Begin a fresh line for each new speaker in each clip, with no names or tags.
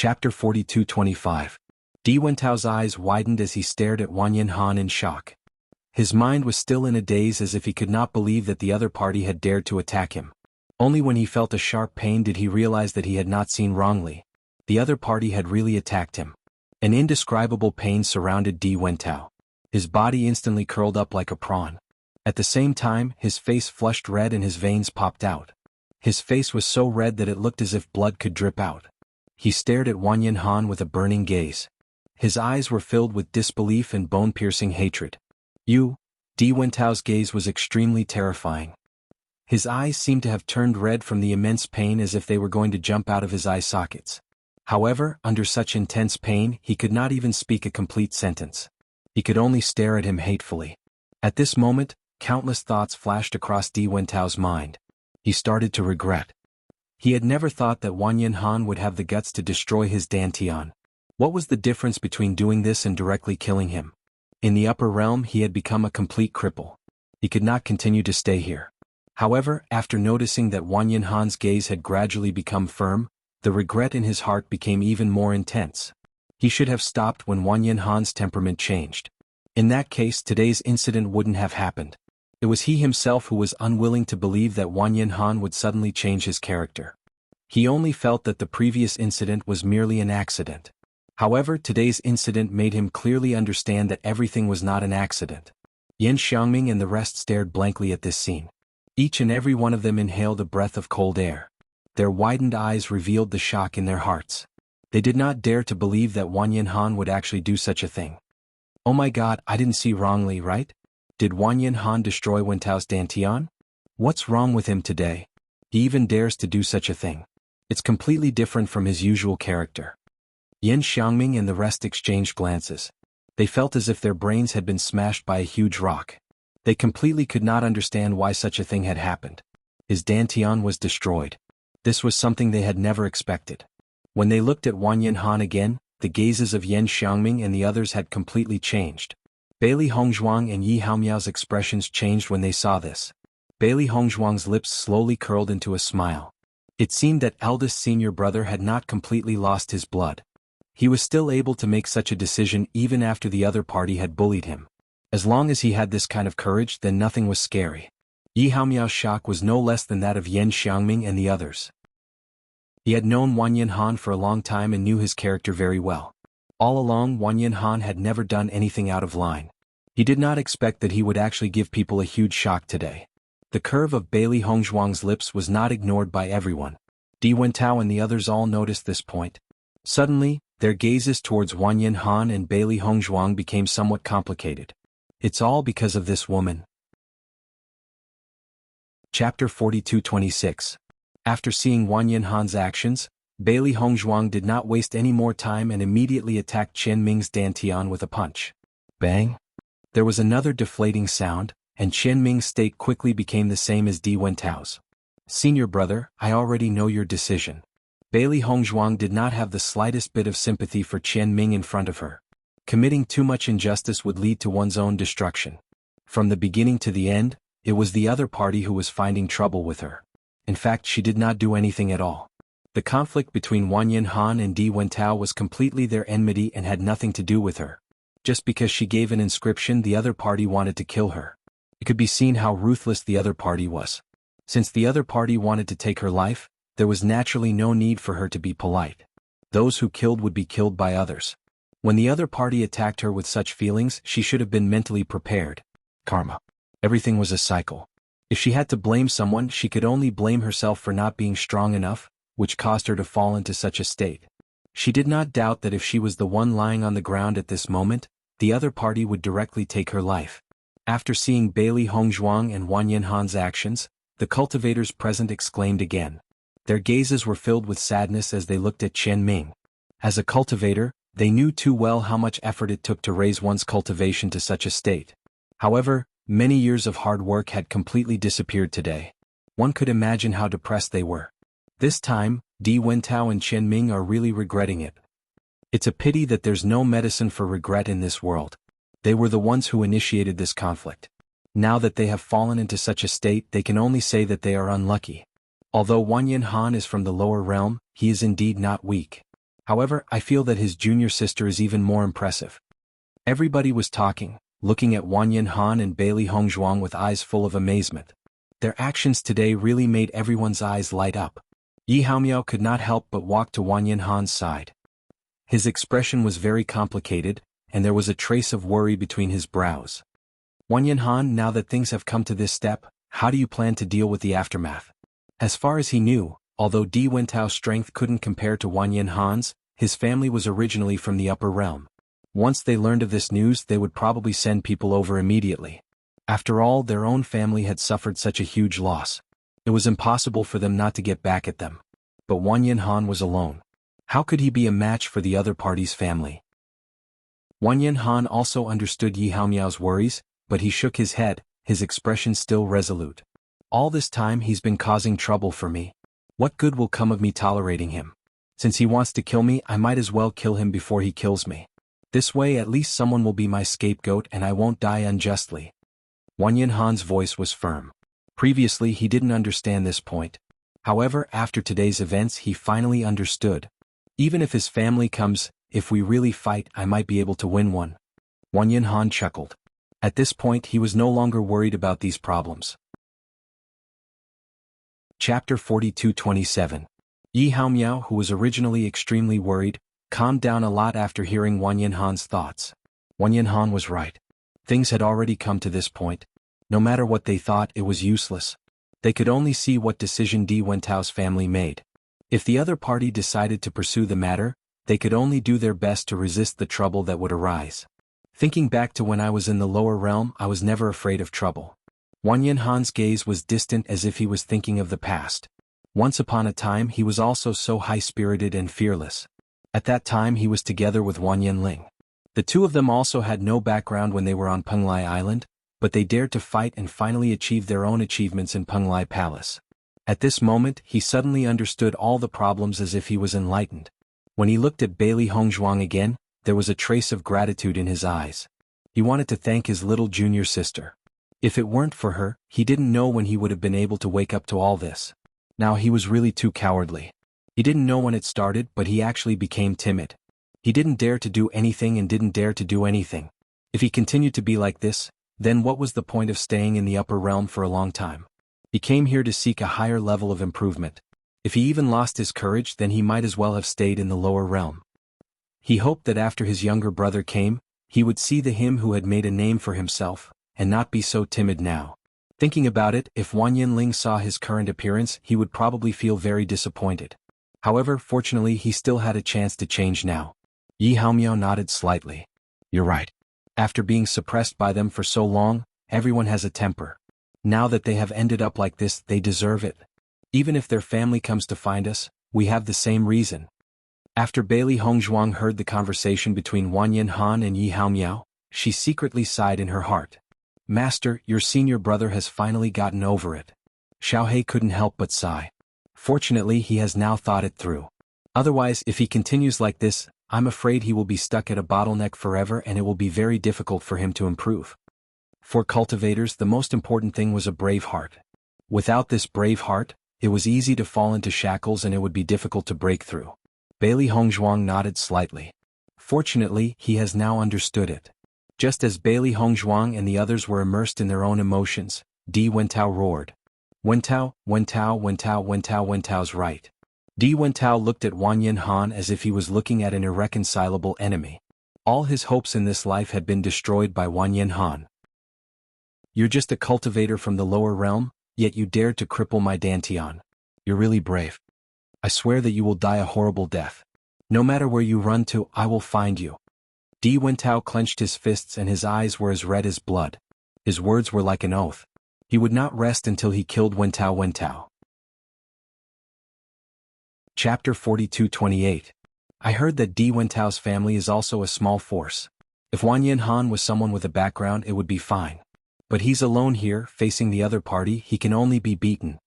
Chapter 42-25. Di Wentao's eyes widened as he stared at Wang Yanhan in shock. His mind was still in a daze as if he could not believe that the other party had dared to attack him. Only when he felt a sharp pain did he realize that he had not seen wrongly. The other party had really attacked him. An indescribable pain surrounded Di Wentao. His body instantly curled up like a prawn. At the same time, his face flushed red and his veins popped out. His face was so red that it looked as if blood could drip out. He stared at Wang Yanhan with a burning gaze. His eyes were filled with disbelief and bone-piercing hatred. "You?" Di Wentao's gaze was extremely terrifying. His eyes seemed to have turned red from the immense pain as if they were going to jump out of his eye sockets. However, under such intense pain, he could not even speak a complete sentence. He could only stare at him hatefully. At this moment, countless thoughts flashed across Di Wentao's mind. He started to regret. He had never thought that Wang Yanhan would have the guts to destroy his Dantian. What was the difference between doing this and directly killing him? In the upper realm he had become a complete cripple. He could not continue to stay here. However, after noticing that Wang Yanhan's gaze had gradually become firm, the regret in his heart became even more intense. He should have stopped when Wang Yanhan's temperament changed. In that case today's incident wouldn't have happened. It was he himself who was unwilling to believe that Wang Yanhan would suddenly change his character. He only felt that the previous incident was merely an accident. However, today's incident made him clearly understand that everything was not an accident. Yan Xiangming and the rest stared blankly at this scene. Each and every one of them inhaled a breath of cold air. Their widened eyes revealed the shock in their hearts. They did not dare to believe that Wang Yanhan would actually do such a thing. "Oh my god, I didn't see wrongly, right? Did Wang Yanhan destroy Wentao's Dantian? What's wrong with him today? He even dares to do such a thing. It's completely different from his usual character." Yan Xiangming and the rest exchanged glances. They felt as if their brains had been smashed by a huge rock. They completely could not understand why such a thing had happened. His Dantian was destroyed. This was something they had never expected. When they looked at Wang Yanhan again, the gazes of Yan Xiangming and the others had completely changed. Bailey Hongzhuang and Yi Haomiao's expressions changed when they saw this. Bailey Hongzhuang's lips slowly curled into a smile. It seemed that eldest senior brother had not completely lost his blood. He was still able to make such a decision even after the other party had bullied him. As long as he had this kind of courage, then nothing was scary. Yi Haomiao's shock was no less than that of Yan Xiangming and the others. He had known Wang Yanhan for a long time and knew his character very well. All along, Wang Yanhan had never done anything out of line. He did not expect that he would actually give people a huge shock today. The curve of Bailey Hongzhuang's lips was not ignored by everyone. Di Wentao and the others all noticed this point. Suddenly, their gazes towards Wang Yanhan and Bailey Hongzhuang became somewhat complicated. It's all because of this woman. Chapter 42-26. After seeing Wang Yanhan's actions, Bailey Hongzhuang did not waste any more time and immediately attacked Qian Ming's Dantian with a punch. Bang! There was another deflating sound, and Qian Ming's state quickly became the same as Di Wentao's. "Senior brother, I already know your decision." Bailey Hongzhuang did not have the slightest bit of sympathy for Qian Ming in front of her. Committing too much injustice would lead to one's own destruction. From the beginning to the end, it was the other party who was finding trouble with her. In fact, she did not do anything at all. The conflict between Wang Yanhan and Di Wentao was completely their enmity and had nothing to do with her. Just because she gave an inscription, the other party wanted to kill her. It could be seen how ruthless the other party was. Since the other party wanted to take her life, there was naturally no need for her to be polite. Those who killed would be killed by others. When the other party attacked her with such feelings, she should have been mentally prepared. Karma. Everything was a cycle. If she had to blame someone, she could only blame herself for not being strong enough, which caused her to fall into such a state. She did not doubt that if she was the one lying on the ground at this moment, the other party would directly take her life. After seeing Bailey Hongzhuang and Wang Yanhan's actions, the cultivators present exclaimed again. Their gazes were filled with sadness as they looked at Qian Ming. As a cultivator, they knew too well how much effort it took to raise one's cultivation to such a state. However, many years of hard work had completely disappeared today. One could imagine how depressed they were. This time, Di Wentao and Qian Ming are really regretting it. It's a pity that there's no medicine for regret in this world. They were the ones who initiated this conflict. Now that they have fallen into such a state, they can only say that they are unlucky. Although Wang Yanhan is from the lower realm, he is indeed not weak. However, I feel that his junior sister is even more impressive. Everybody was talking, looking at Wanyan Han and Bailey Hongzhuang with eyes full of amazement. Their actions today really made everyone's eyes light up. Yi Haomiao could not help but walk to Wanyan Han's side. His expression was very complicated, and there was a trace of worry between his brows. Wanyan Han, now that things have come to this step, how do you plan to deal with the aftermath? As far as he knew, although Di Wentao's strength couldn't compare to Wanyan Han's, his family was originally from the upper realm. Once they learned of this news, they would probably send people over immediately. After all, their own family had suffered such a huge loss. It was impossible for them not to get back at them. But Wanyan Han was alone. How could he be a match for the other party's family? Wanyan Han also understood Yi Haomiao's worries, but he shook his head, his expression still resolute. All this time he's been causing trouble for me. What good will come of me tolerating him? Since he wants to kill me, I might as well kill him before he kills me. This way at least someone will be my scapegoat and I won't die unjustly. Wanyan Han's voice was firm. Previously he didn't understand this point. However, after today's events he finally understood. Even if his family comes, if we really fight, I might be able to win one. Wanyan Han chuckled. At this point he was no longer worried about these problems. Chapter 42-27. Yi Haomiao, who was originally extremely worried, calmed down a lot after hearing Wanyan Han's thoughts. Wanyan Han was right. Things had already come to this point. No matter what they thought, it was useless. They could only see what decision Di Wentao's family made. If the other party decided to pursue the matter, they could only do their best to resist the trouble that would arise. Thinking back to when I was in the lower realm, I was never afraid of trouble. Wanyan Han's gaze was distant as if he was thinking of the past. Once upon a time he was also so high-spirited and fearless. At that time he was together with Wanyan Ling. The two of them also had no background when they were on Penglai Island, but they dared to fight and finally achieve their own achievements in Penglai Palace. At this moment he suddenly understood all the problems as if he was enlightened. When he looked at Bailey Hongzhuang again, there was a trace of gratitude in his eyes. He wanted to thank his little junior sister. If it weren't for her, he didn't know when he would have been able to wake up to all this. Now he was really too cowardly. He didn't know when it started, but he actually became timid. He didn't dare to do anything and didn't dare to do anything. If he continued to be like this, then what was the point of staying in the upper realm for a long time? He came here to seek a higher level of improvement. If he even lost his courage, then he might as well have stayed in the lower realm. He hoped that after his younger brother came, he would see him who had made a name for himself, and not be so timid now. Thinking about it, if Wanyan Ling saw his current appearance, he would probably feel very disappointed. However, fortunately he still had a chance to change now. Yi Haomiao nodded slightly. You're right. After being suppressed by them for so long, everyone has a temper. Now that they have ended up like this, they deserve it. Even if their family comes to find us, we have the same reason. After Bailey Hongzhuang heard the conversation between Wanyan Han and Yi Haomiao, she secretly sighed in her heart. Master, your senior brother has finally gotten over it. Xiaohei couldn't help but sigh. Fortunately he has now thought it through. Otherwise, if he continues like this, I'm afraid he will be stuck at a bottleneck forever and it will be very difficult for him to improve. For cultivators, the most important thing was a brave heart. Without this brave heart, it was easy to fall into shackles and it would be difficult to break through. Bailey Hongzhuang nodded slightly. Fortunately, he has now understood it. Just as Bailey Hongzhuang and the others were immersed in their own emotions, Di Wentao roared. Wentao, Wentao, Wentao, Wentao, Wentao's right. Di Wentao looked at Wanyan Han as if he was looking at an irreconcilable enemy. All his hopes in this life had been destroyed by Wanyan Han. You're just a cultivator from the lower realm, yet you dared to cripple my Dantian. You're really brave. I swear that you will die a horrible death. No matter where you run to, I will find you. Di Wentao clenched his fists and his eyes were as red as blood. His words were like an oath. He would not rest until he killed Wentao Wentao. Chapter 42-28. I heard that Di Wentao's family is also a small force. If Wanyan Han was someone with a background, it would be fine. But he's alone here, facing the other party, he can only be beaten.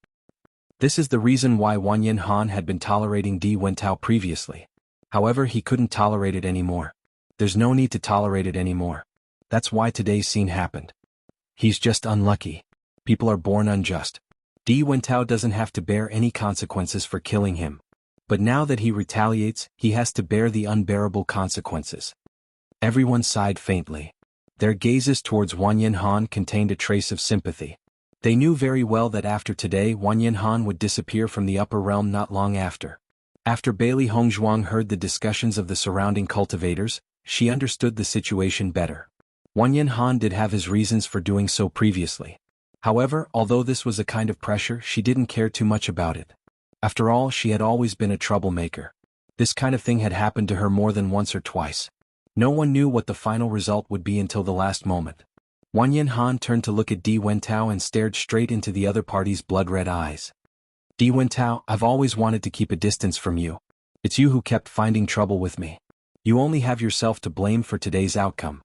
This is the reason why Wanyan Han had been tolerating Di Wentao previously. However, he couldn't tolerate it anymore. There's no need to tolerate it anymore. That's why today's scene happened. He's just unlucky. People are born unjust. Di Wentao doesn't have to bear any consequences for killing him. But now that he retaliates, he has to bear the unbearable consequences. Everyone sighed faintly. Their gazes towards Wanyan Han contained a trace of sympathy. They knew very well that after today Wanyan Han would disappear from the upper realm not long after. After Bailey Hongzhuang heard the discussions of the surrounding cultivators, she understood the situation better. Wanyan Han did have his reasons for doing so previously. However, although this was a kind of pressure, she didn't care too much about it. After all, she had always been a troublemaker. This kind of thing had happened to her more than once or twice. No one knew what the final result would be until the last moment. Wanyan Han turned to look at Di Wentao and stared straight into the other party's blood-red eyes. Di Wentao, I've always wanted to keep a distance from you. It's you who kept finding trouble with me. You only have yourself to blame for today's outcome.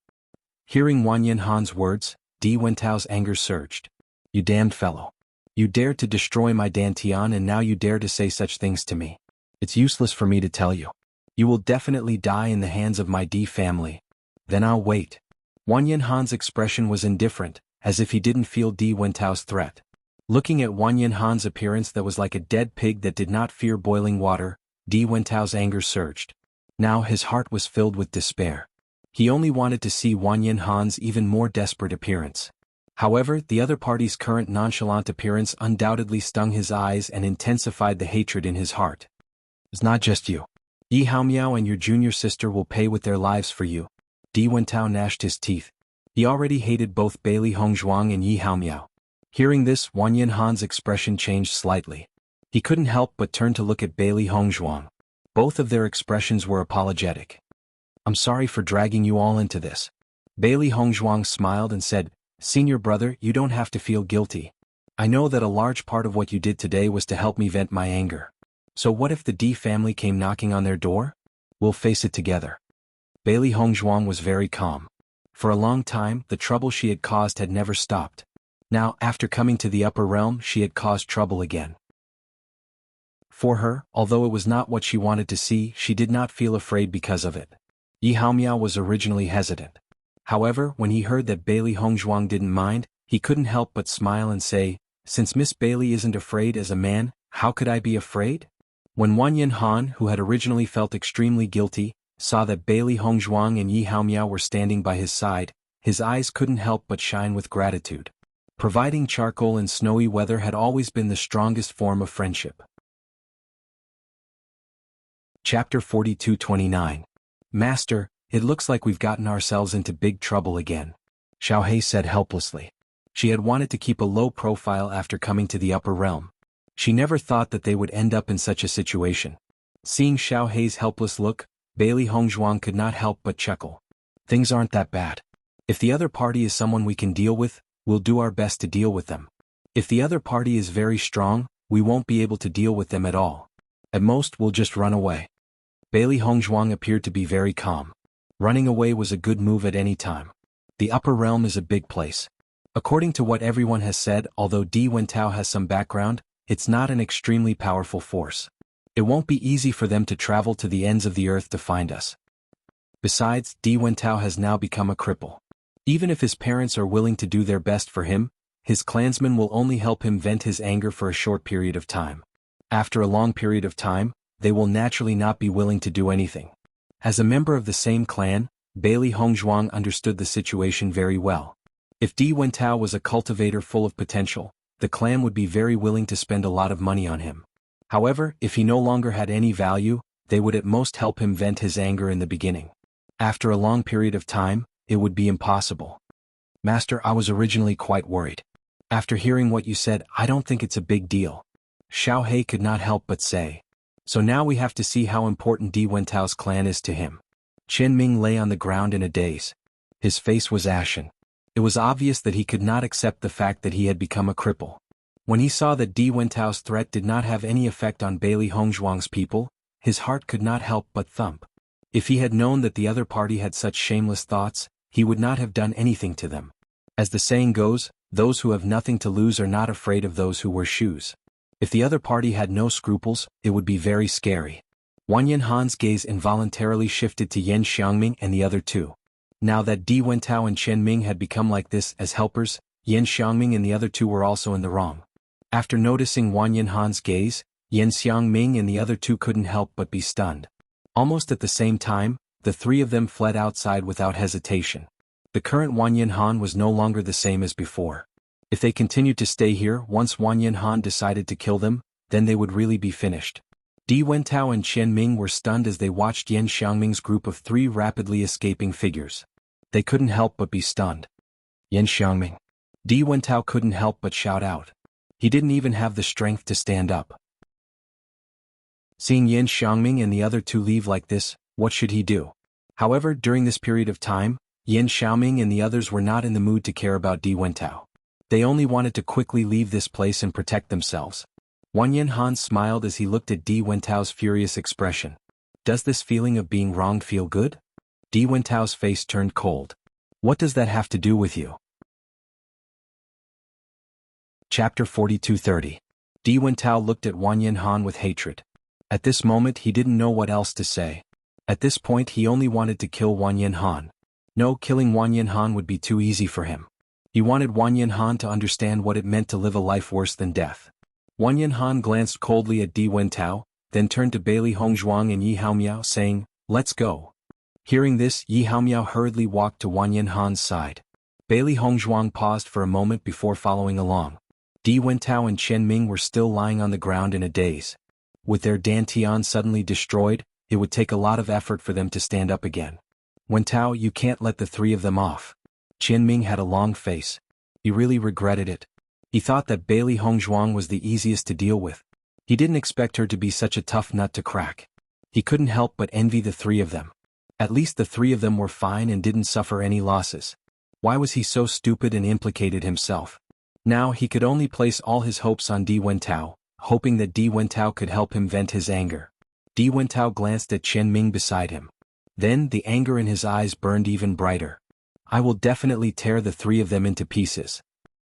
Hearing Wanyan Han's words, Di Wentao's anger surged. You damned fellow. You dared to destroy my Dantian and now you dare to say such things to me. It's useless for me to tell you. You will definitely die in the hands of my Di family. Then I'll wait. Wanyan Han's expression was indifferent, as if he didn't feel Di Wentao's threat. Looking at Wanyan Han's appearance that was like a dead pig that did not fear boiling water, Di Wentao's anger surged. Now his heart was filled with despair. He only wanted to see Wanyan Han's even more desperate appearance. However, the other party's current nonchalant appearance undoubtedly stung his eyes and intensified the hatred in his heart. It's not just you. Yi Haomiao and your junior sister will pay with their lives for you. Di Wentao gnashed his teeth. He already hated both Bailey Hongzhuang and Yi Haomiao. Hearing this, Wanyan Han's expression changed slightly. He couldn't help but turn to look at Bailey Hongzhuang. Both of their expressions were apologetic. I'm sorry for dragging you all into this. Bailey Hongzhuang smiled and said, Senior brother, you don't have to feel guilty. I know that a large part of what you did today was to help me vent my anger. So what if the Di family came knocking on their door? We'll face it together. Bailey Hongzhuang was very calm. For a long time, the trouble she had caused had never stopped. Now, after coming to the upper realm, she had caused trouble again. For her, although it was not what she wanted to see, she did not feel afraid because of it. Yi Haomiao was originally hesitant. However, when he heard that Bailey Hongzhuang didn't mind, he couldn't help but smile and say, Since Miss Bailey isn't afraid as a man, how could I be afraid? When Wanyan Han, who had originally felt extremely guilty, saw that Bailey Hongzhuang and Yi Haomiao were standing by his side, his eyes couldn't help but shine with gratitude. Providing charcoal in snowy weather had always been the strongest form of friendship. Chapter 42-29. Master, it looks like we've gotten ourselves into big trouble again. Xiaohei said helplessly. She had wanted to keep a low profile after coming to the upper realm. She never thought that they would end up in such a situation. Seeing Xiaohei's helpless look, Bailey Hongzhuang could not help but chuckle. Things aren't that bad. If the other party is someone we can deal with, we'll do our best to deal with them. If the other party is very strong, we won't be able to deal with them at all. At most, we'll just run away. Bailey Hongzhuang appeared to be very calm. Running away was a good move at any time. The upper realm is a big place. According to what everyone has said, although Di Wentao has some background, it's not an extremely powerful force. It won't be easy for them to travel to the ends of the earth to find us. Besides, Di Wentao has now become a cripple. Even if his parents are willing to do their best for him, his clansmen will only help him vent his anger for a short period of time. After a long period of time, they will naturally not be willing to do anything. As a member of the same clan, Bailey Hongzhuang understood the situation very well. If Di Wentao was a cultivator full of potential, the clan would be very willing to spend a lot of money on him. However, if he no longer had any value, they would at most help him vent his anger in the beginning. After a long period of time, it would be impossible. Master, I was originally quite worried. After hearing what you said, I don't think it's a big deal. Xiaohei could not help but say. So now we have to see how important Di Wentao's clan is to him. Chen Ming lay on the ground in a daze. His face was ashen. It was obvious that he could not accept the fact that he had become a cripple. When he saw that Di Wentao's threat did not have any effect on Bailey Hongzhuang's people, his heart could not help but thump. If he had known that the other party had such shameless thoughts, he would not have done anything to them. As the saying goes, those who have nothing to lose are not afraid of those who wear shoes. If the other party had no scruples, it would be very scary. Wanyan Han's gaze involuntarily shifted to Yan Xiangming and the other two. Now that Di Wentao and Chen Ming had become like this as helpers, Yan Xiangming and the other two were also in the wrong. After noticing Wanyan Han's gaze, Yan Xiangming and the other two couldn't help but be stunned. Almost at the same time, the three of them fled outside without hesitation. The current Wanyan Han was no longer the same as before. If they continued to stay here, once Wanyan Han decided to kill them, then they would really be finished. Di Wentao and Chen Ming were stunned as they watched Yan Xiangming's group of three rapidly escaping figures. They couldn't help but be stunned. Yan Xiangming. Di Wentao couldn't help but shout out. He didn't even have the strength to stand up. Seeing Yan Xiangming and the other two leave like this, what should he do? However, during this period of time, Yan Xiaoming and the others were not in the mood to care about Di Wentao. They only wanted to quickly leave this place and protect themselves. Wanyan Han smiled as he looked at Di Wentao's furious expression. Does this feeling of being wronged feel good? Di Wentao's face turned cold. What does that have to do with you? Chapter 42:30. Di Wentao looked at Wanyan Han with hatred. At this moment he didn't know what else to say. At this point he only wanted to kill Wanyan Han. No, killing Wanyan Han would be too easy for him. He wanted Wanyan Han to understand what it meant to live a life worse than death. Wanyan Han glanced coldly at Di Wentao, then turned to Bailey Hongzhuang and Yi Haomiao saying, "Let's go." Hearing this, Yi Haomiao hurriedly walked to Wanyan Han's side. Bailey Hongzhuang paused for a moment before following along. Di Wentao and Chen Ming were still lying on the ground in a daze. With their dantian suddenly destroyed, it would take a lot of effort for them to stand up again. Wentao, you can't let the three of them off. Chen Ming had a long face. He really regretted it. He thought that Bailey Hongzhuang was the easiest to deal with. He didn't expect her to be such a tough nut to crack. He couldn't help but envy the three of them. At least the three of them were fine and didn't suffer any losses. Why was he so stupid and implicated himself? Now he could only place all his hopes on Di Wentao, hoping that Di Wentao could help him vent his anger. Di Wentao glanced at Chen Ming beside him. Then the anger in his eyes burned even brighter. I will definitely tear the three of them into pieces.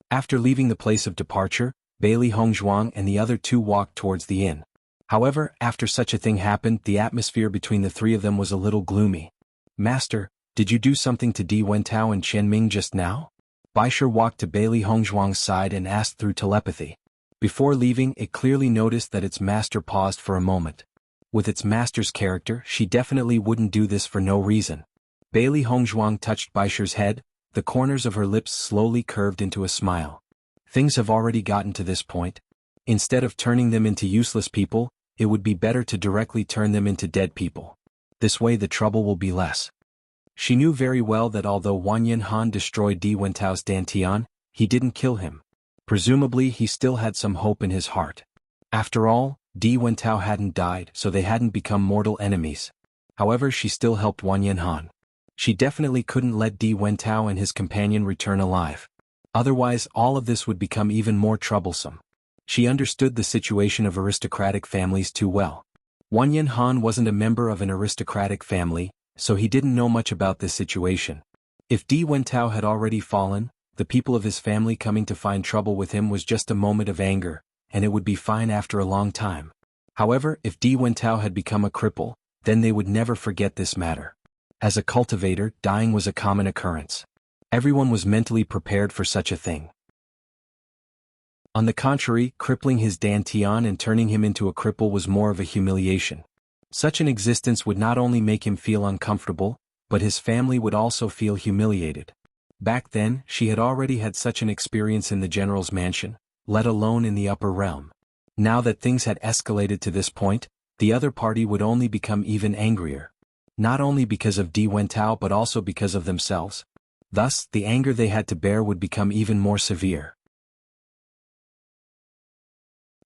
After leaving the place of departure, Bailey Hongzhuang and the other two walked towards the inn. However, after such a thing happened, the atmosphere between the three of them was a little gloomy. Master, did you do something to Di Wentao and Chen Ming just now? Baisher walked to Bailey Hongzhuang's side and asked through telepathy. Before leaving, it clearly noticed that its master paused for a moment. With its master's character, she definitely wouldn't do this for no reason. Bailey Hongzhuang touched Baisher's head, the corners of her lips slowly curved into a smile. Things have already gotten to this point. Instead of turning them into useless people, it would be better to directly turn them into dead people. This way the trouble will be less. She knew very well that although Wanyan Han destroyed Di Wentao's dantian, he didn't kill him. Presumably he still had some hope in his heart. After all, Di Wentao hadn't died, so they hadn't become mortal enemies. However, she still helped Wanyan Han. She definitely couldn't let Di Wentao and his companion return alive. Otherwise, all of this would become even more troublesome. She understood the situation of aristocratic families too well. Wanyan Han wasn't a member of an aristocratic family, so he didn't know much about this situation. If Di Wentao had already fallen, the people of his family coming to find trouble with him was just a moment of anger, and it would be fine after a long time. However, if Di Wentao had become a cripple, then they would never forget this matter. As a cultivator, dying was a common occurrence. Everyone was mentally prepared for such a thing. On the contrary, crippling his dantian and turning him into a cripple was more of a humiliation. Such an existence would not only make him feel uncomfortable, but his family would also feel humiliated. Back then, she had already had such an experience in the general's mansion, let alone in the upper realm. Now that things had escalated to this point, the other party would only become even angrier. Not only because of Di Wentao but also because of themselves. Thus, the anger they had to bear would become even more severe.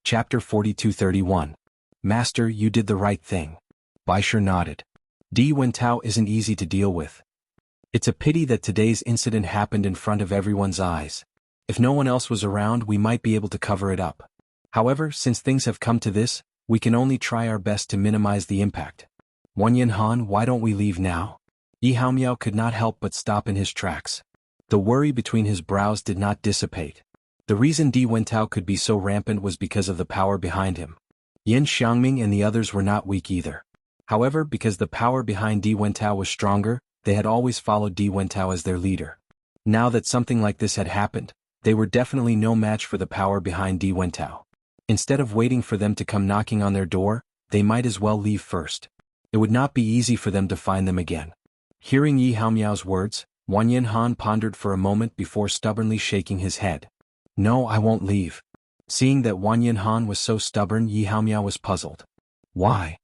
Chapter 42:31. Master, you did the right thing. Baisher nodded. Di Wentao isn't easy to deal with. It's a pity that today's incident happened in front of everyone's eyes. If no one else was around, we might be able to cover it up. However, since things have come to this, we can only try our best to minimize the impact. Wanyan Han, why don't we leave now? Yi Haomiao could not help but stop in his tracks. The worry between his brows did not dissipate. The reason Di Wentao could be so rampant was because of the power behind him. Yan Xiangming and the others were not weak either. However, because the power behind Di Wentao was stronger, they had always followed Di Wentao as their leader. Now that something like this had happened, they were definitely no match for the power behind Di Wentao. Instead of waiting for them to come knocking on their door, they might as well leave first. It would not be easy for them to find them again. Hearing Yi Haomiao's words, Wanyan Han pondered for a moment before stubbornly shaking his head. No, I won't leave. Seeing that Wanyan Han was so stubborn, Yi Haomiao was puzzled. Why?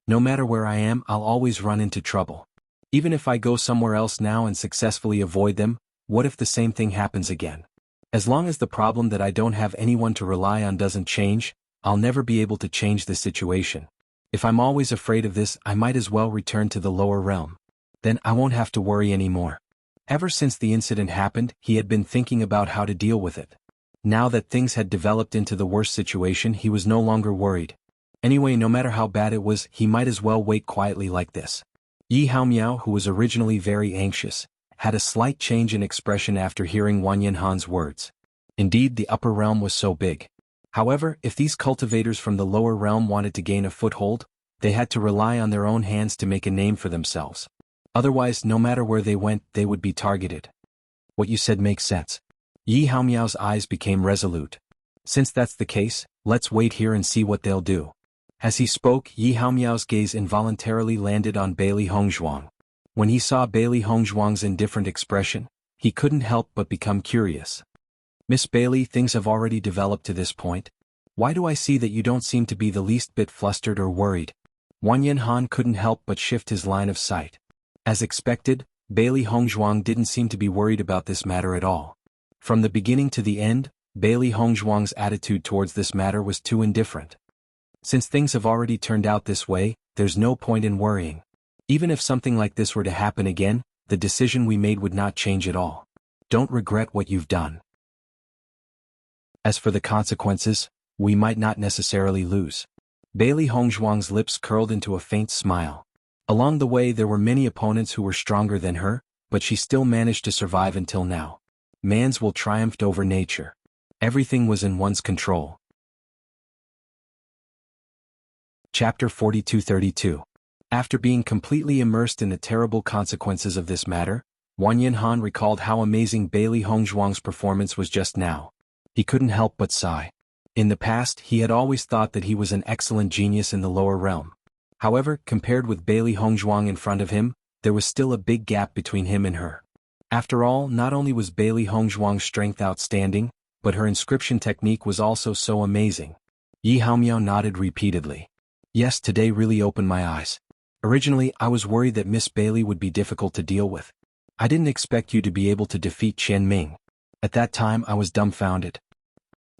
No matter where I am, I'll always run into trouble. Even if I go somewhere else now and successfully avoid them, what if the same thing happens again? As long as the problem that I don't have anyone to rely on doesn't change, I'll never be able to change the situation. If I'm always afraid of this, I might as well return to the lower realm. Then I won't have to worry anymore. Ever since the incident happened, he had been thinking about how to deal with it. Now that things had developed into the worst situation, he was no longer worried. Anyway, no matter how bad it was, he might as well wait quietly like this. Yi Haomiao, who was originally very anxious, had a slight change in expression after hearing Wanyan Han's words. Indeed, the upper realm was so big. However, if these cultivators from the lower realm wanted to gain a foothold, they had to rely on their own hands to make a name for themselves. Otherwise, no matter where they went, they would be targeted. What you said makes sense. Yi Haomiao's eyes became resolute. Since that's the case, let's wait here and see what they'll do. As he spoke, Yi Haomiao's gaze involuntarily landed on Bailey Hongzhuang. When he saw Bailey Hongzhuang's indifferent expression, he couldn't help but become curious. Miss Bailey, things have already developed to this point. Why do I see that you don't seem to be the least bit flustered or worried? Wanyan Han couldn't help but shift his line of sight. As expected, Bailey Hongzhuang didn't seem to be worried about this matter at all. From the beginning to the end, Bailey Hongzhuang's attitude towards this matter was too indifferent. Since things have already turned out this way, there's no point in worrying. Even if something like this were to happen again, the decision we made would not change at all. Don't regret what you've done. As for the consequences, we might not necessarily lose. Bailey Hongzhuang's lips curled into a faint smile. Along the way there were many opponents who were stronger than her, but she still managed to survive until now. Man's will triumphed over nature. Everything was in one's control. Chapter 42-32. After being completely immersed in the terrible consequences of this matter, Wanyan Han recalled how amazing Bailey Hongzhuang's performance was just now. He couldn't help but sigh. In the past, he had always thought that he was an excellent genius in the lower realm. However, compared with Bailey Hongzhuang in front of him, there was still a big gap between him and her. After all, not only was Bailey Hongzhuang's strength outstanding, but her inscription technique was also so amazing. Yi Haomiao nodded repeatedly. Yes, today really opened my eyes. Originally, I was worried that Miss Bailey would be difficult to deal with. I didn't expect you to be able to defeat Qian Ming. At that time, I was dumbfounded.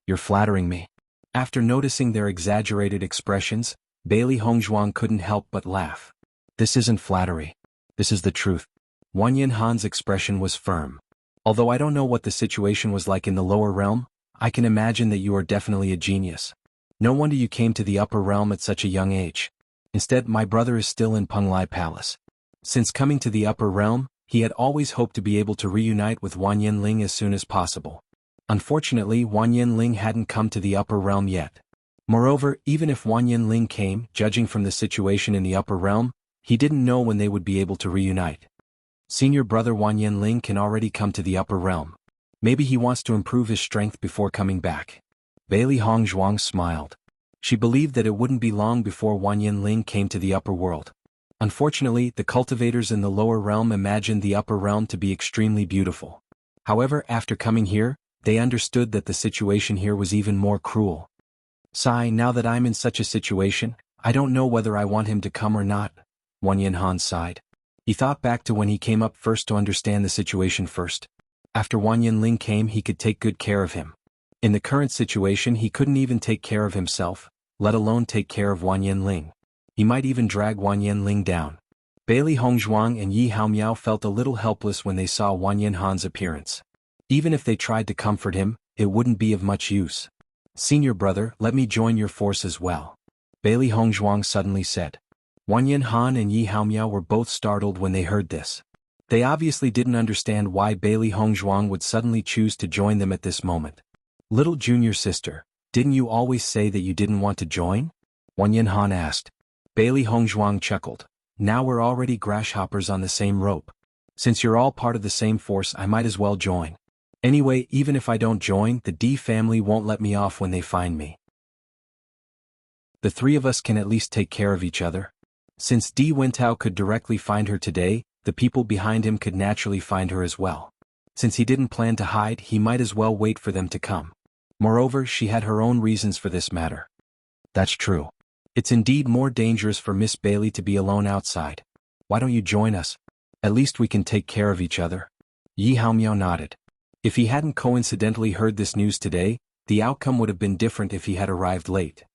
You're flattering me. After noticing their exaggerated expressions, Bailey Hongzhuang couldn't help but laugh. This isn't flattery. This is the truth. Wanyan Han's expression was firm. Although I don't know what the situation was like in the lower realm, I can imagine that you are definitely a genius. No wonder you came to the upper realm at such a young age. Instead, my brother is still in Penglai Palace. Since coming to the upper realm, he had always hoped to be able to reunite with Wanyan Ling as soon as possible. Unfortunately, Wanyan Ling hadn't come to the upper realm yet. Moreover, even if Wanyan Ling came, judging from the situation in the upper realm, he didn't know when they would be able to reunite. Senior brother Wanyan Ling can already come to the upper realm. Maybe he wants to improve his strength before coming back. Bailey Hongzhuang smiled. She believed that it wouldn't be long before Wanyan Ling came to the upper world. Unfortunately, the cultivators in the lower realm imagined the upper realm to be extremely beautiful. However, after coming here, they understood that the situation here was even more cruel. Sigh, now that I'm in such a situation, I don't know whether I want him to come or not, Wanyan Han sighed. He thought back to when he came up first to understand the situation first. After Wanyan Ling came, he could take good care of him. In the current situation, he couldn't even take care of himself, let alone take care of Wanyan Ling. He might even drag Wanyan Ling down. Bailey Hongzhuang and Yi Haomiao felt a little helpless when they saw Wanyan Han's appearance. Even if they tried to comfort him, it wouldn't be of much use. Senior brother, let me join your force as well, Bailey Hongzhuang suddenly said. Wanyan Han and Yi Haomiao were both startled when they heard this. They obviously didn't understand why Bailey Hongzhuang would suddenly choose to join them at this moment. Little junior sister, didn't you always say that you didn't want to join? Wanyan Han asked. Bailey Hongzhuang chuckled. Now we're already grasshoppers on the same rope. Since you're all part of the same force, I might as well join. Anyway, even if I don't join, the D family won't let me off when they find me. The three of us can at least take care of each other. Since Di Wentao could directly find her today, the people behind him could naturally find her as well. Since he didn't plan to hide, he might as well wait for them to come. Moreover, she had her own reasons for this matter. That's true. It's indeed more dangerous for Miss Bailey to be alone outside. Why don't you join us? At least we can take care of each other. Yi Haomiao nodded. If he hadn't coincidentally heard this news today, the outcome would have been different if he had arrived late.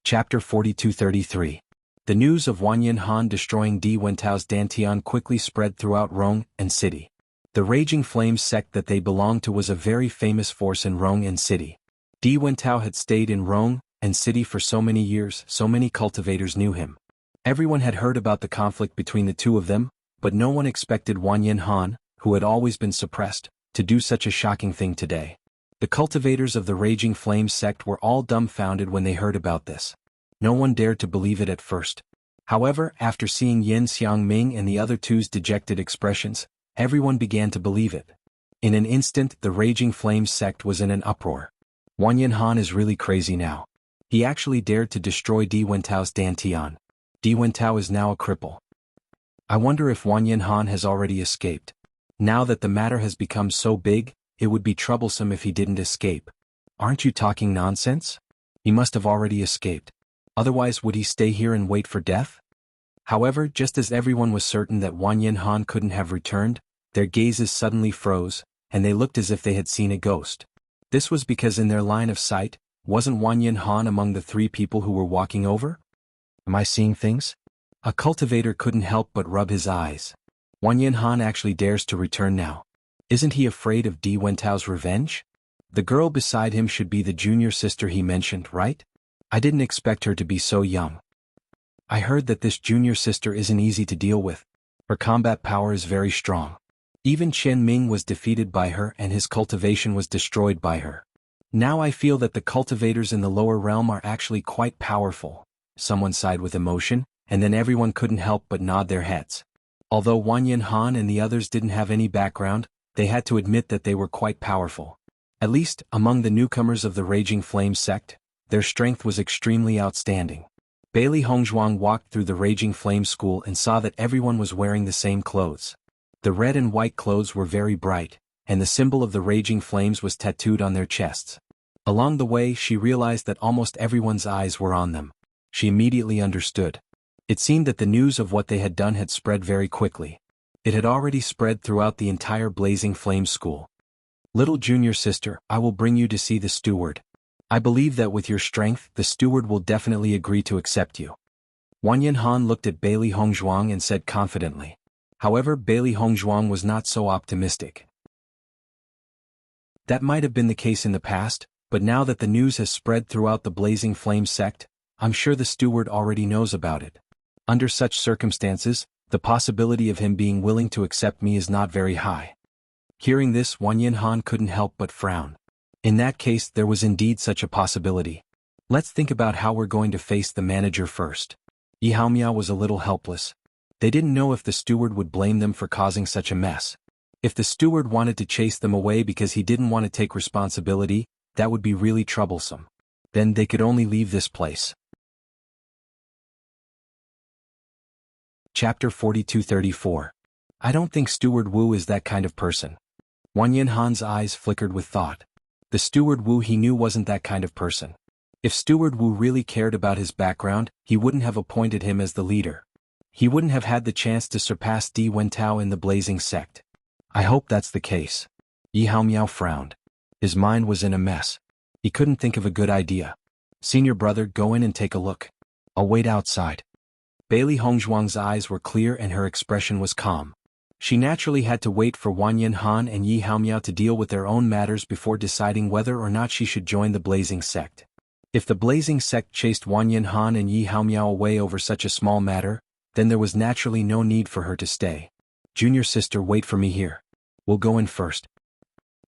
Chapter 42-33. The news of Wanyan Han destroying Di Wentao's Dantian quickly spread throughout Rong and City. The Raging Flames sect that they belonged to was a very famous force in Rong and City. Di Wentao had stayed in Rong and City for so many years, so many cultivators knew him. Everyone had heard about the conflict between the two of them, but no one expected Wanyan Han, who had always been suppressed, to do such a shocking thing today. The cultivators of the Raging Flames sect were all dumbfounded when they heard about this. No one dared to believe it at first. However, after seeing Yin Xiangming and the other two's dejected expressions, everyone began to believe it. In an instant, the Raging Flames sect was in an uproar. Wanyan Han is really crazy now. He actually dared to destroy Di Wentao's Dantian. Di Wentao is now a cripple. I wonder if Wanyan Han has already escaped. Now that the matter has become so big, it would be troublesome if he didn't escape. Aren't you talking nonsense? He must have already escaped. Otherwise, would he stay here and wait for death? However, just as everyone was certain that Wanyan Han couldn't have returned, their gazes suddenly froze, and they looked as if they had seen a ghost. This was because in their line of sight, wasn't Wanyan Han among the three people who were walking over? Am I seeing things? A cultivator couldn't help but rub his eyes. Wanyan Han actually dares to return now. Isn't he afraid of Di Wentao's revenge? The girl beside him should be the junior sister he mentioned, right? I didn't expect her to be so young. I heard that this junior sister isn't easy to deal with. Her combat power is very strong. Even Chen Ming was defeated by her and his cultivation was destroyed by her. Now I feel that the cultivators in the lower realm are actually quite powerful. Someone sighed with emotion, and then everyone couldn't help but nod their heads. Although Wanyan Han and the others didn't have any background, they had to admit that they were quite powerful. At least, among the newcomers of the Raging Flame sect, their strength was extremely outstanding. Bailey Hongzhuang walked through the Raging Flame school and saw that everyone was wearing the same clothes. The red and white clothes were very bright, and the symbol of the Raging Flames was tattooed on their chests. Along the way, she realized that almost everyone's eyes were on them. She immediately understood. It seemed that the news of what they had done had spread very quickly. It had already spread throughout the entire Blazing Flame school. Little junior sister, I will bring you to see the steward. I believe that with your strength, the steward will definitely agree to accept you. Wanyan Han looked at Bailey Hongzhuang and said confidently. However, Bailey Hongzhuang was not so optimistic. That might have been the case in the past, but now that the news has spread throughout the Blazing Flame sect, I'm sure the steward already knows about it. Under such circumstances, the possibility of him being willing to accept me is not very high. Hearing this, Wanyan Han couldn't help but frown. In that case, there was indeed such a possibility. Let's think about how we're going to face the manager first. Yi Haomiao was a little helpless. They didn't know if the steward would blame them for causing such a mess. If the steward wanted to chase them away because he didn't want to take responsibility, that would be really troublesome. Then they could only leave this place. Chapter 42-34. I don't think Steward Wu is that kind of person. Wanyan Han's eyes flickered with thought. The Steward Wu he knew wasn't that kind of person. If Steward Wu really cared about his background, he wouldn't have appointed him as the leader. He wouldn't have had the chance to surpass Di Wentao in the Blazing Sect. I hope that's the case. Yi Haomiao frowned. His mind was in a mess. He couldn't think of a good idea. Senior brother, go in and take a look. I'll wait outside. Bailey Hongzhuang's eyes were clear and her expression was calm. She naturally had to wait for Wanyan Han and Yi Haomiao to deal with their own matters before deciding whether or not she should join the Blazing Sect. If the Blazing Sect chased Wanyan Han and Yi Haomiao away over such a small matter, then there was naturally no need for her to stay. Junior sister, wait for me here. We'll go in first.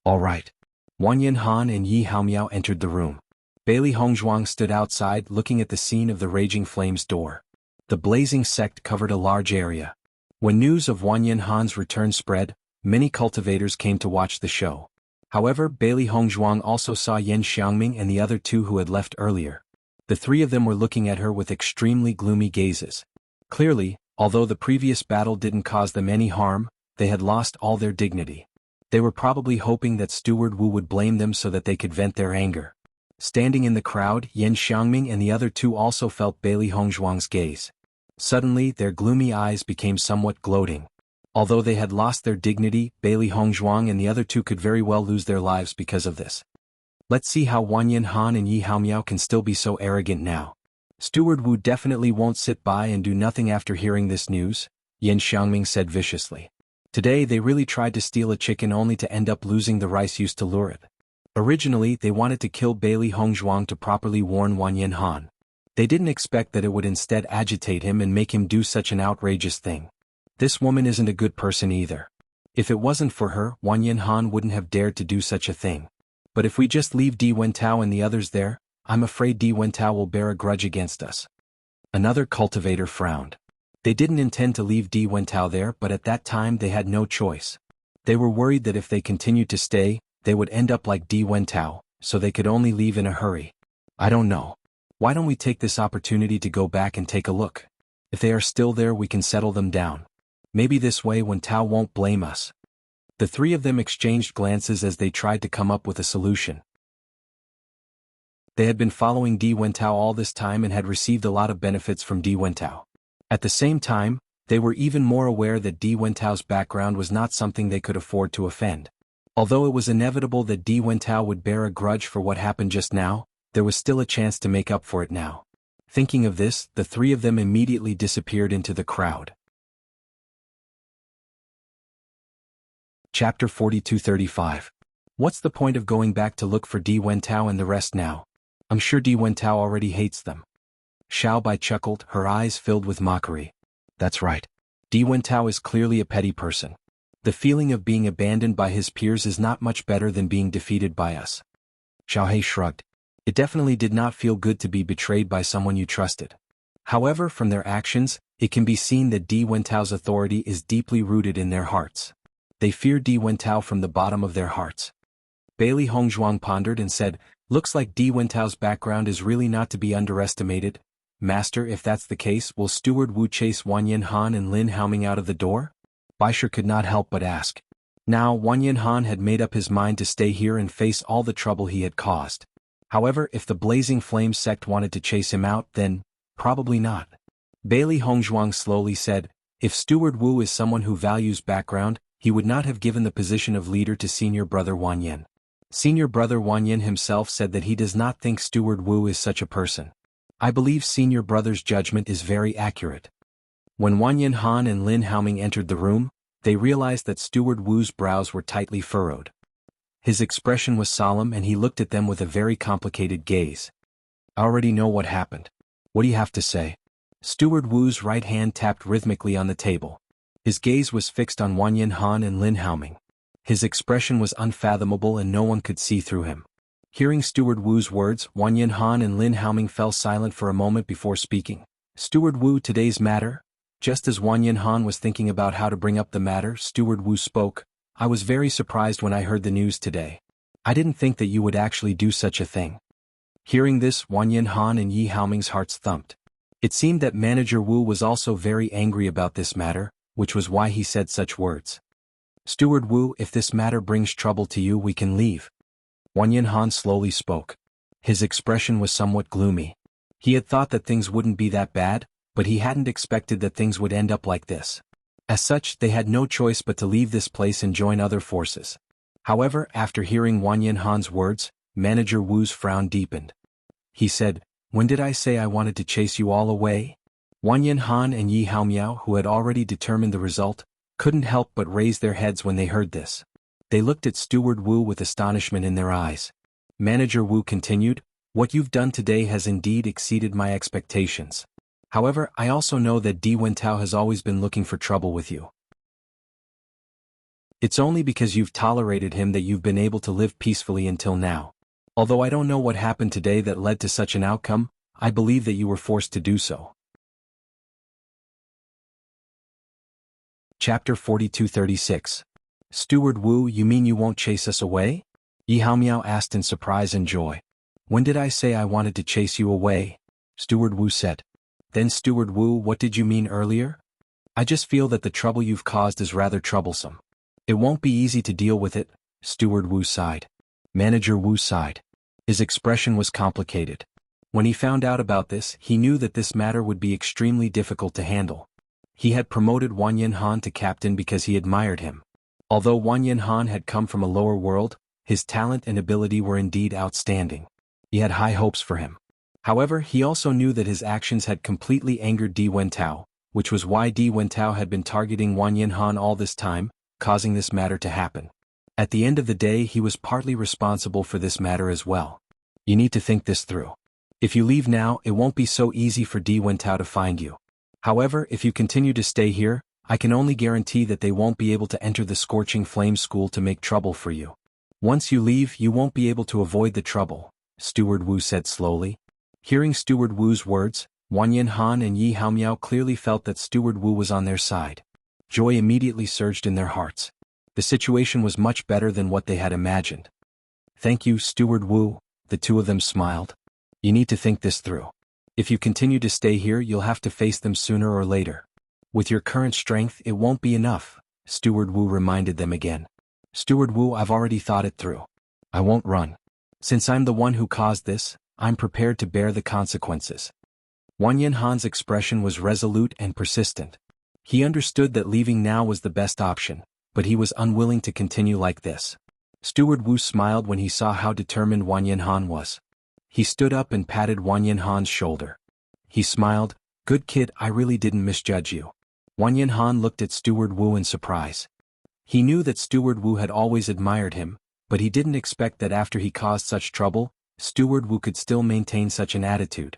All right. Wanyan Han and Yi Haomiao entered the room. Bailey Hongzhuang stood outside looking at the scene of the Raging Flames door. The Blazing Sect covered a large area. When news of Wanyan Han's return spread, many cultivators came to watch the show. However, Bailey Hongzhuang also saw Yan Xiangming and the other two who had left earlier. The three of them were looking at her with extremely gloomy gazes. Clearly, although the previous battle didn't cause them any harm, they had lost all their dignity. They were probably hoping that Steward Wu would blame them so that they could vent their anger. Standing in the crowd, Yan Xiangming and the other two also felt Bailey Hongzhuang's gaze. Suddenly, their gloomy eyes became somewhat gloating. Although they had lost their dignity, Bailey Hongzhuang and the other two could very well lose their lives because of this. Let's see how Wanyan Han and Yi Haomiao can still be so arrogant now. Steward Wu definitely won't sit by and do nothing after hearing this news, Yan Xiangming said viciously. Today they really tried to steal a chicken only to end up losing the rice used to lure it. Originally, they wanted to kill Bailey Hongzhuang to properly warn Wanyan Han. They didn't expect that it would instead agitate him and make him do such an outrageous thing. This woman isn't a good person either. If it wasn't for her, Wanyan Han wouldn't have dared to do such a thing. But if we just leave Di Wentao and the others there, I'm afraid Di Wentao will bear a grudge against us. Another cultivator frowned. They didn't intend to leave Di Wentao there, but at that time they had no choice. They were worried that if they continued to stay, they would end up like Di Wentao, so they could only leave in a hurry. I don't know. Why don't we take this opportunity to go back and take a look? If they are still there, we can settle them down. Maybe this way Wentao won't blame us. The three of them exchanged glances as they tried to come up with a solution. They had been following Di Wentao all this time and had received a lot of benefits from Di Wentao. At the same time, they were even more aware that Di Wentao's background was not something they could afford to offend. Although it was inevitable that Di Wentao would bear a grudge for what happened just now, there was still a chance to make up for it now. Thinking of this, the three of them immediately disappeared into the crowd. Chapter 42-35. What's the point of going back to look for Di Wentao and the rest now? I'm sure Di Wentao already hates them. Xiao Bai chuckled, her eyes filled with mockery. That's right. Di Wentao is clearly a petty person. The feeling of being abandoned by his peers is not much better than being defeated by us. Xiao Hei shrugged. It definitely did not feel good to be betrayed by someone you trusted. However, from their actions, it can be seen that Di Wentao's authority is deeply rooted in their hearts. They fear Di Wentao from the bottom of their hearts. Bailey Hongzhuang pondered and said, looks like Di Wentao's background is really not to be underestimated. Master, if that's the case, will Steward Wu chase Wanyan Han and Lin Haoming out of the door? Baisher could not help but ask. Now, Wanyan Han had made up his mind to stay here and face all the trouble he had caused. However, if the Blazing Flame sect wanted to chase him out, then, probably not. Bailey Hongzhuang slowly said, if Steward Wu is someone who values background, he would not have given the position of leader to senior brother Wanyan. Senior brother Wanyan himself said that he does not think Steward Wu is such a person. I believe senior brother's judgment is very accurate. When Wanyan Han and Lin Haoming entered the room, they realized that Steward Wu's brows were tightly furrowed. His expression was solemn and he looked at them with a very complicated gaze. I already know what happened. What do you have to say? Steward Wu's right hand tapped rhythmically on the table. His gaze was fixed on Wanyan Han and Lin Haoming. His expression was unfathomable and no one could see through him. Hearing Steward Wu's words, Wanyan Han and Lin Haoming fell silent for a moment before speaking. Steward Wu, today's matter? Just as Wanyan Han was thinking about how to bring up the matter, Steward Wu spoke. I was very surprised when I heard the news today. I didn't think that you would actually do such a thing. Hearing this, Wanyan Han and Yi Haoming's hearts thumped. It seemed that Manager Wu was also very angry about this matter, which was why he said such words. Steward Wu, if this matter brings trouble to you, we can leave. Wanyan Han slowly spoke. His expression was somewhat gloomy. He had thought that things wouldn't be that bad, but he hadn't expected that things would end up like this. As such, they had no choice but to leave this place and join other forces. However, after hearing Wanyan Han's words, Manager Wu's frown deepened. He said, when did I say I wanted to chase you all away? Wanyan Han and Yi Haomiao, who had already determined the result, couldn't help but raise their heads when they heard this. They looked at Steward Wu with astonishment in their eyes. Manager Wu continued, what you've done today has indeed exceeded my expectations. However, I also know that Di Wentao has always been looking for trouble with you. It's only because you've tolerated him that you've been able to live peacefully until now. Although I don't know what happened today that led to such an outcome, I believe that you were forced to do so. Chapter 42-36. Steward Wu, you mean you won't chase us away? Yi Haomiao asked in surprise and joy. When did I say I wanted to chase you away? Steward Wu said. Then Steward Wu, what did you mean earlier? I just feel that the trouble you've caused is rather troublesome. It won't be easy to deal with it, Steward Wu sighed. Manager Wu sighed. His expression was complicated. When he found out about this, he knew that this matter would be extremely difficult to handle. He had promoted Wang Yanhan to captain because he admired him. Although Wang Yanhan had come from a lower world, his talent and ability were indeed outstanding. He had high hopes for him. However, he also knew that his actions had completely angered Di Wentao, which was why Di Wentao had been targeting Wang Yanhan all this time, causing this matter to happen. At the end of the day, he was partly responsible for this matter as well. You need to think this through. If you leave now, it won't be so easy for Di Wentao to find you. However, if you continue to stay here, I can only guarantee that they won't be able to enter the Scorching Flame School to make trouble for you. Once you leave, you won't be able to avoid the trouble, Steward Wu said slowly. Hearing Steward Wu's words, Wang Yanhan and Yi Haomiao clearly felt that Steward Wu was on their side. Joy immediately surged in their hearts. The situation was much better than what they had imagined. Thank you, Steward Wu, the two of them smiled. You need to think this through. If you continue to stay here, you'll have to face them sooner or later. With your current strength, it won't be enough, Steward Wu reminded them again. Steward Wu, I've already thought it through. I won't run. Since I'm the one who caused this, I'm prepared to bear the consequences. Wang Yanhan's expression was resolute and persistent. He understood that leaving now was the best option, but he was unwilling to continue like this. Steward Wu smiled when he saw how determined Wang Yanhan was. He stood up and patted Wang Yanhan's shoulder. He smiled, "Good kid, I really didn't misjudge you." Wang Yanhan looked at Steward Wu in surprise. He knew that Steward Wu had always admired him, but he didn't expect that after he caused such trouble, Steward Wu could still maintain such an attitude.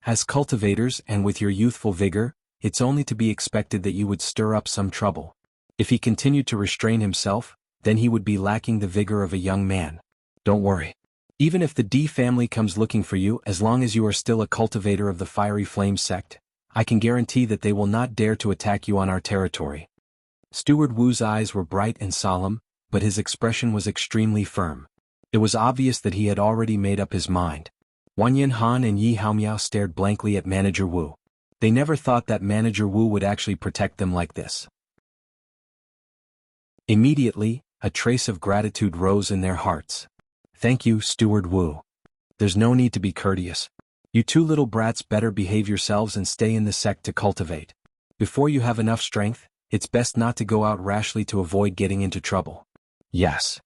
As cultivators and with your youthful vigor, it's only to be expected that you would stir up some trouble. If he continued to restrain himself, then he would be lacking the vigor of a young man. Don't worry. Even if the D family comes looking for you, as long as you are still a cultivator of the Fiery Flame sect, I can guarantee that they will not dare to attack you on our territory. Steward Wu's eyes were bright and solemn, but his expression was extremely firm. It was obvious that he had already made up his mind. Wang Yanhan and Yi Haomiao stared blankly at Manager Wu. They never thought that Manager Wu would actually protect them like this. Immediately, a trace of gratitude rose in their hearts. Thank you, Steward Wu. There's no need to be courteous. You two little brats better behave yourselves and stay in the sect to cultivate. Before you have enough strength, it's best not to go out rashly to avoid getting into trouble. Yes.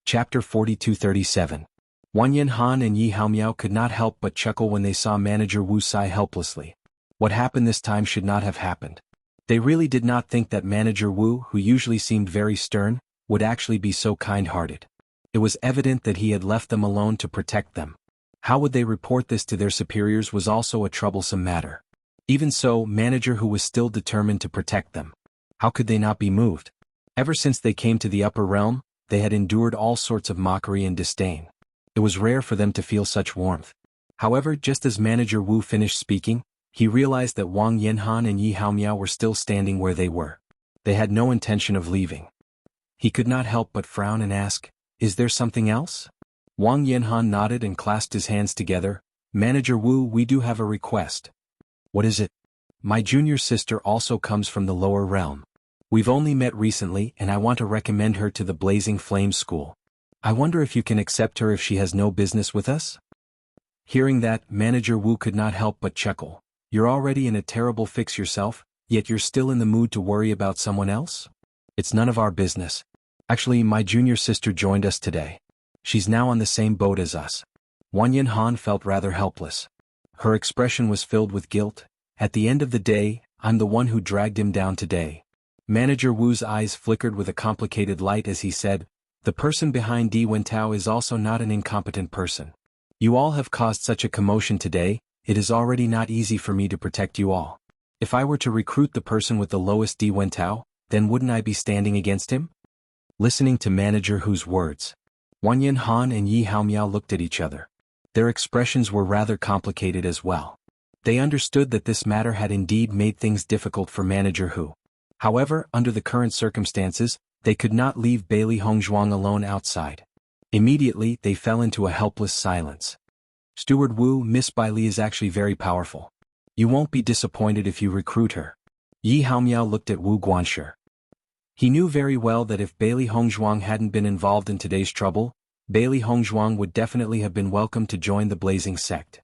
Chapter 42-37. Wang Yanhan and Yi Haomiao could not help but chuckle when they saw Manager Wu sigh helplessly. What happened this time should not have happened. They really did not think that Manager Wu, who usually seemed very stern, would actually be so kind-hearted. It was evident that he had left them alone to protect them. How would they report this to their superiors was also a troublesome matter. Even so, Manager Wu was still determined to protect them. How could they not be moved? Ever since they came to the upper realm, they had endured all sorts of mockery and disdain. It was rare for them to feel such warmth. However, just as Manager Wu finished speaking, he realized that Wang Yanhan and Yi Haomiao were still standing where they were. They had no intention of leaving. He could not help but frown and ask, "Is there something else?" Wang Yanhan nodded and clasped his hands together. "Manager Wu, we do have a request." "What is it?" "My junior sister also comes from the lower realm. We've only met recently and I want to recommend her to the Blazing Flame School. I wonder if you can accept her if she has no business with us?" Hearing that, Manager Wu could not help but chuckle. "You're already in a terrible fix yourself, yet you're still in the mood to worry about someone else? It's none of our business. Actually, my junior sister joined us today. She's now on the same boat as us." Wang Yanhan felt rather helpless. Her expression was filled with guilt. At the end of the day, I'm the one who dragged him down today. Manager Wu's eyes flickered with a complicated light as he said, "The person behind Di Wentao is also not an incompetent person. You all have caused such a commotion today, it is already not easy for me to protect you all. If I were to recruit the person with the lowest Di Wentao, then wouldn't I be standing against him?" Listening to Manager Wu's words, Wang Yanhan and Yi Haomiao looked at each other. Their expressions were rather complicated as well. They understood that this matter had indeed made things difficult for Manager Wu. However, under the current circumstances, They could not leave Bailey Hongzhuang alone outside. Immediately, they fell into a helpless silence. Steward Wu, Miss Bai Li is actually very powerful. You won't be disappointed if you recruit her. Yi Haomiao looked at Wu Guanshi. He knew very well that if Bailey Hongzhuang hadn't been involved in today's trouble, Bailey Hongzhuang would definitely have been welcome to join the Blazing Sect.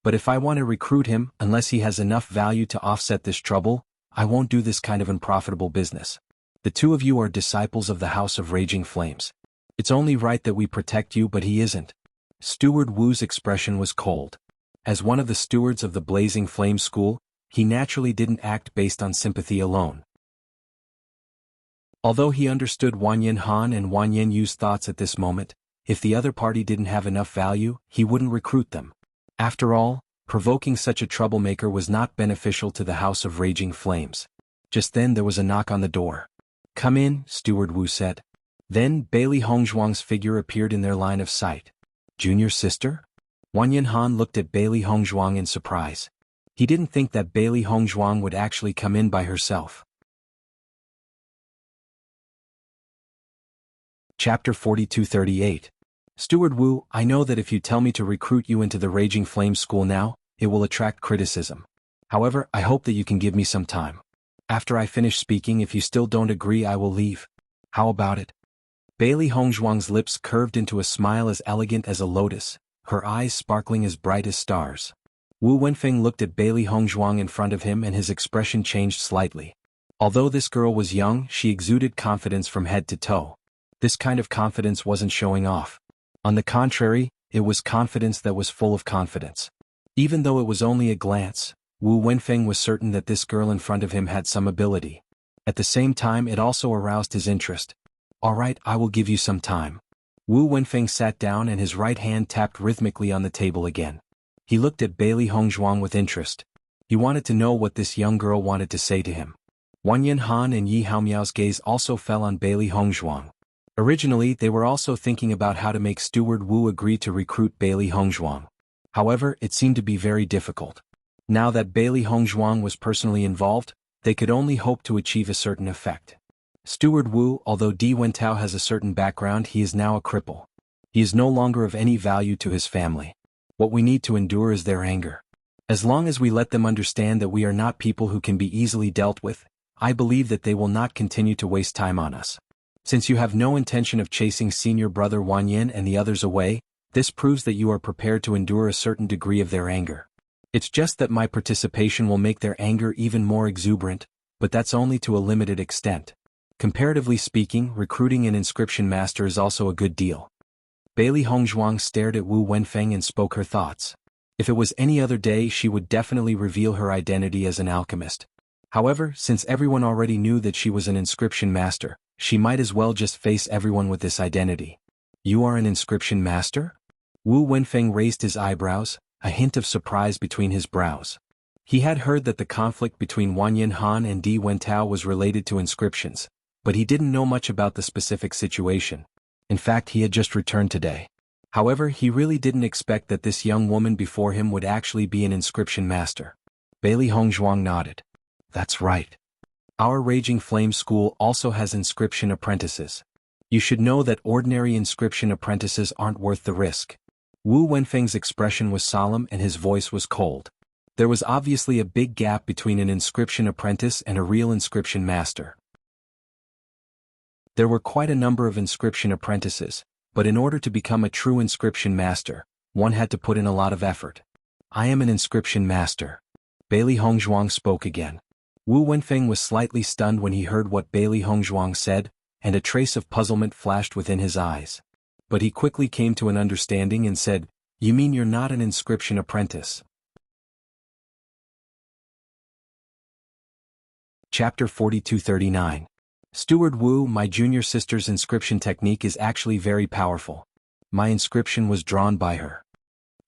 But if I want to recruit him, unless he has enough value to offset this trouble, I won't do this kind of unprofitable business. The two of you are disciples of the House of Raging Flames. It's only right that we protect you, but he isn't. Steward Wu's expression was cold. As one of the stewards of the Blazing Flame School, he naturally didn't act based on sympathy alone. Although he understood Wang Yanhan and Wang Yu's thoughts at this moment, if the other party didn't have enough value, he wouldn't recruit them. After all, provoking such a troublemaker was not beneficial to the House of Raging Flames. Just then there was a knock on the door. "Come in," Steward Wu said. Then Bailey Hongzhuang's figure appeared in their line of sight. "Junior sister?" Wang Yanhan looked at Bailey Hongzhuang in surprise. He didn't think that Bailey Hongzhuang would actually come in by herself. Chapter 4238. Steward Wu, I know that if you tell me to recruit you into the Raging Flame School now, it will attract criticism. However, I hope that you can give me some time. After I finish speaking, if you still don't agree, I will leave. How about it? Bailey Hongzhuang's lips curved into a smile as elegant as a lotus, her eyes sparkling as bright as stars. Wu Wenfeng looked at Bailey Hongzhuang in front of him and his expression changed slightly. Although this girl was young, she exuded confidence from head to toe. This kind of confidence wasn't showing off. On the contrary, it was confidence that was full of confidence. Even though it was only a glance, Wu Wenfeng was certain that this girl in front of him had some ability. At the same time, it also aroused his interest. "All right, I will give you some time." Wu Wenfeng sat down and his right hand tapped rhythmically on the table again. He looked at Bailey Hongzhuang with interest. He wanted to know what this young girl wanted to say to him. Wang Yanhan and Yi Haomiao's gaze also fell on Bailey Hongzhuang. Originally, they were also thinking about how to make Steward Wu agree to recruit Bailey Hongzhuang. However, it seemed to be very difficult. Now that Bailey Hongzhuang was personally involved, they could only hope to achieve a certain effect. Steward Wu, although Di Wentao has a certain background, he is now a cripple. He is no longer of any value to his family. What we need to endure is their anger. As long as we let them understand that we are not people who can be easily dealt with, I believe that they will not continue to waste time on us. Since you have no intention of chasing senior brother Wang Yan and the others away, this proves that you are prepared to endure a certain degree of their anger. It's just that my participation will make their anger even more exuberant, but that's only to a limited extent. Comparatively speaking, recruiting an inscription master is also a good deal. Bailey Hongzhuang stared at Wu Wenfeng and spoke her thoughts. If it was any other day, she would definitely reveal her identity as an alchemist. However, since everyone already knew that she was an inscription master, she might as well just face everyone with this identity. "You are an inscription master?" Wu Wenfeng raised his eyebrows, a hint of surprise between his brows. He had heard that the conflict between Wang Yanhan and Di Wentao was related to inscriptions, but he didn't know much about the specific situation. In fact, he had just returned today. However, he really didn't expect that this young woman before him would actually be an inscription master. Bailey Hongzhuang nodded. "That's right. Our Raging Flame School also has inscription apprentices. You should know that ordinary inscription apprentices aren't worth the risk." Wu Wenfeng's expression was solemn and his voice was cold. There was obviously a big gap between an inscription apprentice and a real inscription master. There were quite a number of inscription apprentices, but in order to become a true inscription master, one had to put in a lot of effort. "I am an inscription master." Bailey Hongzhuang spoke again. Wu Wenfeng was slightly stunned when he heard what Bailey Hongzhuang said, and a trace of puzzlement flashed within his eyes. But he quickly came to an understanding and said, "You mean you're not an inscription apprentice?" Chapter 4239. Steward Wu, my junior sister's inscription technique is actually very powerful. My inscription was drawn by her.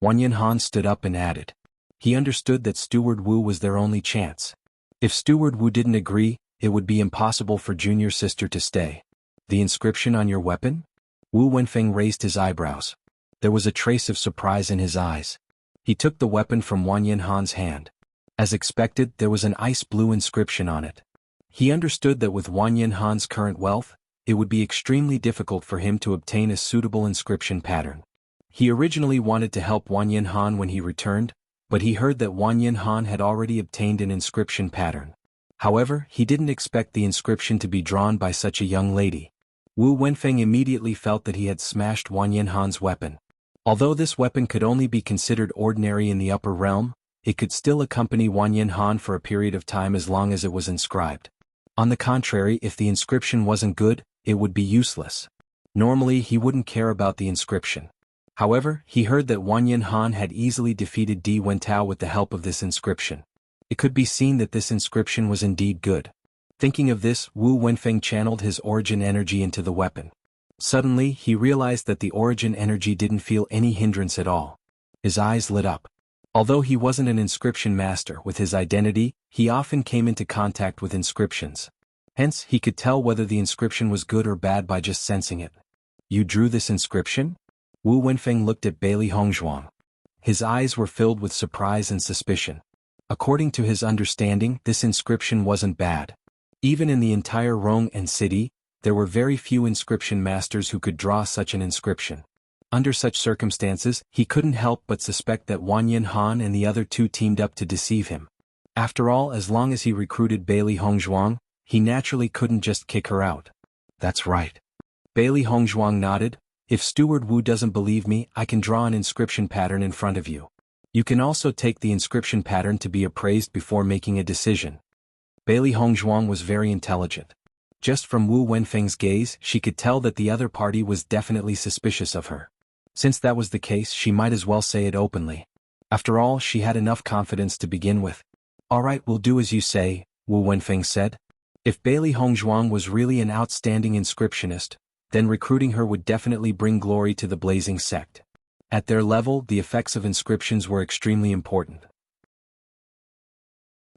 Wang Yanhan stood up and added. He understood that Steward Wu was their only chance. If Steward Wu didn't agree, it would be impossible for junior sister to stay. "The inscription on your weapon?" Wu Wenfeng raised his eyebrows. There was a trace of surprise in his eyes. He took the weapon from Wang Yanhan's hand. As expected, there was an ice blue inscription on it. He understood that with Wang Yanhan's current wealth, it would be extremely difficult for him to obtain a suitable inscription pattern. He originally wanted to help Wanyan Han when he returned, but he heard that Wanyan Han had already obtained an inscription pattern. However, he didn't expect the inscription to be drawn by such a young lady. Wu Wenfeng immediately felt that he had smashed Wanyan Han's weapon. Although this weapon could only be considered ordinary in the upper realm, it could still accompany Wanyan Han for a period of time as long as it was inscribed. On the contrary, if the inscription wasn't good, it would be useless. Normally he wouldn't care about the inscription. However, he heard that Wanyan Han had easily defeated Di Wentao with the help of this inscription. It could be seen that this inscription was indeed good. Thinking of this, Wu Wenfeng channeled his origin energy into the weapon. Suddenly, he realized that the origin energy didn't feel any hindrance at all. His eyes lit up. Although he wasn't an inscription master with his identity, he often came into contact with inscriptions. Hence, he could tell whether the inscription was good or bad by just sensing it. "You drew this inscription?" Wu Wenfeng looked at Bailey Hongzhuang. His eyes were filled with surprise and suspicion. According to his understanding, this inscription wasn't bad. Even in the entire Rong and city, there were very few inscription masters who could draw such an inscription. Under such circumstances, he couldn't help but suspect that Wanyan Han and the other two teamed up to deceive him. After all, as long as he recruited Bailey Hongzhuang, he naturally couldn't just kick her out. "That's right." Bailey Hongzhuang nodded. "If Steward Wu doesn't believe me, I can draw an inscription pattern in front of you. You can also take the inscription pattern to be appraised before making a decision." Bailey Hongzhuang was very intelligent. Just from Wu Wenfeng's gaze, she could tell that the other party was definitely suspicious of her. Since that was the case, she might as well say it openly. After all, she had enough confidence to begin with. "All right, we'll do as you say," Wu Wenfeng said. If Bailey Hongzhuang was really an outstanding inscriptionist, then recruiting her would definitely bring glory to the Blazing Sect. At their level, the effects of inscriptions were extremely important.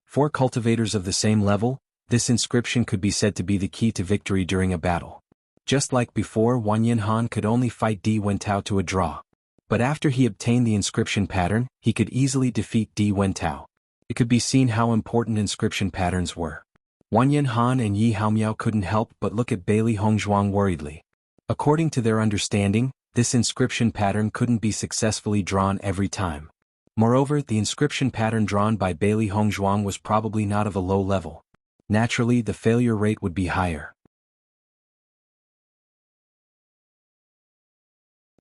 For cultivators of the same level, this inscription could be said to be the key to victory during a battle. Just like before, Wanyan Han could only fight Di Wentao to a draw. But after he obtained the inscription pattern, he could easily defeat Di Wentao. It could be seen how important inscription patterns were. Wanyan Han and Yi Haomiao couldn't help but look at Bailey Hongzhuang worriedly. According to their understanding, this inscription pattern couldn't be successfully drawn every time. Moreover, the inscription pattern drawn by Bailey Hongzhuang was probably not of a low level. Naturally, the failure rate would be higher.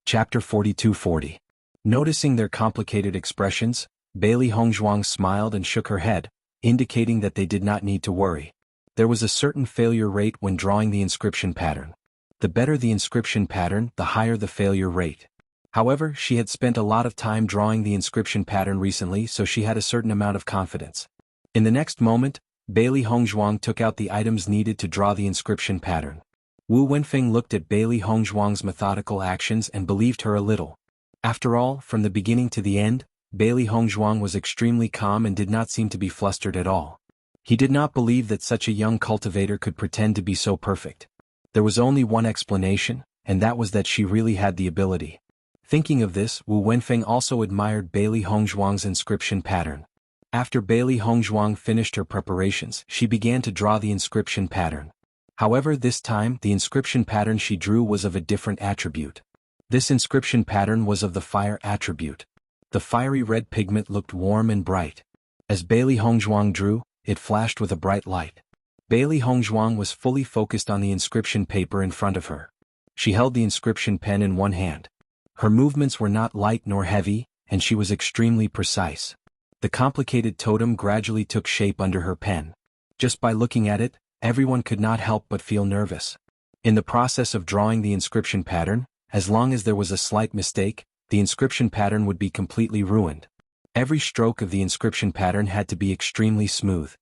Chapter 4240. Noticing their complicated expressions, Bailey Hongzhuang smiled and shook her head, indicating that they did not need to worry. There was a certain failure rate when drawing the inscription pattern. The better the inscription pattern, the higher the failure rate. However, she had spent a lot of time drawing the inscription pattern recently, so she had a certain amount of confidence. In the next moment, Bailey Hongzhuang took out the items needed to draw the inscription pattern. Wu Wenfeng looked at Bailey Hongzhuang's methodical actions and believed her a little. After all, from the beginning to the end, Bailey Hongzhuang was extremely calm and did not seem to be flustered at all. He did not believe that such a young cultivator could pretend to be so perfect. There was only one explanation, and that was that she really had the ability. Thinking of this, Wu Wenfeng also admired Bailey Hongzhuang's inscription pattern. After Bailey Hongzhuang finished her preparations, she began to draw the inscription pattern. However, this time, the inscription pattern she drew was of a different attribute. This inscription pattern was of the fire attribute. The fiery red pigment looked warm and bright. As Bailey Hongzhuang drew, it flashed with a bright light. Bailey Hongzhuang was fully focused on the inscription paper in front of her. She held the inscription pen in one hand. Her movements were not light nor heavy, and she was extremely precise. The complicated totem gradually took shape under her pen. Just by looking at it, everyone could not help but feel nervous. In the process of drawing the inscription pattern, as long as there was a slight mistake, the inscription pattern would be completely ruined. Every stroke of the inscription pattern had to be extremely smooth.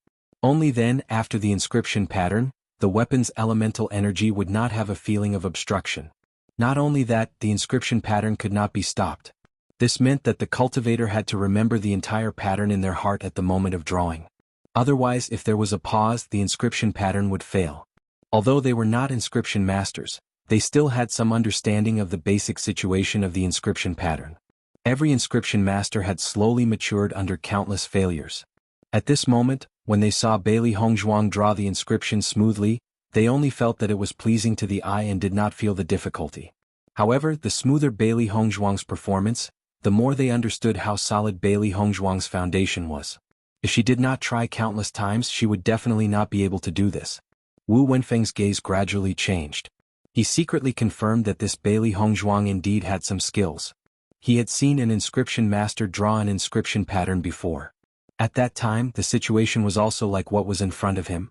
Only then, after the inscription pattern, the weapon's elemental energy would not have a feeling of obstruction. Not only that, the inscription pattern could not be stopped. This meant that the cultivator had to remember the entire pattern in their heart at the moment of drawing. Otherwise, if there was a pause, the inscription pattern would fail. Although they were not inscription masters, they still had some understanding of the basic situation of the inscription pattern. Every inscription master had slowly matured under countless failures. At this moment, when they saw Bailey Hongzhuang draw the inscription smoothly, They only felt that it was pleasing to the eye and did not feel the difficulty. However, the smoother Bailey Hongzhuang's performance, the more they understood how solid Bailey Hongzhuang's foundation was. If she did not try countless times, she would definitely not be able to do this. Wu Wenfeng's gaze gradually changed. He secretly confirmed that this Bailey Hongzhuang indeed had some skills. He had seen an inscription master draw an inscription pattern before. At that time, the situation was also like what was in front of him.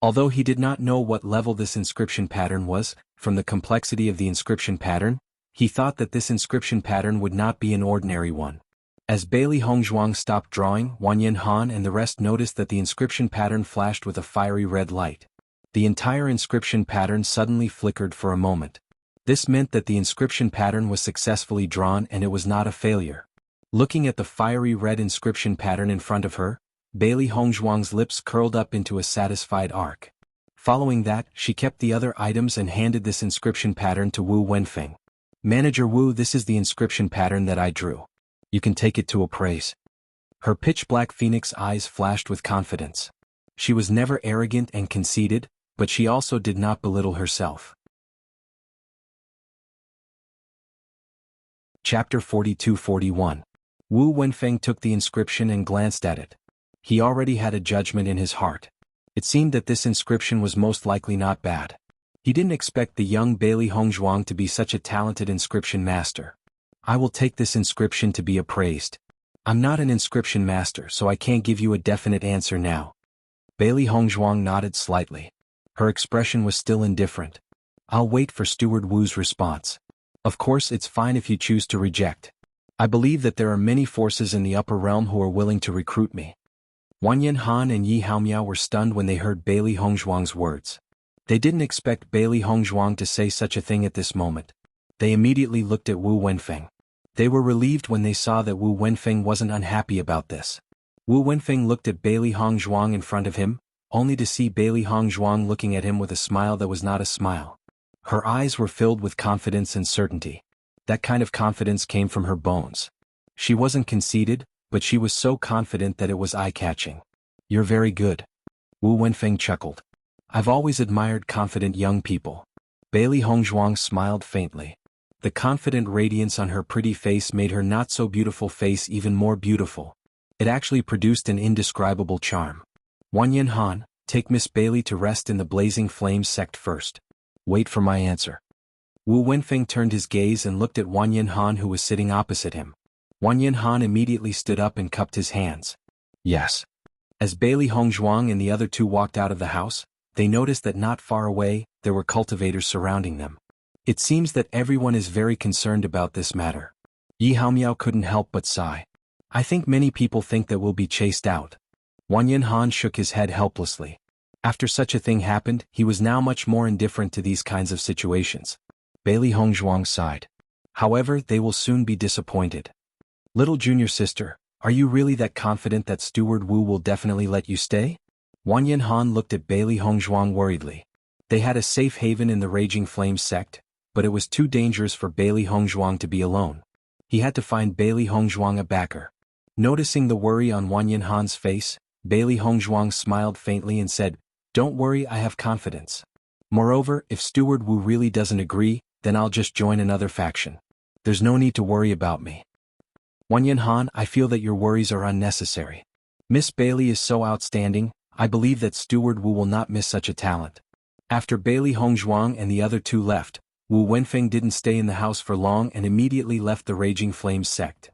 Although he did not know what level this inscription pattern was, from the complexity of the inscription pattern, he thought that this inscription pattern would not be an ordinary one. As Bailey Hongzhuang stopped drawing, Wanyan Han and the rest noticed that the inscription pattern flashed with a fiery red light. The entire inscription pattern suddenly flickered for a moment. This meant that the inscription pattern was successfully drawn and it was not a failure. Looking at the fiery red inscription pattern in front of her, Bailey Hongzhuang's lips curled up into a satisfied arc. Following that, she kept the other items and handed this inscription pattern to Wu Wenfeng. "Manager Wu, this is the inscription pattern that I drew. You can take it to appraise." Her pitch-black phoenix eyes flashed with confidence. She was never arrogant and conceited, but she also did not belittle herself. Chapter 42-41. Wu Wenfeng took the inscription and glanced at it. He already had a judgment in his heart. It seemed that this inscription was most likely not bad. He didn't expect the young Bailey Hongzhuang to be such a talented inscription master. "I will take this inscription to be appraised. I'm not an inscription master, so I can't give you a definite answer now." Bailey Hongzhuang nodded slightly. Her expression was still indifferent. "I'll wait for Steward Wu's response. Of course, it's fine if you choose to reject. I believe that there are many forces in the upper realm who are willing to recruit me." Wanyan Han and Yi Haomiao were stunned when they heard Bailey Hongzhuang's words. They didn't expect Bailey Hongzhuang to say such a thing at this moment. They immediately looked at Wu Wenfeng. They were relieved when they saw that Wu Wenfeng wasn't unhappy about this. Wu Wenfeng looked at Bailey Hongzhuang in front of him, only to see Bailey Hongzhuang looking at him with a smile that was not a smile. Her eyes were filled with confidence and certainty. That kind of confidence came from her bones. She wasn't conceited, but she was so confident that it was eye-catching. "You're very good." Wu Wenfeng chuckled. "I've always admired confident young people." Bailey Hongzhuang smiled faintly. The confident radiance on her pretty face made her not-so-beautiful face even more beautiful. It actually produced an indescribable charm. "Wanyan Han, take Miss Bailey to rest in the Blazing Flames sect first. Wait for my answer." Wu Wenfeng turned his gaze and looked at Wanyan Han, who was sitting opposite him. Wanyan Han immediately stood up and cupped his hands. "Yes." As Bailey Hongzhuang and the other two walked out of the house, they noticed that not far away, there were cultivators surrounding them. It seems that everyone is very concerned about this matter. Yi Haomiao couldn't help but sigh. "I think many people think that we'll be chased out." Wanyan Han shook his head helplessly. After such a thing happened, he was now much more indifferent to these kinds of situations. Bailey Hongzhuang sighed. "However, they will soon be disappointed." "Little junior sister, are you really that confident that Steward Wu will definitely let you stay?" Wanyan Han looked at Bailey Hongzhuang worriedly. They had a safe haven in the Raging Flames sect, but it was too dangerous for Bailey Hongzhuang to be alone. He had to find Bailey Hongzhuang a backer. Noticing the worry on Wanyan Han's face, Bailey Hongzhuang smiled faintly and said, "Don't worry, I have confidence. Moreover, if Steward Wu really doesn't agree, then I'll just join another faction. There's no need to worry about me." "Wanyan Han, I feel that your worries are unnecessary. Miss Bailey is so outstanding, I believe that Steward Wu will not miss such a talent." After Bailey Hongzhuang and the other two left, Wu Wenfeng didn't stay in the house for long and immediately left the Raging Flames sect.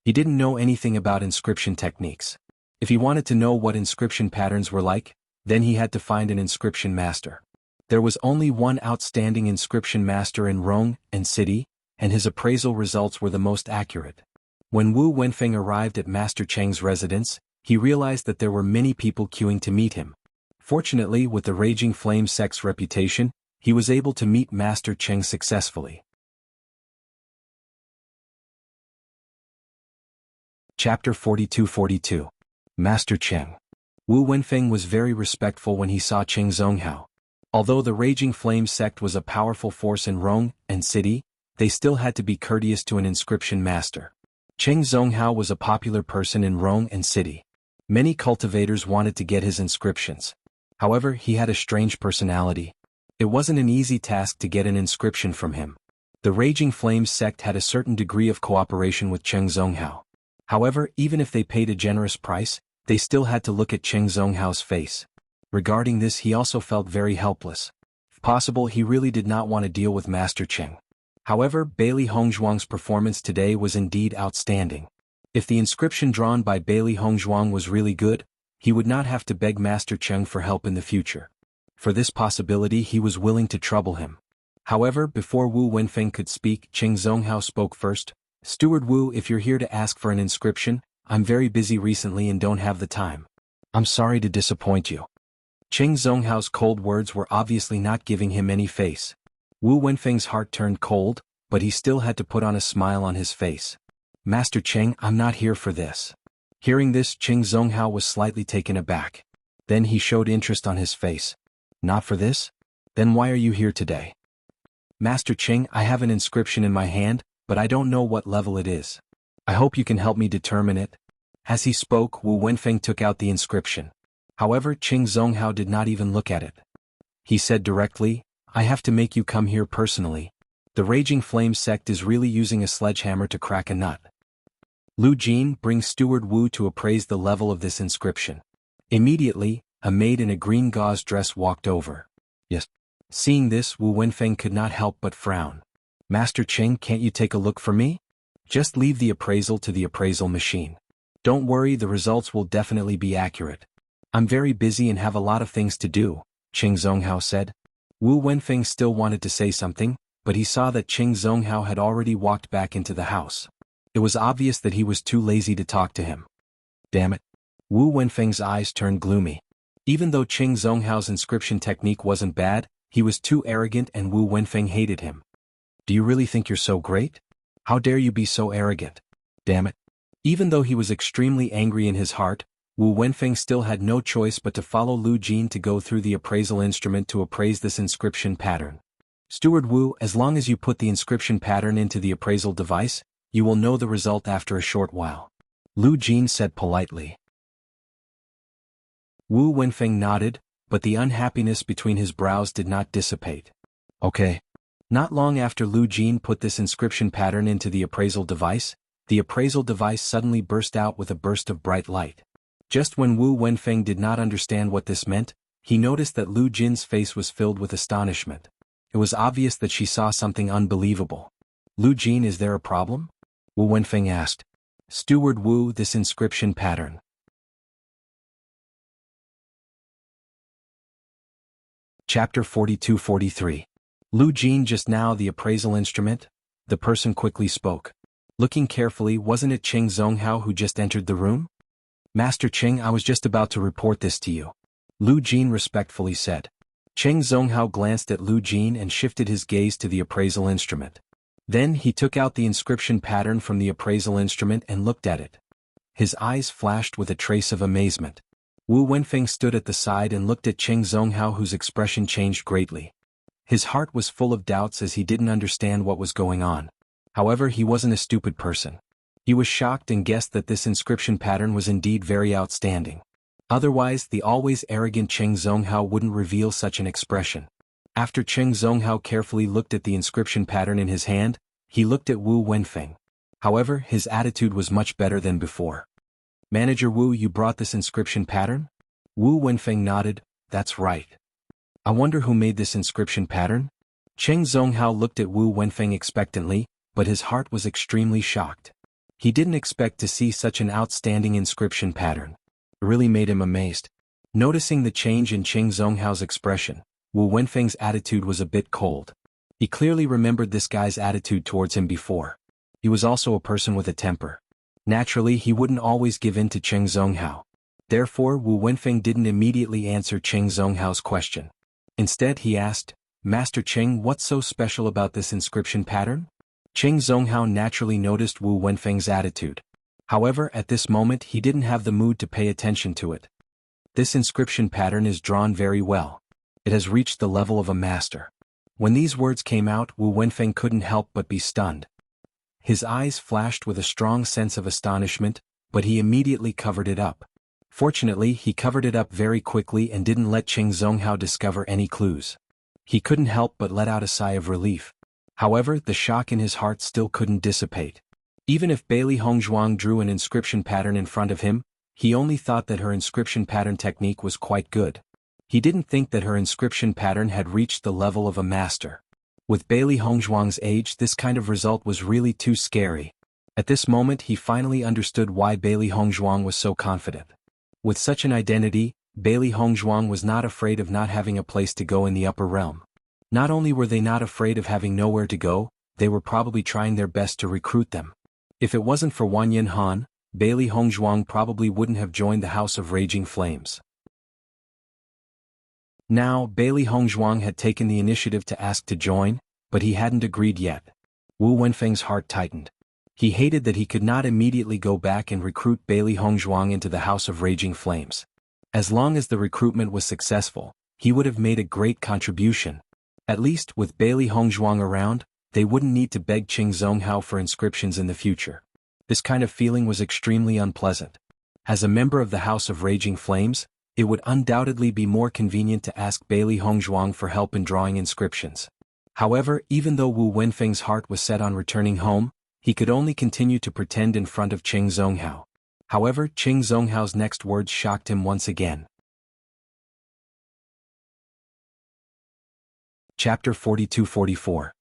He didn't know anything about inscription techniques. If he wanted to know what inscription patterns were like, then he had to find an inscription master. There was only one outstanding inscription master in Rong and City, and his appraisal results were the most accurate. When Wu Wenfeng arrived at Master Cheng's residence, he realized that there were many people queuing to meet him. Fortunately, with the Raging Flame sect's reputation, he was able to meet Master Cheng successfully. Chapter 42-42. Master Cheng. Wu Wenfeng was very respectful when he saw Cheng Zonghao. Although the Raging Flame sect was a powerful force in Rong and City, they still had to be courteous to an inscription master. Cheng Zonghao was a popular person in Rong and City. Many cultivators wanted to get his inscriptions. However, he had a strange personality. It wasn't an easy task to get an inscription from him. The Raging Flames sect had a certain degree of cooperation with Cheng Zonghao. However, even if they paid a generous price, they still had to look at Cheng Zonghao's face. Regarding this, he also felt very helpless. If possible, he really did not want to deal with Master Cheng. However, Bailey Hongzhuang's performance today was indeed outstanding. If the inscription drawn by Bailey Hongzhuang was really good, he would not have to beg Master Cheng for help in the future. For this possibility, he was willing to trouble him. However, before Wu Wenfeng could speak, Cheng Zonghao spoke first. "Steward Wu, if you're here to ask for an inscription, I'm very busy recently and don't have the time. I'm sorry to disappoint you." Cheng Zonghao's cold words were obviously not giving him any face. Wu Wenfeng's heart turned cold, but he still had to put on a smile on his face. "Master Cheng, I'm not here for this." Hearing this, Cheng Zonghao was slightly taken aback. Then he showed interest on his face. "Not for this? Then why are you here today?" "Master Cheng, I have an inscription in my hand, but I don't know what level it is. I hope you can help me determine it." As he spoke, Wu Wenfeng took out the inscription. However, Cheng Zonghao did not even look at it. He said directly, "I have to make you come here personally. The Raging Flame sect is really using a sledgehammer to crack a nut. Lu Jin, bring Steward Wu to appraise the level of this inscription." Immediately, a maid in a green gauze dress walked over. "Yes." Seeing this, Wu Wenfeng could not help but frown. "Master Cheng, can't you take a look for me? Just leave the appraisal to the appraisal machine. Don't worry, the results will definitely be accurate." "I'm very busy and have a lot of things to do," Cheng Zonghao said. Wu Wenfeng still wanted to say something, but he saw that Cheng Zonghao had already walked back into the house. It was obvious that he was too lazy to talk to him. Damn it. Wu Wenfeng's eyes turned gloomy. Even though Cheng Zonghao's inscription technique wasn't bad, he was too arrogant and Wu Wenfeng hated him. "Do you really think you're so great? How dare you be so arrogant? Damn it." Even though he was extremely angry in his heart, Wu Wenfeng still had no choice but to follow Lu Jin to go through the appraisal instrument to appraise this inscription pattern. "Steward Wu, as long as you put the inscription pattern into the appraisal device, you will know the result after a short while," Lu Jin said politely. Wu Wenfeng nodded, but the unhappiness between his brows did not dissipate. "Okay." Not long after Lu Jin put this inscription pattern into the appraisal device suddenly burst out with a burst of bright light. Just when Wu Wenfeng did not understand what this meant, he noticed that Lu Jin's face was filled with astonishment. It was obvious that she saw something unbelievable. "Lu Jin, is there a problem?" Wu Wenfeng asked. "Steward Wu, this inscription pattern." Chapter 42-43. Lu Jin, just now the appraisal instrument? The person quickly spoke. Looking carefully, wasn't it Cheng Zonghao who just entered the room? "Master Cheng, I was just about to report this to you," Lu Jin respectfully said. Cheng Zonghao glanced at Lu Jin and shifted his gaze to the appraisal instrument. Then he took out the inscription pattern from the appraisal instrument and looked at it. His eyes flashed with a trace of amazement. Wu Wenfeng stood at the side and looked at Cheng Zonghao, whose expression changed greatly. His heart was full of doubts as he didn't understand what was going on. However, he wasn't a stupid person. He was shocked and guessed that this inscription pattern was indeed very outstanding. Otherwise, the always arrogant Cheng Zonghao wouldn't reveal such an expression. After Cheng Zonghao carefully looked at the inscription pattern in his hand, he looked at Wu Wenfeng. However, his attitude was much better than before. "Manager Wu, you brought this inscription pattern?" Wu Wenfeng nodded. "That's right. I wonder who made this inscription pattern?" Cheng Zonghao looked at Wu Wenfeng expectantly, but his heart was extremely shocked. He didn't expect to see such an outstanding inscription pattern. It really made him amazed. Noticing the change in Cheng Zonghao's expression, Wu Wenfeng's attitude was a bit cold. He clearly remembered this guy's attitude towards him before. He was also a person with a temper. Naturally, he wouldn't always give in to Cheng Zonghao. Therefore, Wu Wenfeng didn't immediately answer Cheng Zonghao's question. Instead, he asked, "Master Cheng, what's so special about this inscription pattern?" Cheng Zonghao naturally noticed Wu Wenfeng's attitude. However, at this moment he didn't have the mood to pay attention to it. "This inscription pattern is drawn very well. It has reached the level of a master." When these words came out, Wu Wenfeng couldn't help but be stunned. His eyes flashed with a strong sense of astonishment, but he immediately covered it up. Fortunately, he covered it up very quickly and didn't let Qing Zonghao discover any clues. He couldn't help but let out a sigh of relief. However, the shock in his heart still couldn't dissipate. Even if Bailey Hongzhuang drew an inscription pattern in front of him, he only thought that her inscription pattern technique was quite good. He didn't think that her inscription pattern had reached the level of a master. With Bailey Hongzhuang's age, this kind of result was really too scary. At this moment, he finally understood why Bailey Hongzhuang was so confident. With such an identity, Bailey Hongzhuang was not afraid of not having a place to go in the upper realm. Not only were they not afraid of having nowhere to go, they were probably trying their best to recruit them. If it wasn't for Wanyan Han, Bailey Hongzhuang probably wouldn't have joined the House of Raging Flames. Now, Bailey Hongzhuang had taken the initiative to ask to join, but he hadn't agreed yet. Wu Wenfeng's heart tightened. He hated that he could not immediately go back and recruit Bailey Hongzhuang into the House of Raging Flames. As long as the recruitment was successful, he would have made a great contribution. At least, with Bailey Hongzhuang around, they wouldn't need to beg Qing Zonghao for inscriptions in the future. This kind of feeling was extremely unpleasant. As a member of the House of Raging Flames, it would undoubtedly be more convenient to ask Bailey Hongzhuang for help in drawing inscriptions. However, even though Wu Wenfeng's heart was set on returning home, he could only continue to pretend in front of Qing Zonghao. However, Qing Zonghao's next words shocked him once again. Chapter 42-44.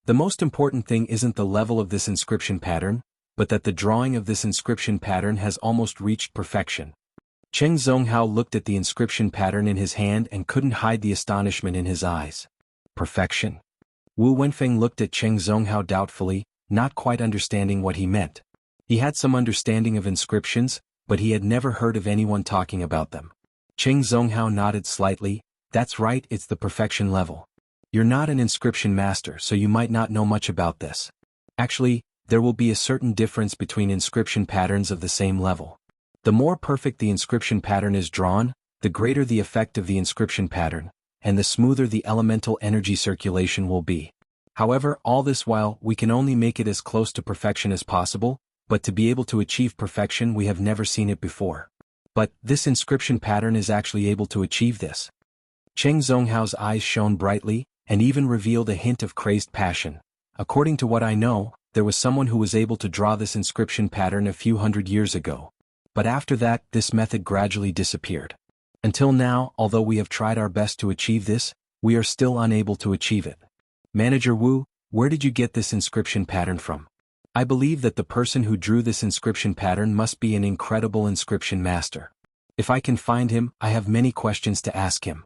The most important thing isn't the level of this inscription pattern, but that the drawing of this inscription pattern has almost reached perfection. Qing Zonghao looked at the inscription pattern in his hand and couldn't hide the astonishment in his eyes. Perfection? Wu Wenfeng looked at Qing Zonghao doubtfully, not quite understanding what he meant. He had some understanding of inscriptions, but he had never heard of anyone talking about them. Qing Zonghao nodded slightly. That's right, it's the perfection level. You're not an inscription master, so you might not know much about this. Actually, there will be a certain difference between inscription patterns of the same level. The more perfect the inscription pattern is drawn, the greater the effect of the inscription pattern, and the smoother the elemental energy circulation will be. However, all this while, we can only make it as close to perfection as possible, but to be able to achieve perfection we have never seen it before. But, this inscription pattern is actually able to achieve this. Qing Zonghao's eyes shone brightly, and even revealed a hint of crazed passion. According to what I know, there was someone who was able to draw this inscription pattern a few hundred years ago. But after that, this method gradually disappeared. Until now, although we have tried our best to achieve this, we are still unable to achieve it. Manager Wu, where did you get this inscription pattern from? I believe that the person who drew this inscription pattern must be an incredible inscription master. If I can find him, I have many questions to ask him.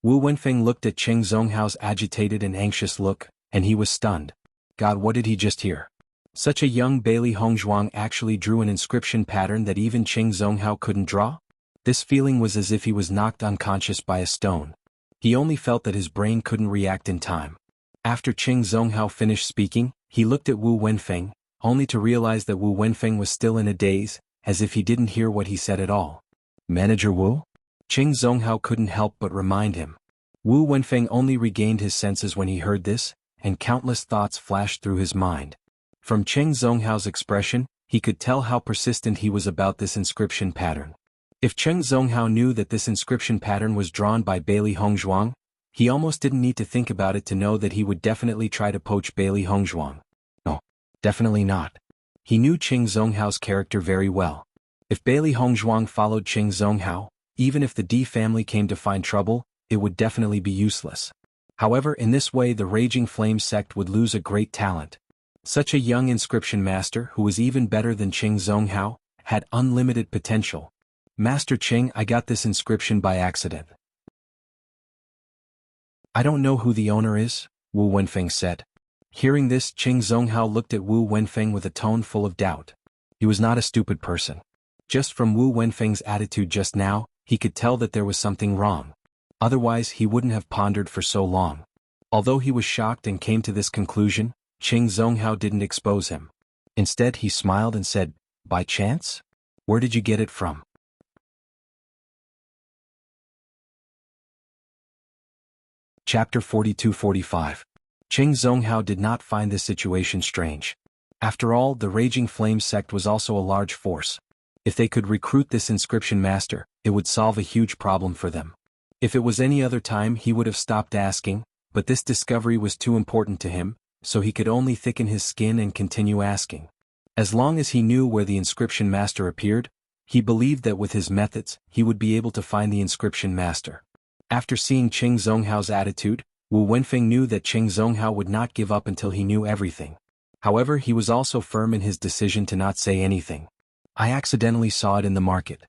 Wu Wenfeng looked at Qing Zonghao's agitated and anxious look, and he was stunned. God, what did he just hear? Such a young Bailey Hongzhuang actually drew an inscription pattern that even Qing Zonghao couldn't draw? This feeling was as if he was knocked unconscious by a stone. He only felt that his brain couldn't react in time. After Qing Zonghao finished speaking, he looked at Wu Wenfeng, only to realize that Wu Wenfeng was still in a daze, as if he didn't hear what he said at all. Manager Wu? Qing Zonghao couldn't help but remind him. Wu Wenfeng only regained his senses when he heard this, and countless thoughts flashed through his mind. From Qing Zonghao's expression, he could tell how persistent he was about this inscription pattern. If Qing Zonghao knew that this inscription pattern was drawn by Bailey Hongzhuang, he almost didn't need to think about it to know that he would definitely try to poach Bailey Hongzhuang. No, definitely not. He knew Qing Zonghao's character very well. If Bailey Hongzhuang followed Qing Zonghao, even if the D family came to find trouble, it would definitely be useless. However, in this way the Raging Flame sect would lose a great talent. Such a young inscription master who was even better than Qing Zonghao, had unlimited potential. Master Qing, I got this inscription by accident. I don't know who the owner is, Wu Wenfeng said. Hearing this, Qing Zonghao looked at Wu Wenfeng with a tone full of doubt. He was not a stupid person. Just from Wu Wenfeng's attitude just now, he could tell that there was something wrong. Otherwise he wouldn't have pondered for so long. Although he was shocked and came to this conclusion, Qing Zonghao didn't expose him. Instead he smiled and said, by chance? Where did you get it from? Chapter 42-45. Qing Zonghao did not find this situation strange. After all, the Raging Flame sect was also a large force. If they could recruit this inscription master, it would solve a huge problem for them. If it was any other time he would have stopped asking, but this discovery was too important to him, so he could only thicken his skin and continue asking. As long as he knew where the inscription master appeared, he believed that with his methods, he would be able to find the inscription master. After seeing Qing Zhonghao's attitude, Wu Wenfeng knew that Qing Zhonghao would not give up until he knew everything. However, he was also firm in his decision to not say anything. I accidentally saw it in the market.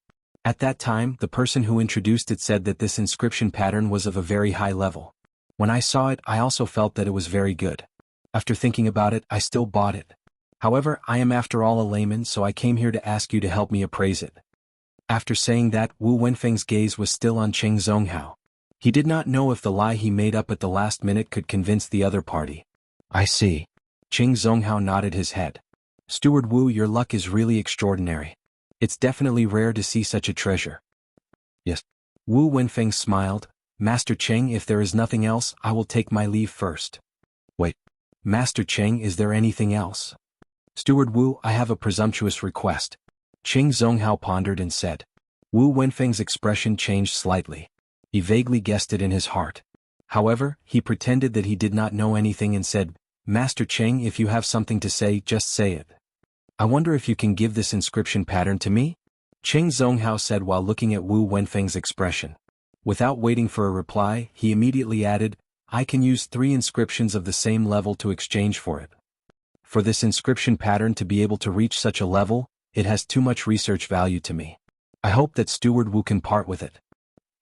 At that time, the person who introduced it said that this inscription pattern was of a very high level. When I saw it, I also felt that it was very good. After thinking about it, I still bought it. However, I am after all a layman, so I came here to ask you to help me appraise it. After saying that, Wu Wenfeng's gaze was still on Qing Zhonghao. He did not know if the lie he made up at the last minute could convince the other party. I see. Qing Zhonghao nodded his head. Steward Wu, your luck is really extraordinary. It's definitely rare to see such a treasure. Yes. Wu Wenfeng smiled. Master Cheng, if there is nothing else, I will take my leave first. Wait. Master Cheng, is there anything else? Steward Wu, I have a presumptuous request. Qing Zhonghao pondered and said. Wu Wenfeng's expression changed slightly. He vaguely guessed it in his heart. However, he pretended that he did not know anything and said, Master Cheng, if you have something to say, just say it. I wonder if you can give this inscription pattern to me? Qing Zhonghao said while looking at Wu Wenfeng's expression. Without waiting for a reply, he immediately added, I can use 3 inscriptions of the same level to exchange for it. For this inscription pattern to be able to reach such a level, it has too much research value to me. I hope that Steward Wu can part with it.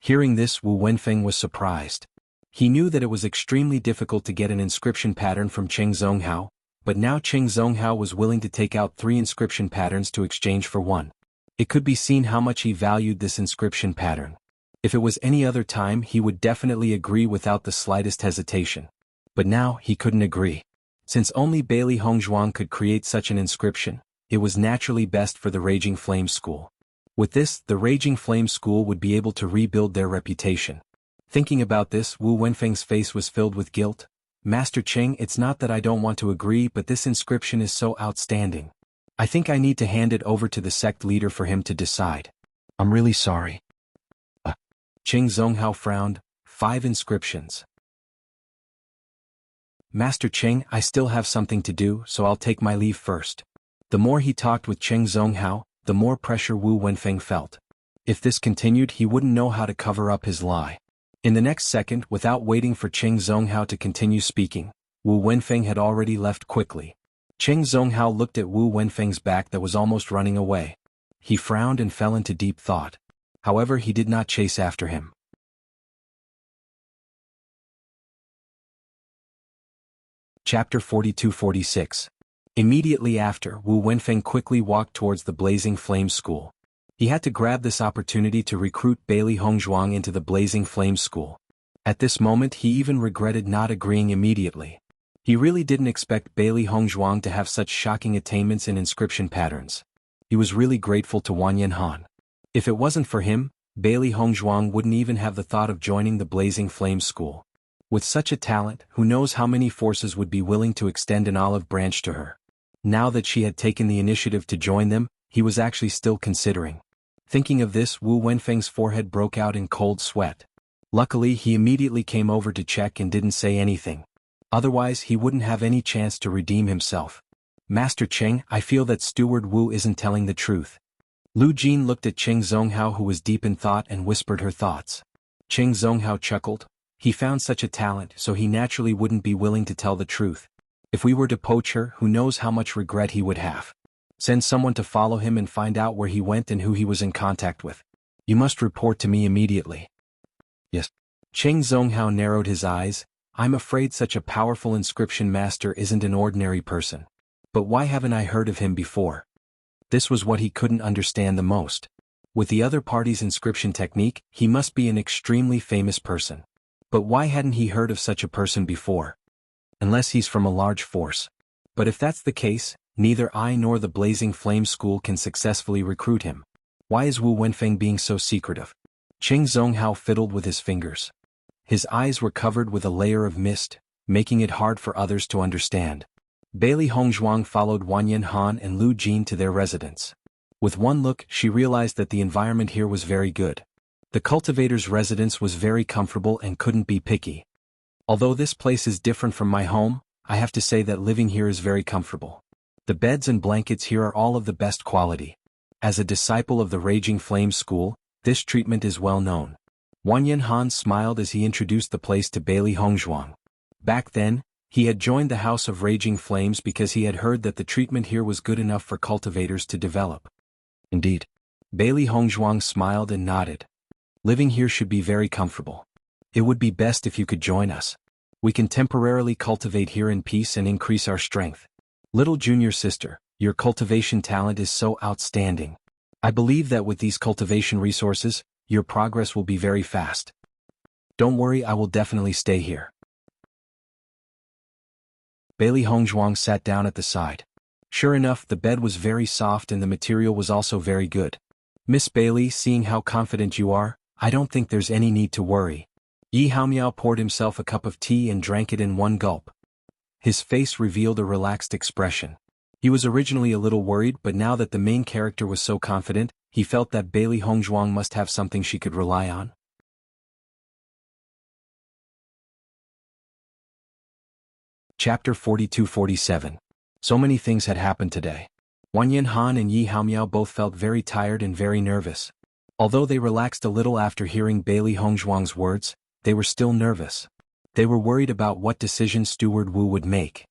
Hearing this, Wu Wenfeng was surprised. He knew that it was extremely difficult to get an inscription pattern from Qing Zhonghao, but now Qing Zhonghao was willing to take out 3 inscription patterns to exchange for one. It could be seen how much he valued this inscription pattern. If it was any other time, he would definitely agree without the slightest hesitation. But now, he couldn't agree. Since only Bailey Hongzhuang could create such an inscription, it was naturally best for the Raging Flame School. With this, the Raging Flame School would be able to rebuild their reputation. Thinking about this, Wu Wenfeng's face was filled with guilt. Master Cheng, it's not that I don't want to agree, but this inscription is so outstanding. I think I need to hand it over to the sect leader for him to decide. I'm really sorry. Qing Zhonghao frowned. 5 inscriptions. Master Cheng, I still have something to do, so I'll take my leave first. The more he talked with Qing Zhonghao, the more pressure Wu Wenfeng felt. If this continued, he wouldn't know how to cover up his lie. In the next second, without waiting for Qing Zhonghao to continue speaking, Wu Wenfeng had already left quickly. Qing Zhonghao looked at Wu Wenfeng's back that was almost running away. He frowned and fell into deep thought. However, he did not chase after him. Chapter 42-46. Immediately after, Wu Wenfeng quickly walked towards the Blazing Flame School. He had to grab this opportunity to recruit Bailey Hongzhuang into the Blazing Flame School. At this moment, he even regretted not agreeing immediately. He really didn't expect Bailey Hongzhuang to have such shocking attainments in inscription patterns. He was really grateful to Wanyan Han. If it wasn't for him, Bailey Hongzhuang wouldn't even have the thought of joining the Blazing Flame School. With such a talent, who knows how many forces would be willing to extend an olive branch to her. Now that she had taken the initiative to join them, he was actually still considering. Thinking of this, Wu Wenfeng's forehead broke out in cold sweat. Luckily, he immediately came over to check and didn't say anything. Otherwise, he wouldn't have any chance to redeem himself. Master Cheng, I feel that Steward Wu isn't telling the truth. Lu Jin looked at Qing Zhonghao, who was deep in thought, and whispered her thoughts. Qing Zhonghao chuckled. He found such a talent, so he naturally wouldn't be willing to tell the truth. If we were to poach her, who knows how much regret he would have. Send someone to follow him and find out where he went and who he was in contact with. You must report to me immediately. Yes. Qing Zhonghao narrowed his eyes. I'm afraid such a powerful inscription master isn't an ordinary person. But why haven't I heard of him before? This was what he couldn't understand the most. With the other party's inscription technique, he must be an extremely famous person. But why hadn't he heard of such a person before? Unless he's from a large force. But if that's the case, neither I nor the Blazing Flame School can successfully recruit him. Why is Wu Wenfeng being so secretive? Qing Zhonghao fiddled with his fingers. His eyes were covered with a layer of mist, making it hard for others to understand. Bailey Hongzhuang followed Wanyan Han and Lu Jin to their residence. With one look, she realized that the environment here was very good. The cultivator's residence was very comfortable and couldn't be picky. Although this place is different from my home, I have to say that living here is very comfortable. The beds and blankets here are all of the best quality. As a disciple of the Raging Flames school, this treatment is well known. Wanyan Han smiled as he introduced the place to Bailey Hongzhuang. Back then, he had joined the House of Raging Flames because he had heard that the treatment here was good enough for cultivators to develop. Indeed. Bailey Hongzhuang smiled and nodded. Living here should be very comfortable. It would be best if you could join us. We can temporarily cultivate here in peace and increase our strength. Little junior sister, your cultivation talent is so outstanding. I believe that with these cultivation resources, your progress will be very fast. Don't worry, I will definitely stay here. Bailey Hongzhuang sat down at the side. Sure enough, the bed was very soft and the material was also very good. Miss Bailey, seeing how confident you are, I don't think there's any need to worry. Yi Haomiao poured himself a cup of tea and drank it in one gulp. His face revealed a relaxed expression. He was originally a little worried, but now that the main character was so confident, he felt that Bailey Hongzhuang must have something she could rely on. Chapter 42-47. So many things had happened today. Wanyan Han and Yi Haomiao both felt very tired and very nervous. Although they relaxed a little after hearing Bailey Hongzhuang's words, they were still nervous. They were worried about what decision Steward Wu would make.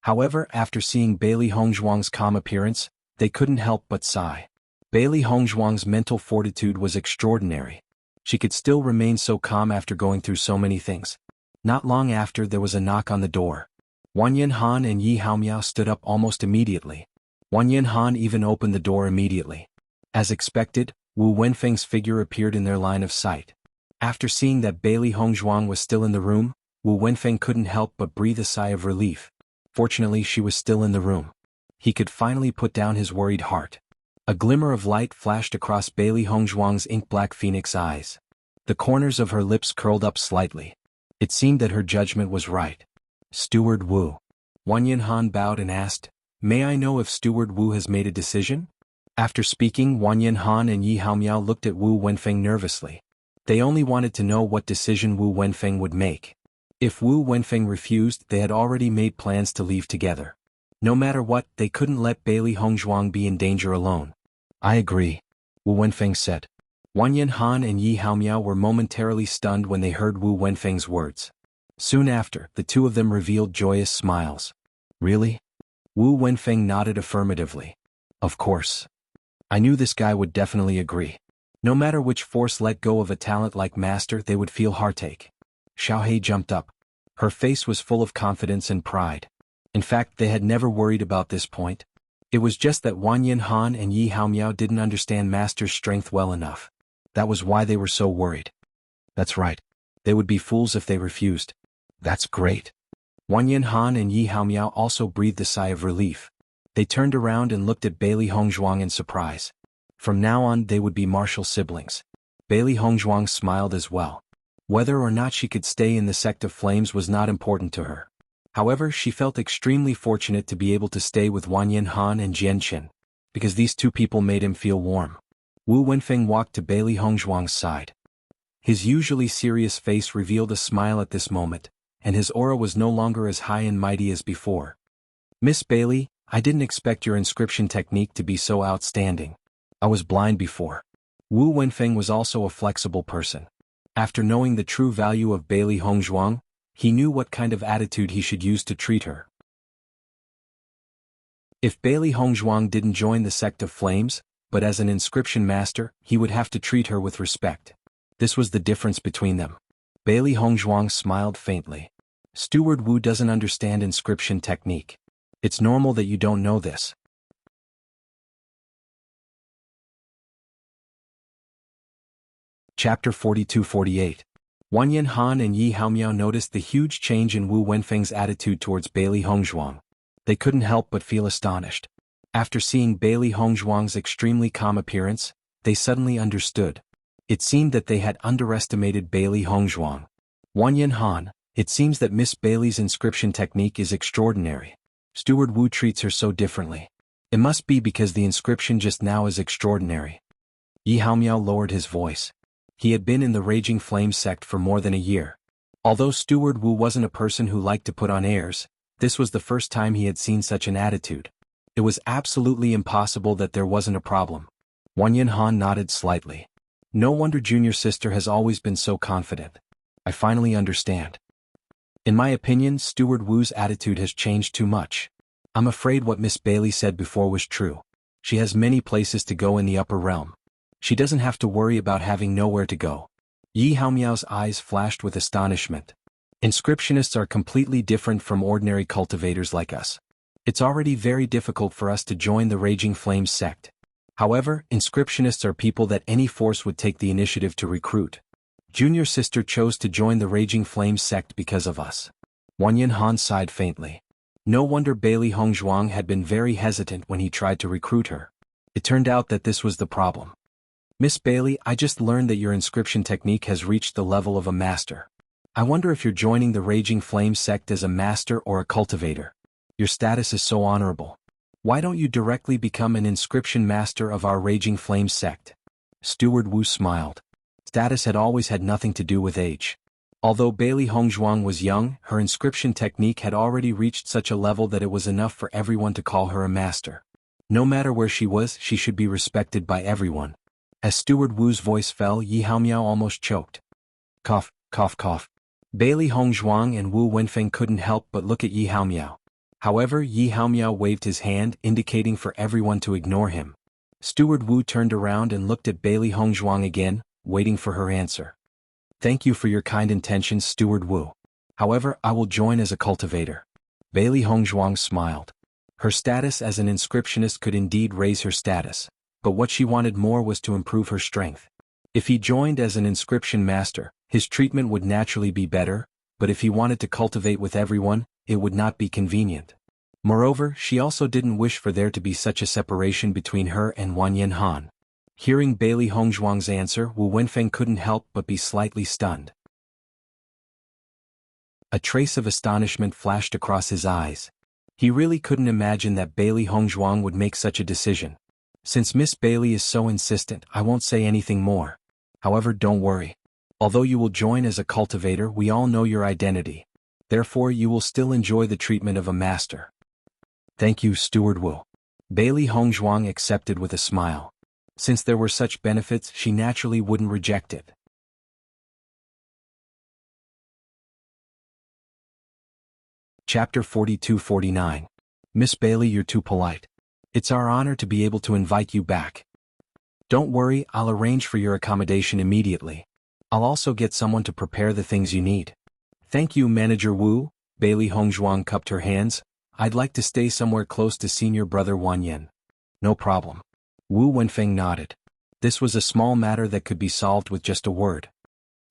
However, after seeing Bailey Hongzhuang's calm appearance, they couldn't help but sigh. Bailey Hongzhuang's mental fortitude was extraordinary. She could still remain so calm after going through so many things. Not long after, there was a knock on the door. Wanyan Han and Yi Haomiao stood up almost immediately. Wanyan Han even opened the door immediately. As expected, Wu Wenfeng's figure appeared in their line of sight. After seeing that Bailey Hongzhuang was still in the room, Wu Wenfeng couldn't help but breathe a sigh of relief. Fortunately, she was still in the room. He could finally put down his worried heart. A glimmer of light flashed across Bailey Hongzhuang's ink-black phoenix eyes. The corners of her lips curled up slightly. It seemed that her judgment was right. Steward Wu. Wanyan Han bowed and asked, "May I know if Steward Wu has made a decision?" After speaking, Wanyan Han and Yi Haomiao looked at Wu Wenfeng nervously. They only wanted to know what decision Wu Wenfeng would make. If Wu Wenfeng refused, they had already made plans to leave together. No matter what, they couldn't let Bailey Hongzhuang be in danger alone. "I agree," Wu Wenfeng said. Wanyan Han and Yi Haomiao were momentarily stunned when they heard Wu Wenfeng's words. Soon after, the two of them revealed joyous smiles. "Really?" Wu Wenfeng nodded affirmatively. "Of course. I knew this guy would definitely agree. No matter which force let go of a talent like Master, they would feel heartache." Xiaohei jumped up. Her face was full of confidence and pride. In fact, they had never worried about this point. It was just that Wanyan Han and Yi Haomiao didn't understand Master's strength well enough. That was why they were so worried. "That's right. They would be fools if they refused." "That's great." Wanyan Han and Yi Haomiao also breathed a sigh of relief. They turned around and looked at Bailey Hongzhuang in surprise. From now on, they would be martial siblings. Bailey Hongzhuang smiled as well. Whether or not she could stay in the Sect of Flames was not important to her. However, she felt extremely fortunate to be able to stay with Wanyan Han and Jian Qin, because these two people made him feel warm. Wu Wenfeng walked to Bailey Hongzhuang's side. His usually serious face revealed a smile at this moment, and his aura was no longer as high and mighty as before. "Miss Bailey, I didn't expect your inscription technique to be so outstanding. I was blind before." Wu Wenfeng was also a flexible person. After knowing the true value of Bailey Hongzhuang, he knew what kind of attitude he should use to treat her. If Bailey Hongzhuang didn't join the Sect of Flames, but as an inscription master, he would have to treat her with respect. This was the difference between them. Bailey Hongzhuang smiled faintly. "Steward Wu doesn't understand inscription technique. It's normal that you don't know this." Chapter 42-48. Wanyan Han and Yi Haomiao noticed the huge change in Wu Wenfeng's attitude towards Bailey Hongzhuang. They couldn't help but feel astonished. After seeing Bailey Hongzhuang's extremely calm appearance, they suddenly understood. It seemed that they had underestimated Bailey Hongzhuang. "Wanyan Han, it seems that Miss Bailey's inscription technique is extraordinary. Steward Wu treats her so differently." It must be because the inscription just now is extraordinary. Yi Haomiao lowered his voice. He had been in the Raging Flame sect for more than a year. Although Steward Wu wasn't a person who liked to put on airs, this was the first time he had seen such an attitude. It was absolutely impossible that there wasn't a problem. Wanyan Han nodded slightly. No wonder junior sister has always been so confident. I finally understand. In my opinion, Steward Wu's attitude has changed too much. I'm afraid what Miss Bailey said before was true. She has many places to go in the upper realm. She doesn't have to worry about having nowhere to go. Yi Haomiao's eyes flashed with astonishment. Inscriptionists are completely different from ordinary cultivators like us. It's already very difficult for us to join the Raging Flames sect. However, inscriptionists are people that any force would take the initiative to recruit. Junior sister chose to join the Raging Flames sect because of us. Wanyan Han sighed faintly. No wonder Bailey Hongzhuang had been very hesitant when he tried to recruit her. It turned out that this was the problem. Miss Bailey, I just learned that your inscription technique has reached the level of a master. I wonder if you're joining the Raging Flames sect as a master or a cultivator. Your status is so honorable. Why don't you directly become an inscription master of our Raging Flames sect? Steward Wu smiled. Status had always had nothing to do with age. Although Bailey Hongzhuang was young, her inscription technique had already reached such a level that it was enough for everyone to call her a master. No matter where she was, she should be respected by everyone. As Steward Wu's voice fell, Yi Haomiao almost choked. Cough, cough, cough. Bailey Hongzhuang and Wu Wenfeng couldn't help but look at Yi Haomiao. However, Yi Haomiao waved his hand, indicating for everyone to ignore him. Steward Wu turned around and looked at Bailey Hongzhuang again, waiting for her answer. Thank you for your kind intentions, Steward Wu. However, I will join as a cultivator. Bailey Hongzhuang smiled. Her status as an inscriptionist could indeed raise her status, but what she wanted more was to improve her strength. If he joined as an inscription master, his treatment would naturally be better, but if he wanted to cultivate with everyone, it would not be convenient. Moreover, she also didn't wish for there to be such a separation between her and Wanyan Han. Hearing Bailey Hongzhuang's answer, Wu Wenfeng couldn't help but be slightly stunned. A trace of astonishment flashed across his eyes. He really couldn't imagine that Bailey Hongzhuang would make such a decision. Since Miss Bailey is so insistent, I won't say anything more. However, don't worry. Although you will join as a cultivator, we all know your identity. Therefore, you will still enjoy the treatment of a master. Thank you, Steward Wu. Bailey Hongzhuang accepted with a smile. Since there were such benefits, she naturally wouldn't reject it. Chapter 42-49. Miss Bailey, you're too polite. It's our honor to be able to invite you back. Don't worry, I'll arrange for your accommodation immediately. I'll also get someone to prepare the things you need. Thank you, Manager Wu. Bailey Hongzhuang cupped her hands. I'd like to stay somewhere close to senior brother Wanyan. No problem. Wu Wenfeng nodded. This was a small matter that could be solved with just a word.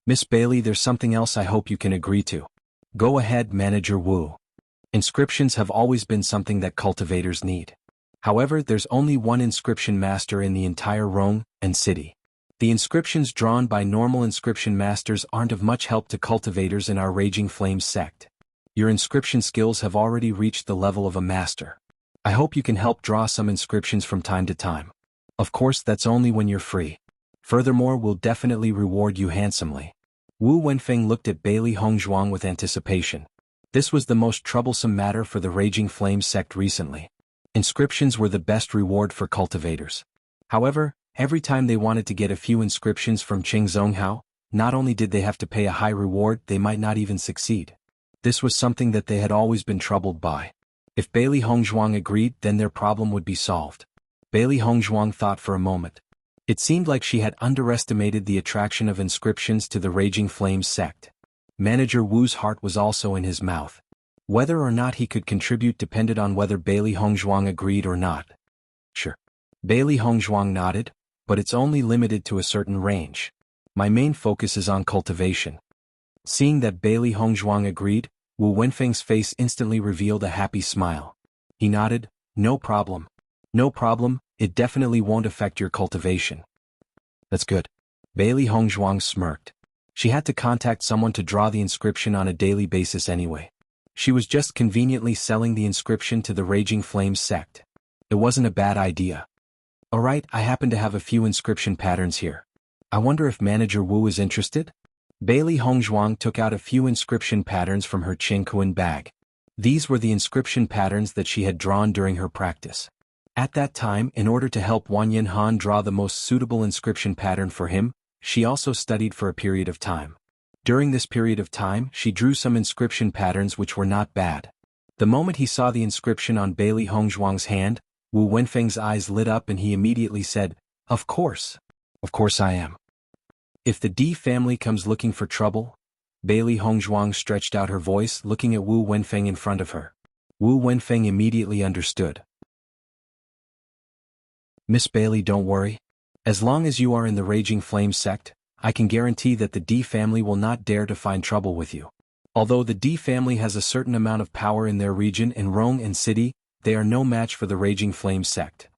Miss Bailey, there's something else I hope you can agree to. Go ahead, Manager Wu. Inscriptions have always been something that cultivators need. However, there's only one inscription master in the entire Rome and city. The inscriptions drawn by normal inscription masters aren't of much help to cultivators in our Raging Flames sect. Your inscription skills have already reached the level of a master. I hope you can help draw some inscriptions from time to time. Of course, that's only when you're free. Furthermore, we'll definitely reward you handsomely. Wu Wenfeng looked at Bailey Hongzhuang with anticipation. This was the most troublesome matter for the Raging Flames sect recently. Inscriptions were the best reward for cultivators. However, every time they wanted to get a few inscriptions from Qing Zonghao, not only did they have to pay a high reward, they might not even succeed. This was something that they had always been troubled by. If Bailey Hongzhuang agreed, then their problem would be solved. Bailey Hongzhuang thought for a moment. It seemed like she had underestimated the attraction of inscriptions to the Raging Flames sect. Manager Wu's heart was also in his mouth. Whether or not he could contribute depended on whether Bailey Hongzhuang agreed or not. Sure. Bailey Hongzhuang nodded, but it's only limited to a certain range. My main focus is on cultivation. Seeing that Bailey Hongzhuang agreed, Wu Wenfeng's face instantly revealed a happy smile. He nodded, no problem. No problem, it definitely won't affect your cultivation. That's good. Bailey Hongzhuang smirked. She had to contact someone to draw the inscription on a daily basis anyway. She was just conveniently selling the inscription to the Raging Flames sect. It wasn't a bad idea. Alright, I happen to have a few inscription patterns here. I wonder if Manager Wu is interested? Bailey Hongzhuang took out a few inscription patterns from her Qingkuan bag. These were the inscription patterns that she had drawn during her practice. At that time, in order to help Wang Yanhan draw the most suitable inscription pattern for him, she also studied for a period of time. During this period of time, she drew some inscription patterns which were not bad. The moment he saw the inscription on Bailey Hongzhuang's hand, Wu Wenfeng's eyes lit up and he immediately said, "Of course. Of course I am." If the D family comes looking for trouble? Bailey Hongzhuang stretched out her voice, looking at Wu Wenfeng in front of her. Wu Wenfeng immediately understood. "Miss Bailey, don't worry. As long as you are in the Raging Flame sect, I can guarantee that the D family will not dare to find trouble with you. Although the D family has a certain amount of power in their region in Rong and City, they are no match for the Raging Flame sect."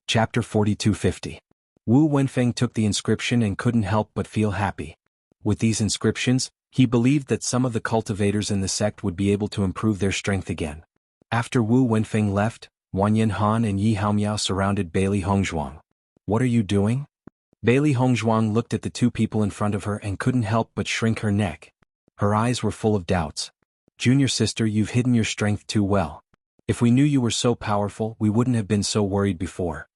Chapter 4250. Wu Wenfeng took the inscription and couldn't help but feel happy. With these inscriptions, he believed that some of the cultivators in the sect would be able to improve their strength again. After Wu Wenfeng left, Wang Yanhan and Yi Haomiao surrounded Bailey Hongzhuang. "What are you doing?" Bailey Hongzhuang looked at the two people in front of her and couldn't help but shrink her neck. Her eyes were full of doubts. "Junior sister, you've hidden your strength too well. If we knew you were so powerful, we wouldn't have been so worried before."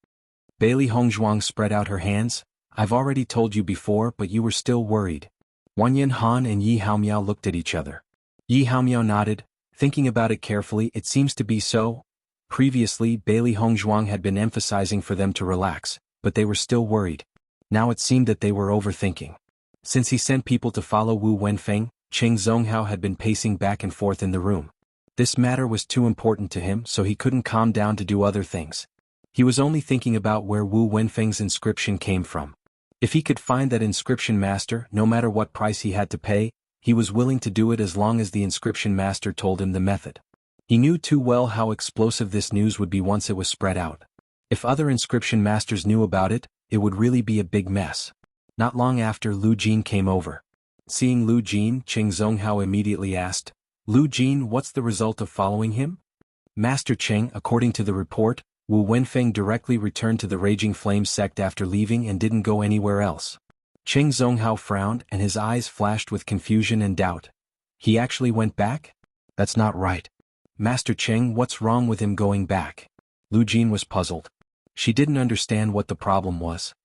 Bailey Hongzhuang spread out her hands. "I've already told you before, but you were still worried." Wang Yanhan and Yi Haomiao looked at each other. Yi Haomiao nodded. Thinking about it carefully, it seems to be so. Previously, Bailey Hongzhuang had been emphasizing for them to relax, but they were still worried. Now it seemed that they were overthinking. Since he sent people to follow Wu Wenfeng, Cheng Zonghao had been pacing back and forth in the room. This matter was too important to him, so he couldn't calm down to do other things. He was only thinking about where Wu Wenfeng's inscription came from. If he could find that inscription master, no matter what price he had to pay, he was willing to do it as long as the inscription master told him the method. He knew too well how explosive this news would be once it was spread out. If other inscription masters knew about it, it would really be a big mess. Not long after, Lu Jin came over. Seeing Lu Jin, Cheng Zonghao immediately asked, "Lu Jin, what's the result of following him?" "Master Cheng, according to the report, Wu Wenfeng directly returned to the Raging Flame sect after leaving and didn't go anywhere else." Cheng Zonghao frowned and his eyes flashed with confusion and doubt. "He actually went back? That's not right. Master Cheng, what's wrong with him going back?" Lu Jin was puzzled. She didn't understand what the problem was.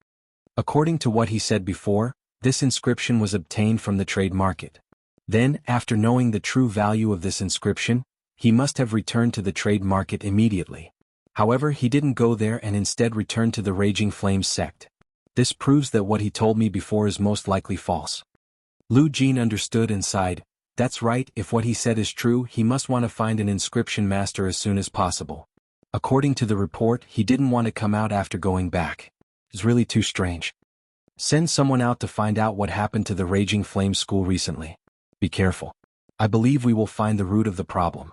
According to what he said before, this inscription was obtained from the trade market. Then, after knowing the true value of this inscription, he must have returned to the trade market immediately. However, he didn't go there and instead returned to the Raging Flame sect. This proves that what he told me before is most likely false. Lu Jin understood and sighed. That's right, if what he said is true, he must want to find an inscription master as soon as possible. According to the report, he didn't want to come out after going back. It's really too strange. Send someone out to find out what happened to the Raging Flame school recently. Be careful. I believe we will find the root of the problem.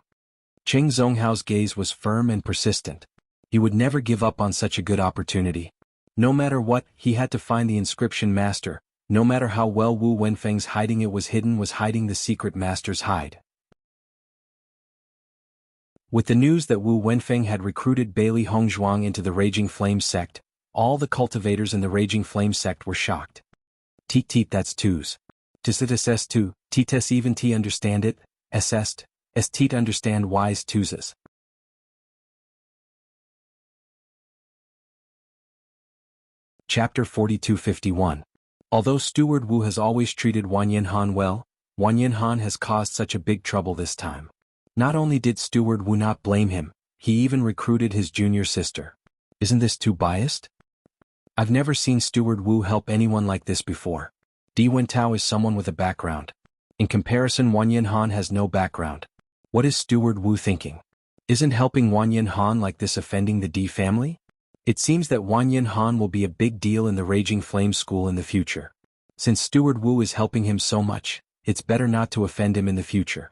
Cheng Zonghao's gaze was firm and persistent. He would never give up on such a good opportunity. No matter what, he had to find the inscription master. No matter how well Wu Wenfeng's hiding it was hiding the secret master's hide. With the news that Wu Wenfeng had recruited Bailey Hongzhuang into the Raging Flame sect, all the cultivators in the Raging Flame sect were shocked. Teet, that's twos. Tis tu, Teetes even T understand it, Est, Teet understand wise twoses. Chapter 4251. Although Steward Wu has always treated Wang Yanhan well, Wang Yanhan has caused such a big trouble this time. Not only did Steward Wu not blame him, he even recruited his junior sister. Isn't this too biased? I've never seen Steward Wu help anyone like this before. Di Wentao is someone with a background. In comparison, Wang Yanhan has no background. What is Steward Wu thinking? Isn't helping Wang Yanhan like this offending the Di family? It seems that Wang Yanhan will be a big deal in the Raging Flame School in the future. Since Steward Wu is helping him so much, it's better not to offend him in the future.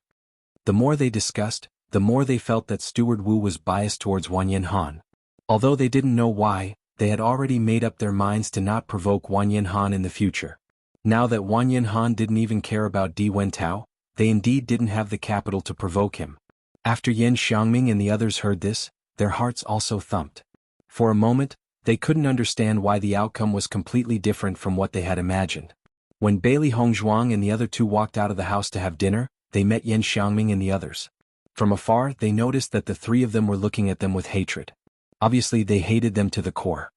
The more they discussed, the more they felt that Steward Wu was biased towards Wang Yanhan. Although they didn't know why, they had already made up their minds to not provoke Wang Yanhan in the future. Now that Wang Yanhan didn't even care about Di Wentao, they indeed didn't have the capital to provoke him. After Yan Xiangming and the others heard this, their hearts also thumped. For a moment, they couldn't understand why the outcome was completely different from what they had imagined. When Bailey Hongzhuang and the other two walked out of the house to have dinner, they met Yan Xiangming and the others. From afar, they noticed that the three of them were looking at them with hatred. Obviously, they hated them to the core.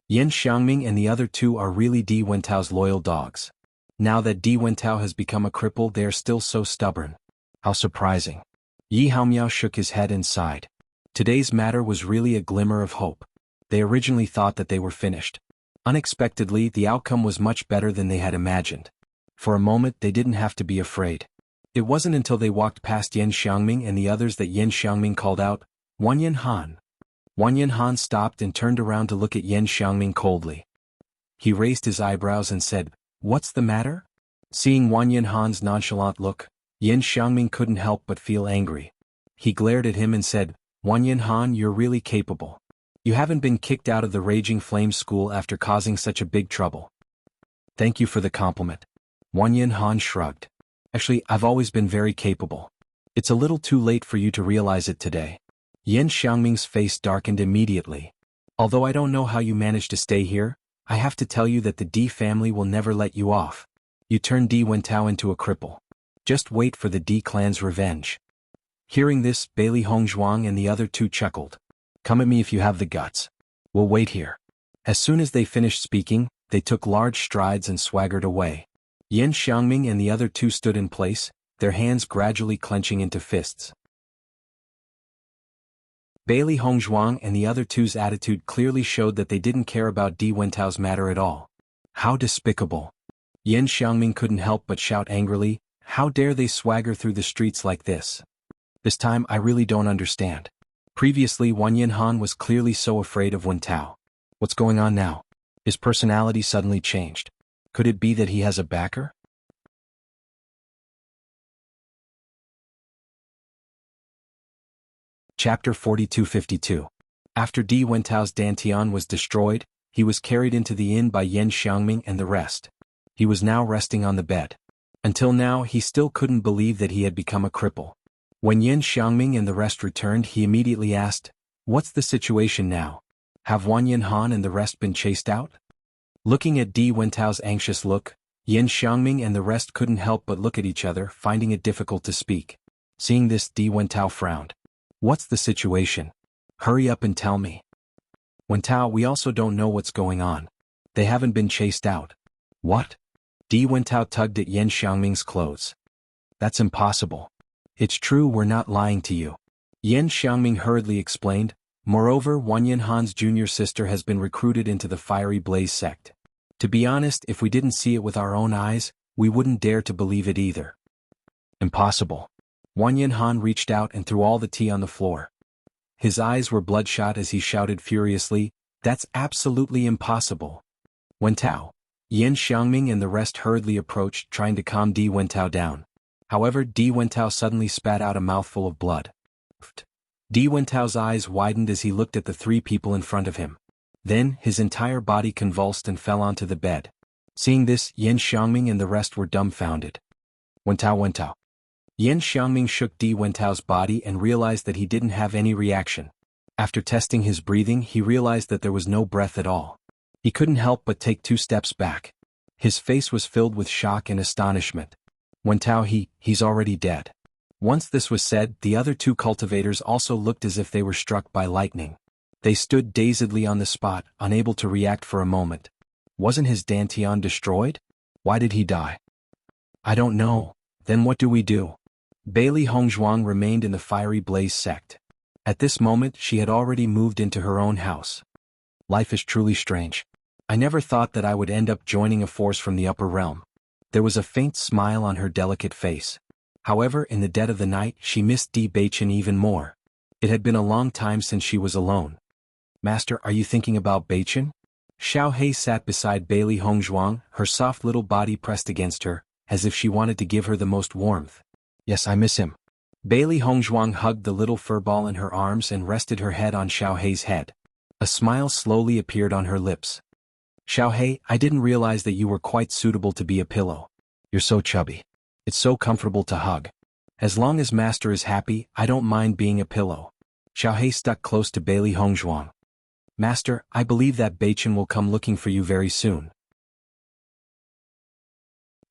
Yan Xiangming and the other two are really Di Wentao's loyal dogs. Now that Di Wentao has become a cripple, they are still so stubborn. How surprising. Yi Haomiao shook his head and sighed. Today's matter was really a glimmer of hope. They originally thought that they were finished. Unexpectedly, the outcome was much better than they had imagined. For a moment, they didn't have to be afraid. It wasn't until they walked past Yan Xiangming and the others that Yan Xiangming called out, "Wanyan Han." Wanyan Han stopped and turned around to look at Yan Xiangming coldly. He raised his eyebrows and said, "What's the matter?" Seeing Wanyan Han's nonchalant look, Yan Xiangming couldn't help but feel angry. He glared at him and said, "Wanyan Han, you're really capable. You haven't been kicked out of the Raging Flame School after causing such a big trouble." "Thank you for the compliment." Wanyan Han shrugged. "Actually, I've always been very capable. It's a little too late for you to realize it today." Yan Xiangming's face darkened immediately. "Although I don't know how you managed to stay here, I have to tell you that the Di family will never let you off. You turned Di Wentao into a cripple. Just wait for the Di clan's revenge." Hearing this, Bailey Hongzhuang and the other two chuckled. "Come at me if you have the guts. We'll wait here." As soon as they finished speaking, they took large strides and swaggered away. Yan Xiangming and the other two stood in place, their hands gradually clenching into fists. Bailey Hongzhuang and the other two's attitude clearly showed that they didn't care about Di Wentao's matter at all. How despicable. Yan Xiangming couldn't help but shout angrily, "How dare they swagger through the streets like this? This time I really don't understand." Previously, Wanyan Han was clearly so afraid of Wentao. What's going on now? His personality suddenly changed. Could it be that he has a backer? Chapter 4252. After Di Wentao's dantian was destroyed, he was carried into the inn by Yan Xiangming and the rest. He was now resting on the bed. Until now, he still couldn't believe that he had become a cripple. When Yan Xiangming and the rest returned, he immediately asked, "What's the situation now? Have Wanyan Han and the rest been chased out?" Looking at Di Wentao's anxious look, Yan Xiangming and the rest couldn't help but look at each other, finding it difficult to speak. Seeing this, Di Wentao frowned. "What's the situation? Hurry up and tell me." "Wentao, we also don't know what's going on. They haven't been chased out." "What?" Di Wentao tugged at Yan Xiangming's clothes. "That's impossible." "It's true, we're not lying to you." Yan Xiangming hurriedly explained. "Moreover, Wanyan Han's junior sister has been recruited into the Fiery Blaze sect. To be honest, if we didn't see it with our own eyes, we wouldn't dare to believe it either." "Impossible." Wanyan Han reached out and threw all the tea on the floor. His eyes were bloodshot as he shouted furiously, "That's absolutely impossible." "Wentao." Yan Xiangming and the rest hurriedly approached, trying to calm Di Wentao down. However, Di Wentao suddenly spat out a mouthful of blood. Di Wentao's eyes widened as he looked at the three people in front of him. Then, his entire body convulsed and fell onto the bed. Seeing this, Yan Xiangming and the rest were dumbfounded. "Wentao, Wentao." Yan Xiangming shook Di Wentao's body and realized that he didn't have any reaction. After testing his breathing, he realized that there was no breath at all. He couldn't help but take 2 steps back. His face was filled with shock and astonishment. "Wentao, he's already dead." Once this was said, the other 2 cultivators also looked as if they were struck by lightning. They stood dazedly on the spot, unable to react for a moment. Wasn't his dantian destroyed? Why did he die? "I don't know. Then what do we do?" Bailey Hongzhuang remained in the Fiery Blaze sect. At this moment, she had already moved into her own house. "Life is truly strange. I never thought that I would end up joining a force from the upper realm." There was a faint smile on her delicate face. However, in the dead of the night, she missed Di Baichen even more. It had been a long time since she was alone. "Master, are you thinking about Baichen?" Xiao Hei sat beside Bailey Hongzhuang, her soft little body pressed against her, as if she wanted to give her the most warmth. "Yes, I miss him." Bailey Hongzhuang hugged the little furball in her arms and rested her head on Xiao Hei's head. A smile slowly appeared on her lips. "Xiao Hei, I didn't realize that you were quite suitable to be a pillow. You're so chubby." It's so comfortable to hug. As long as master is happy, I don't mind being a pillow. Xiaohei stuck close to Bailey Hongzhuang. Master, I believe that Beichen will come looking for you very soon.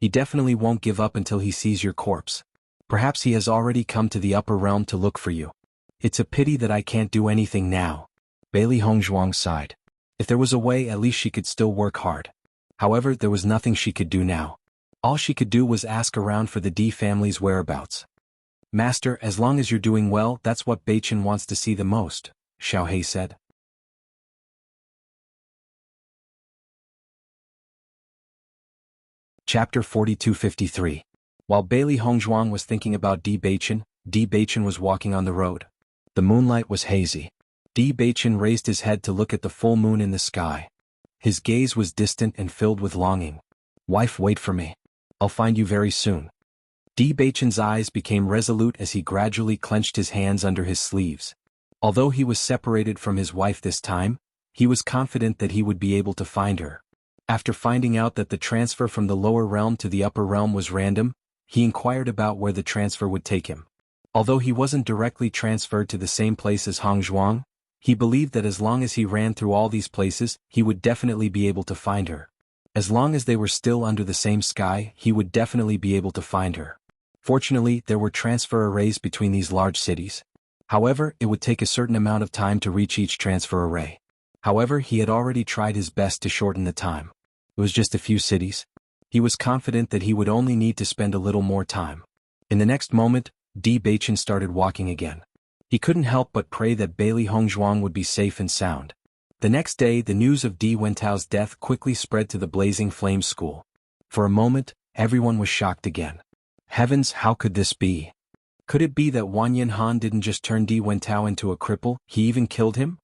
He definitely won't give up until he sees your corpse. Perhaps he has already come to the upper realm to look for you. It's a pity that I can't do anything now. Bailey Hongzhuang sighed. If there was a way, at least she could still work hard. However, there was nothing she could do now. All she could do was ask around for the D family's whereabouts. Master, as long as you're doing well, that's what Beichen wants to see the most, Xiaohei said. Chapter 4253. While Bailey Hongzhuang was thinking about D Beichen was walking on the road. The moonlight was hazy. D Beichen raised his head to look at the full moon in the sky. His gaze was distant and filled with longing. Wife, wait for me. I'll find you very soon. D Beichen's eyes became resolute as he gradually clenched his hands under his sleeves. Although he was separated from his wife this time, he was confident that he would be able to find her. After finding out that the transfer from the lower realm to the upper realm was random, he inquired about where the transfer would take him. Although he wasn't directly transferred to the same place as Hongzhuang, he believed that as long as he ran through all these places, he would definitely be able to find her. As long as they were still under the same sky, he would definitely be able to find her. Fortunately, there were transfer arrays between these large cities. However, it would take a certain amount of time to reach each transfer array. However, he had already tried his best to shorten the time. It was just a few cities. He was confident that he would only need to spend a little more time. In the next moment, D Beichen started walking again. He couldn't help but pray that Bailey Hongzhuang would be safe and sound. The next day, the news of Di Wentao's death quickly spread to the Blazing Flame School. For a moment, everyone was shocked again. Heavens, how could this be? Could it be that Wanyan Han didn't just turn Di Wentao into a cripple, he even killed him?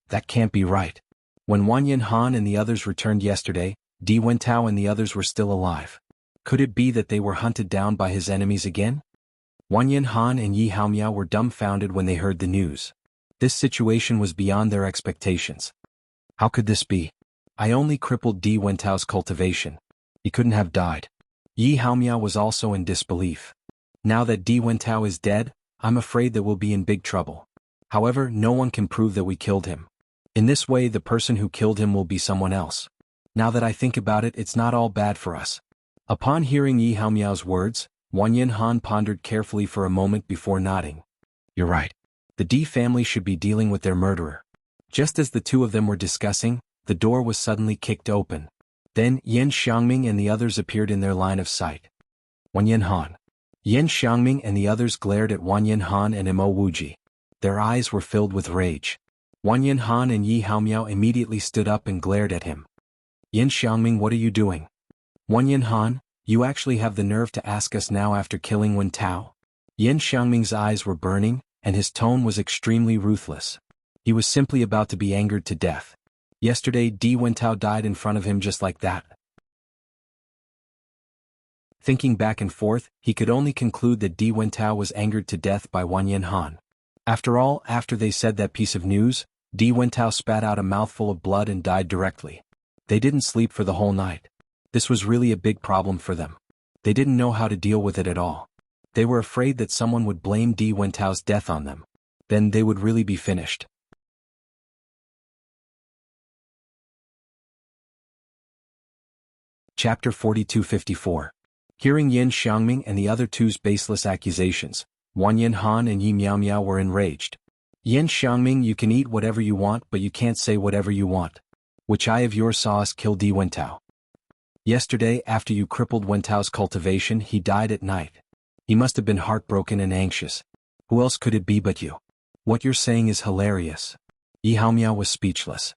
That can't be right. When Wanyan Han and the others returned yesterday, Di Wentao and the others were still alive. Could it be that they were hunted down by his enemies again? Wanyan Han and Yi Haomiao were dumbfounded when they heard the news. This situation was beyond their expectations. How could this be? I only crippled Di Wentao's cultivation. He couldn't have died. Yi Haomiao was also in disbelief. Now that Di Wentao is dead, I'm afraid that we'll be in big trouble. However, no one can prove that we killed him. In this way, the person who killed him will be someone else. Now that I think about it, it's not all bad for us. Upon hearing Yi Haomiao's words, Wanyan Han pondered carefully for a moment before nodding. You're right. The Di family should be dealing with their murderer. Just as the two of them were discussing, the door was suddenly kicked open. Then, Yan Xiangming and the others appeared in their line of sight. Wanyan Han. Yan Xiangming and the others glared at Wanyan Han and Mo Wuji. Their eyes were filled with rage. Wanyan Han and Yi Haomiao immediately stood up and glared at him. Yan Xiangming, what are you doing? Wanyan Han, you actually have the nerve to ask us now after killing Wen Tao? Yan Xiangming's eyes were burning, and his tone was extremely ruthless. He was simply about to be angered to death. Yesterday, Di Wentao died in front of him just like that. Thinking back and forth, he could only conclude that Di Wentao was angered to death by Wanyan Han. After all, after they said that piece of news, Di Wentao spat out a mouthful of blood and died directly. They didn't sleep for the whole night. This was really a big problem for them. They didn't know how to deal with it at all. They were afraid that someone would blame Di Wentao's death on them. Then they would really be finished. Chapter 4254. Hearing Yan Xiangming and the other two's baseless accusations, Wanyan Han and Yi Miao were enraged. Yan Xiangming, you can eat whatever you want, but you can't say whatever you want. Which eye of yours saw us kill Di Wentao? Yesterday, after you crippled Wentao's cultivation, he died at night. He must have been heartbroken and anxious. Who else could it be but you? What you're saying is hilarious. Yi Haomiao was speechless.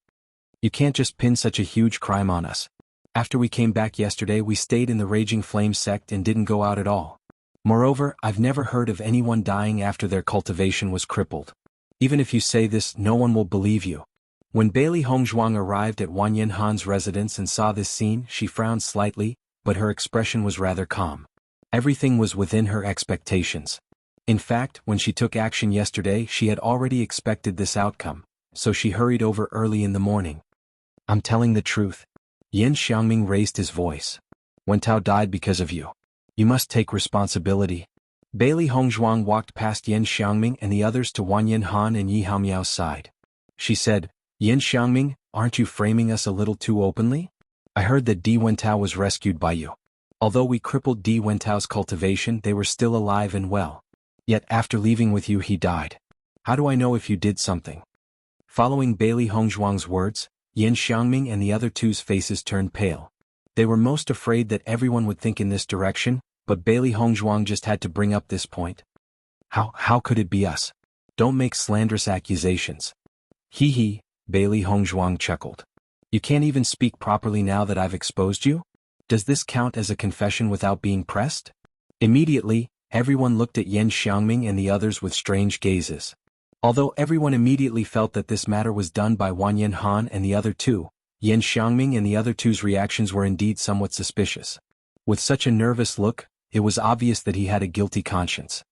You can't just pin such a huge crime on us. After we came back yesterday, we stayed in the Raging Flame sect and didn't go out at all. Moreover, I've never heard of anyone dying after their cultivation was crippled. Even if you say this, no one will believe you. When Bailey Hongzhuang arrived at Wanyan Han's residence and saw this scene, she frowned slightly, but her expression was rather calm. Everything was within her expectations. In fact, when she took action yesterday, she had already expected this outcome, so she hurried over early in the morning. I'm telling the truth. Yan Xiangming raised his voice. Wen Tao died because of you. You must take responsibility. Bailey Hongzhuang walked past Yin Xiangming and the others to Wanyan Han and Yi Haomiao's side. She said, Yin Xiangming, aren't you framing us a little too openly? I heard that Di Wentao was rescued by you. Although we crippled Di Wentao's cultivation, they were still alive and well. Yet after leaving with you he died. How do I know if you did something? Following Bailey Hongzhuang's words, Yin Xiangming and the other two's faces turned pale. They were most afraid that everyone would think in this direction, but Bailey Hongzhuang just had to bring up this point. How could it be us? Don't make slanderous accusations. Hee hee, Bailey Hongzhuang chuckled. You can't even speak properly now that I've exposed you? Does this count as a confession without being pressed? Immediately, everyone looked at Yin Xiangming and the others with strange gazes. Although everyone immediately felt that this matter was done by Wanyan Han and the other two, Yin Xiangming and the other two's reactions were indeed somewhat suspicious. With such a nervous look, it was obvious that he had a guilty conscience.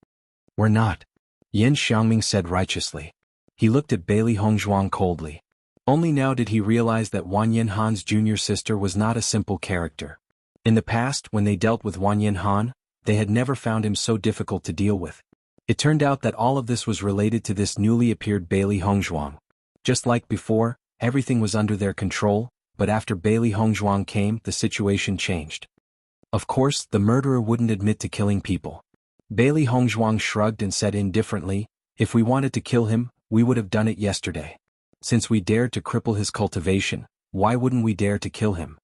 We're not, Yin Xiangming said righteously. He looked at Bailey Hongzhuang coldly. Only now did he realize that Wanyan Han's junior sister was not a simple character. In the past, when they dealt with Wanyan Han, they had never found him so difficult to deal with. It turned out that all of this was related to this newly appeared Bailey Hongzhuang. Just like before, everything was under their control, but after Bailey Hongzhuang came, the situation changed. Of course, the murderer wouldn't admit to killing people. Bailey Hongzhuang shrugged and said indifferently, if we wanted to kill him, we would have done it yesterday. Since we dared to cripple his cultivation, why wouldn't we dare to kill him?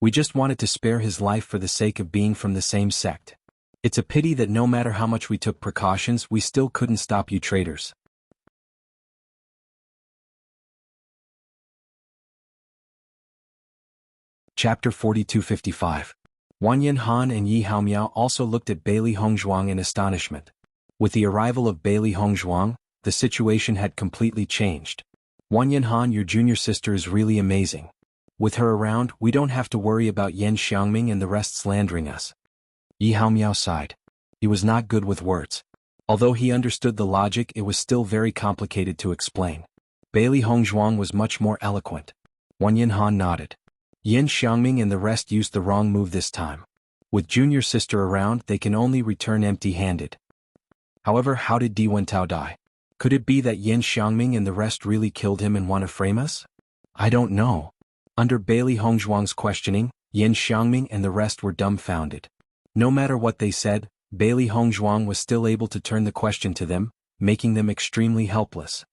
We just wanted to spare his life for the sake of being from the same sect. It's a pity that no matter how much we took precautions, we still couldn't stop you traitors. Chapter 4255. Wanyan Han and Yi Haomiao also looked at Bailey Hongzhuang in astonishment. With the arrival of Bailey Hongzhuang, the situation had completely changed. Wanyan Han, your junior sister is really amazing. With her around, we don't have to worry about Yin Xiangming and the rest slandering us. Yi Haomiao sighed. He was not good with words. Although he understood the logic, it was still very complicated to explain. Bailey Hongzhuang was much more eloquent. Wanyan Han nodded. Yin Xiangming and the rest used the wrong move this time. With junior sister around, they can only return empty-handed. However, how did Di Wentao die? Could it be that Yin Xiangming and the rest really killed him and want to frame us? I don't know. Under Bailey Hongzhuang's questioning, Yin Xiangming and the rest were dumbfounded. No matter what they said, Bailey Hongzhuang was still able to turn the question to them, making them extremely helpless.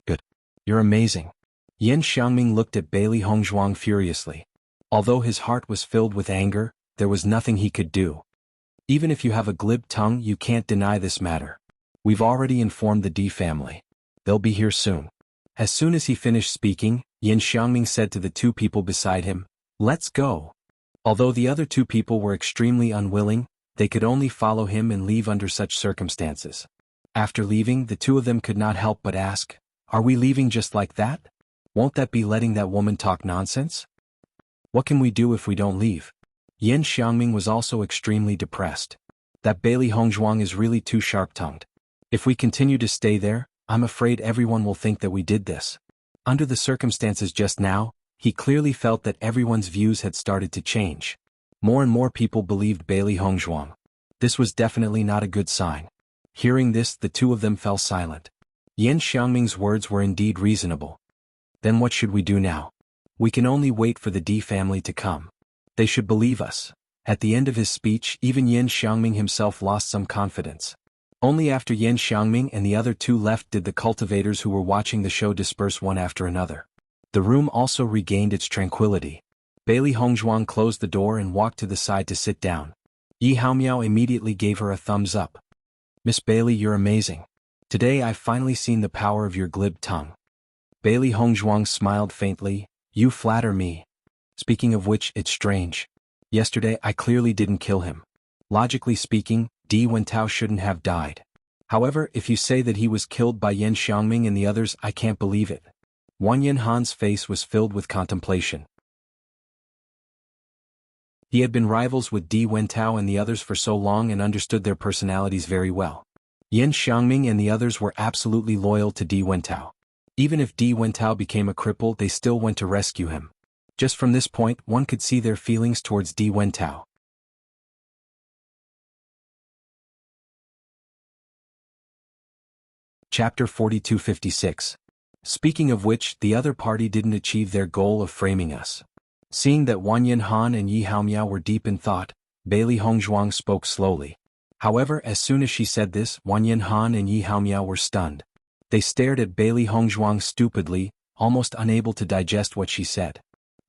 Good. You're amazing. Yin Xiangming looked at Bailey Hongzhuang furiously. Although his heart was filled with anger, there was nothing he could do. Even if you have a glib tongue, you can't deny this matter. We've already informed the Di family. They'll be here soon. As soon as he finished speaking, Yin Xiangming said to the two people beside him, let's go. Although the other two people were extremely unwilling, they could only follow him and leave under such circumstances. After leaving, the two of them could not help but ask, are we leaving just like that? Won't that be letting that woman talk nonsense? What can we do if we don't leave? Yin Xiangming was also extremely depressed. That Bailey Hongzhuang is really too sharp-tongued. If we continue to stay there, I'm afraid everyone will think that we did this. Under the circumstances just now, he clearly felt that everyone's views had started to change. More and more people believed Bailey Hongzhuang. This was definitely not a good sign. Hearing this, the two of them fell silent. Yin Xiangming's words were indeed reasonable. Then what should we do now? We can only wait for the Di family to come. They should believe us. At the end of his speech, even Yin Xiangming himself lost some confidence. Only after Yin Xiangming and the other two left did the cultivators who were watching the show disperse one after another. The room also regained its tranquility. Bailey Hongzhuang closed the door and walked to the side to sit down. Yi Haomiao immediately gave her a thumbs up. Miss Bailey, you're amazing. Today I've finally seen the power of your glib tongue. Bailey Hongzhuang smiled faintly. You flatter me. Speaking of which, it's strange. Yesterday I clearly didn't kill him. Logically speaking, Di Wentao shouldn't have died. However, if you say that he was killed by Yin Xiangming and the others, I can't believe it. Wanyan Han's face was filled with contemplation. He had been rivals with Di Wentao and the others for so long and understood their personalities very well. Yin Xiangming and the others were absolutely loyal to Di Wentao. Even if Di Wentao became a cripple, they still went to rescue him. Just from this point one could see their feelings towards Di Wentao. Chapter 4256. Speaking of which, the other party didn't achieve their goal of framing us. Seeing that Wang Yanhan and Yi Haomiao were deep in thought, Bailey Hongzhuang spoke slowly. However, as soon as she said this, Wang Yanhan and Yi Haomiao were stunned. They stared at Bailey Hongzhuang stupidly, almost unable to digest what she said.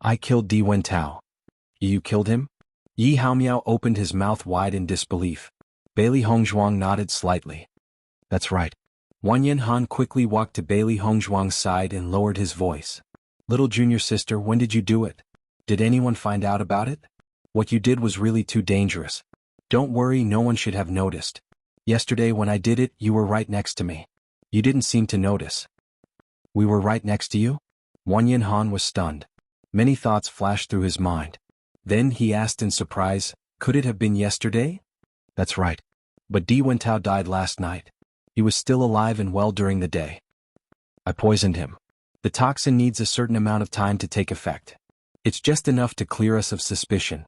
I killed Di Wentao. You killed him? Yi Haomiao opened his mouth wide in disbelief. Bailey Hongzhuang nodded slightly. That's right. Wang Yanhan quickly walked to Bailey Hongzhuang's side and lowered his voice. Little junior sister, when did you do it? Did anyone find out about it? What you did was really too dangerous. Don't worry, no one should have noticed. Yesterday when I did it, you were right next to me. You didn't seem to notice. We were right next to you? Wang Yanhan was stunned. Many thoughts flashed through his mind. Then he asked in surprise, could it have been yesterday? That's right. But Di Wentao died last night. He was still alive and well during the day. I poisoned him. The toxin needs a certain amount of time to take effect. It's just enough to clear us of suspicion.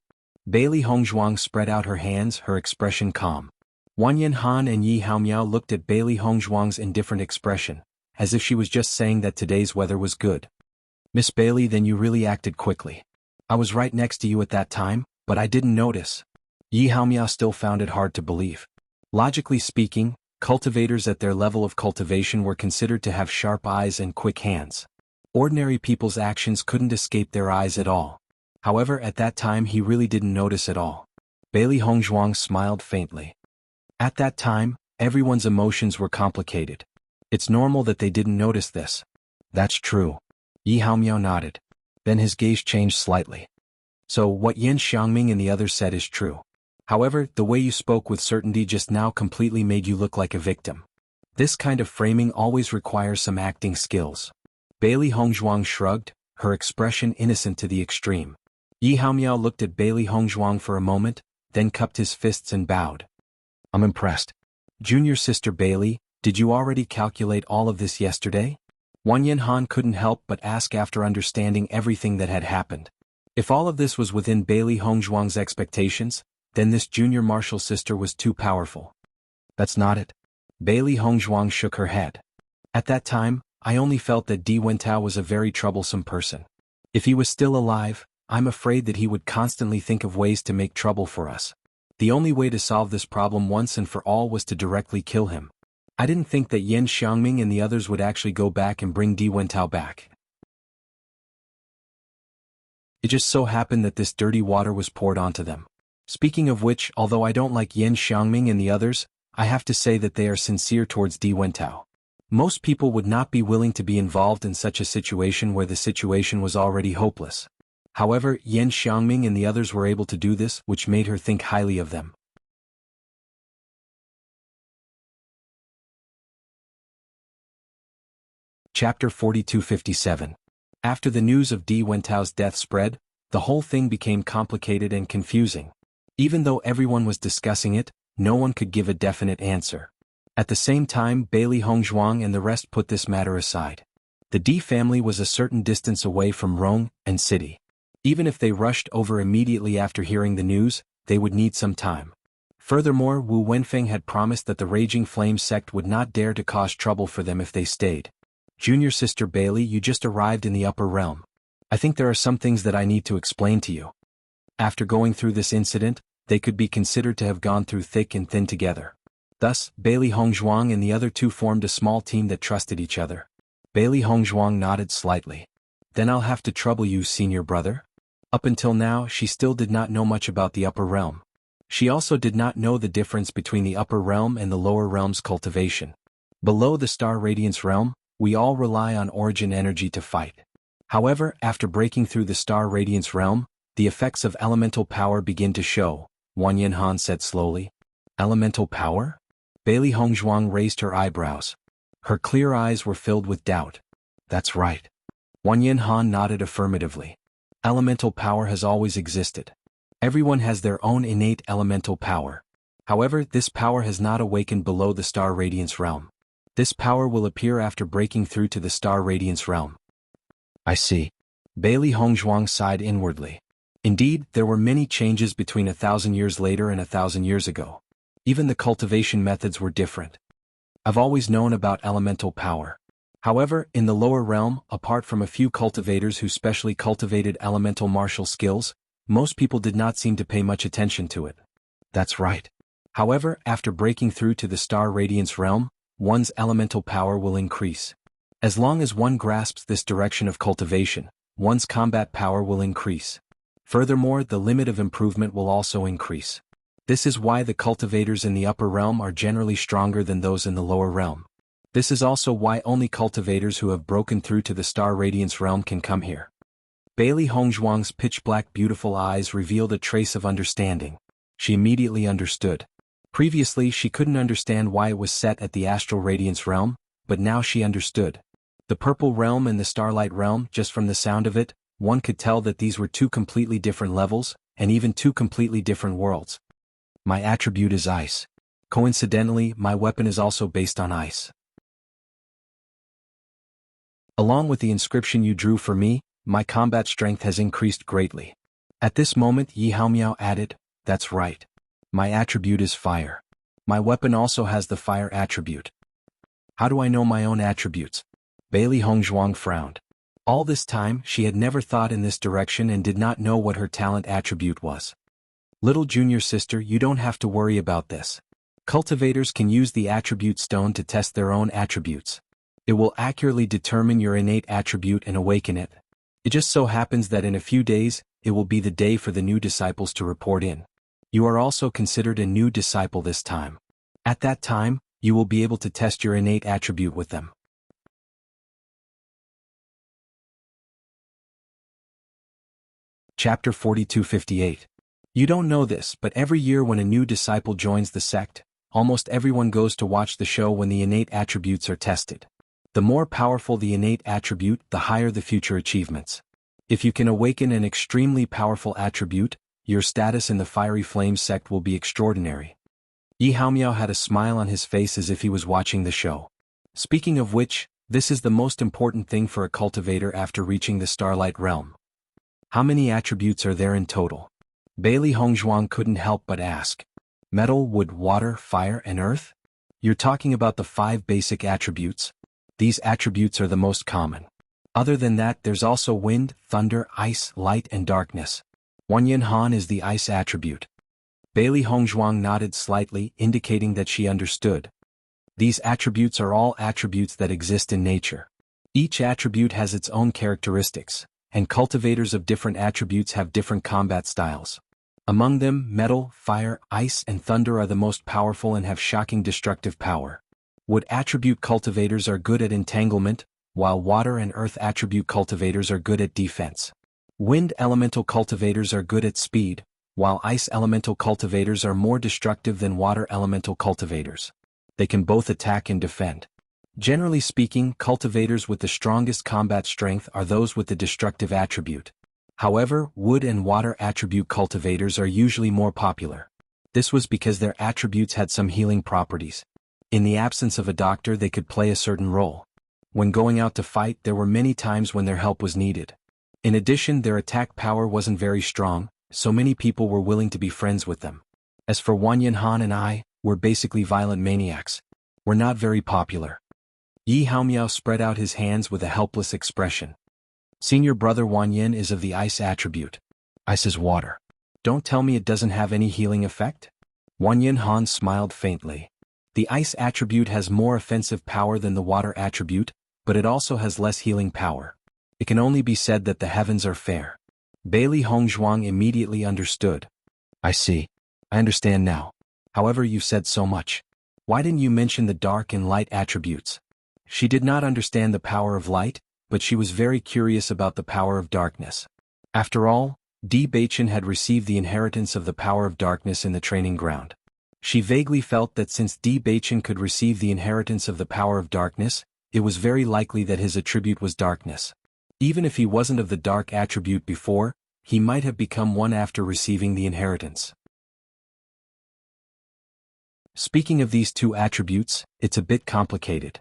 Bailey Hongzhuang spread out her hands, her expression calm. Wang Yanhan and Yi Haomiao looked at Bailey Hongzhuang's indifferent expression, as if she was just saying that today's weather was good. Miss Bailey, then you really acted quickly. I was right next to you at that time, but I didn't notice. Yi Haomiao still found it hard to believe. Logically speaking, cultivators at their level of cultivation were considered to have sharp eyes and quick hands. Ordinary people's actions couldn't escape their eyes at all. However, at that time he really didn't notice at all. Bailey Hongzhuang smiled faintly. At that time, everyone's emotions were complicated. It's normal that they didn't notice this. That's true. Yi Haomiao nodded. Then his gaze changed slightly. So what Yan Xiangming and the others said is true. However, the way you spoke with certainty just now completely made you look like a victim. This kind of framing always requires some acting skills. Bailey Hongzhuang shrugged, her expression innocent to the extreme. Yi Haomiao looked at Bailey Hongzhuang for a moment, then cupped his fists and bowed. I'm impressed. Junior sister Bailey, did you already calculate all of this yesterday? Wang Yanhan couldn't help but ask after understanding everything that had happened. If all of this was within Bailey Hongzhuang's expectations, then this junior martial sister was too powerful. That's not it. Bailey Hongzhuang shook her head. At that time, I only felt that Di Wentao was a very troublesome person. If he was still alive, I'm afraid that he would constantly think of ways to make trouble for us. The only way to solve this problem once and for all was to directly kill him. I didn't think that Yan Xiangming and the others would actually go back and bring Di Wentao back. It just so happened that this dirty water was poured onto them. Speaking of which, although I don't like Yan Xiangming and the others, I have to say that they are sincere towards Di Wentao. Most people would not be willing to be involved in such a situation where the situation was already hopeless. However, Yan Xiangming and the others were able to do this, which made her think highly of them. Chapter 4257. After the news of Di Wentao's death spread, the whole thing became complicated and confusing. Even though everyone was discussing it, no one could give a definite answer. At the same time, Bailey Hongzhuang and the rest put this matter aside. The Di family was a certain distance away from Rong and city. Even if they rushed over immediately after hearing the news, they would need some time. Furthermore, Wu Wenfeng had promised that the Raging Flame sect would not dare to cause trouble for them if they stayed. Junior sister Bailey, you just arrived in the upper realm. I think there are some things that I need to explain to you. After going through this incident, they could be considered to have gone through thick and thin together. Thus, Bailey Hongzhuang and the other two formed a small team that trusted each other. Bailey Hongzhuang nodded slightly. Then I'll have to trouble you, senior brother. Up until now, she still did not know much about the upper realm. She also did not know the difference between the upper realm and the lower realm's cultivation. Below the Star Radiance realm, we all rely on origin energy to fight. However, after breaking through the Star Radiance realm, the effects of elemental power begin to show, Wang Yanhan said slowly. Elemental power? Bailey Hongzhuang raised her eyebrows. Her clear eyes were filled with doubt. That's right. Wang Yanhan nodded affirmatively. Elemental power has always existed. Everyone has their own innate elemental power. However, this power has not awakened below the Star Radiance realm. This power will appear after breaking through to the Star Radiance realm. I see. Bailey Hongzhuang sighed inwardly. Indeed, there were many changes between 1,000 years later and 1,000 years ago. Even the cultivation methods were different. I've always known about elemental power. However, in the lower realm, apart from a few cultivators who specially cultivated elemental martial skills, most people did not seem to pay much attention to it. That's right. However, after breaking through to the Star Radiance realm, one's elemental power will increase. As long as one grasps this direction of cultivation, one's combat power will increase. Furthermore, the limit of improvement will also increase. This is why the cultivators in the upper realm are generally stronger than those in the lower realm. This is also why only cultivators who have broken through to the Star Radiance realm can come here. Bailey Hongzhuang's pitch-black beautiful eyes revealed a trace of understanding. She immediately understood. Previously she couldn't understand why it was set at the Astral Radiance realm, but now she understood. The Purple realm and the Starlight realm, just from the sound of it, one could tell that these were two completely different levels, and even two completely different worlds. My attribute is ice. Coincidentally, my weapon is also based on ice. Along with the inscription you drew for me, my combat strength has increased greatly. At this moment Yi Haomiao added, that's right. My attribute is fire. My weapon also has the fire attribute. How do I know my own attributes? Bailey Hongzhuang frowned. All this time, she had never thought in this direction and did not know what her talent attribute was. Little junior sister, you don't have to worry about this. Cultivators can use the attribute stone to test their own attributes. It will accurately determine your innate attribute and awaken it. It just so happens that in a few days, it will be the day for the new disciples to report in. You are also considered a new disciple this time. At that time, you will be able to test your innate attribute with them. Chapter 4258. You don't know this, but every year when a new disciple joins the sect, almost everyone goes to watch the show when the innate attributes are tested. The more powerful the innate attribute, the higher the future achievements. If you can awaken an extremely powerful attribute, your status in the Fiery Flames sect will be extraordinary. Yi Haomiao had a smile on his face as if he was watching the show. Speaking of which, this is the most important thing for a cultivator after reaching the Starlight realm. How many attributes are there in total? Bailey Hongzhuang couldn't help but ask. Metal, wood, water, fire, and earth? You're talking about the 5 basic attributes? These attributes are the most common. Other than that, there's also wind, thunder, ice, light, and darkness. Wanyan Han is the ice attribute. Bailey Hongzhuang nodded slightly, indicating that she understood. These attributes are all attributes that exist in nature. Each attribute has its own characteristics, and cultivators of different attributes have different combat styles. Among them, metal, fire, ice, and thunder are the most powerful and have shocking destructive power. Wood attribute cultivators are good at entanglement, while water and earth attribute cultivators are good at defense. Wind elemental cultivators are good at speed, while ice elemental cultivators are more destructive than water elemental cultivators. They can both attack and defend. Generally speaking, cultivators with the strongest combat strength are those with the destructive attribute. However, wood and water attribute cultivators are usually more popular. This was because their attributes had some healing properties. In the absence of a doctor, they could play a certain role. When going out to fight, there were many times when their help was needed. In addition, their attack power wasn't very strong, so many people were willing to be friends with them. As for Wanyan Han and I, we're basically violent maniacs. We're not very popular. Yi Haomiao spread out his hands with a helpless expression. Senior brother Wanyan is of the ice attribute. Ice is water. Don't tell me it doesn't have any healing effect? Wanyan Han smiled faintly. The ice attribute has more offensive power than the water attribute, but it also has less healing power. It can only be said that the heavens are fair. Bailey Hongzhuang immediately understood. I see. I understand now. However, you've said so much. Why didn't you mention the dark and light attributes? She did not understand the power of light, but she was very curious about the power of darkness. After all, Di Baichen had received the inheritance of the power of darkness in the training ground. She vaguely felt that since Di Baichen could receive the inheritance of the power of darkness, it was very likely that his attribute was darkness. Even if he wasn't of the dark attribute before, he might have become one after receiving the inheritance. Speaking of these two attributes, it's a bit complicated.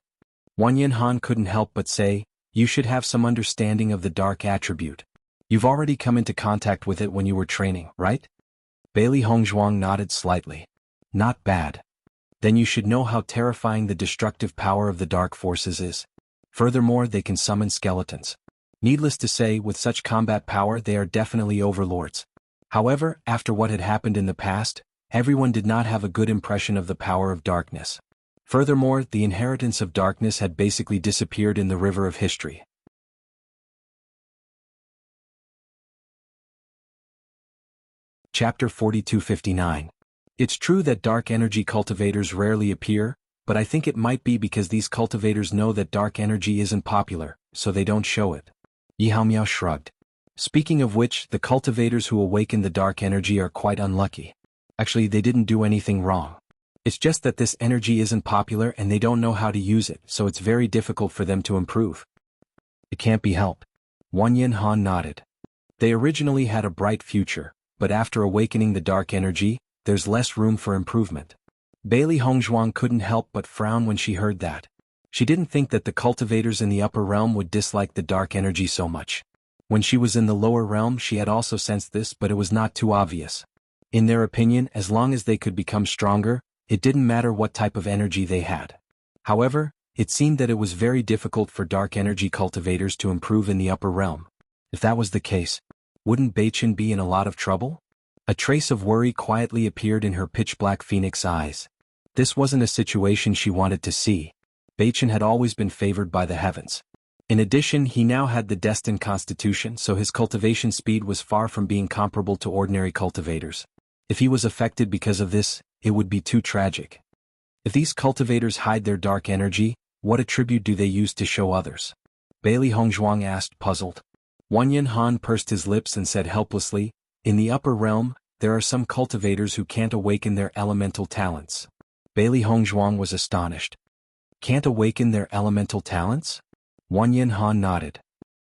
Wanyan Han couldn't help but say, You should have some understanding of the dark attribute. You've already come into contact with it when you were training, right? Bailey Hongzhuang nodded slightly. Not bad. Then you should know how terrifying the destructive power of the dark forces is. Furthermore, they can summon skeletons. Needless to say, with such combat power they are definitely overlords. However, after what had happened in the past, everyone did not have a good impression of the power of darkness. Furthermore, the inheritance of darkness had basically disappeared in the river of history. Chapter 4259. It's true that dark energy cultivators rarely appear, but I think it might be because these cultivators know that dark energy isn't popular, so they don't show it. Yi Haomiao shrugged. Speaking of which, the cultivators who awaken the dark energy are quite unlucky. Actually, they didn't do anything wrong. It's just that this energy isn't popular and they don't know how to use it, so it's very difficult for them to improve. It can't be helped. Wanyan Han nodded. They originally had a bright future, but after awakening the dark energy, there's less room for improvement. Bailey Hongzhuang couldn't help but frown when she heard that. She didn't think that the cultivators in the upper realm would dislike the dark energy so much. When she was in the lower realm she had also sensed this, but it was not too obvious. In their opinion, as long as they could become stronger, it didn't matter what type of energy they had. However, it seemed that it was very difficult for dark energy cultivators to improve in the upper realm. If that was the case, wouldn't Beichen be in a lot of trouble? A trace of worry quietly appeared in her pitch-black phoenix eyes. This wasn't a situation she wanted to see. Beichen had always been favored by the heavens. In addition, he now had the destined constitution, so his cultivation speed was far from being comparable to ordinary cultivators. If he was affected because of this, it would be too tragic. If these cultivators hide their dark energy, what attribute do they use to show others? Bailey Hongzhuang asked, puzzled. Wanyan Han pursed his lips and said helplessly, in the upper realm, there are some cultivators who can't awaken their elemental talents. Bailey Hongzhuang was astonished. Can't awaken their elemental talents? Wanyan Han nodded.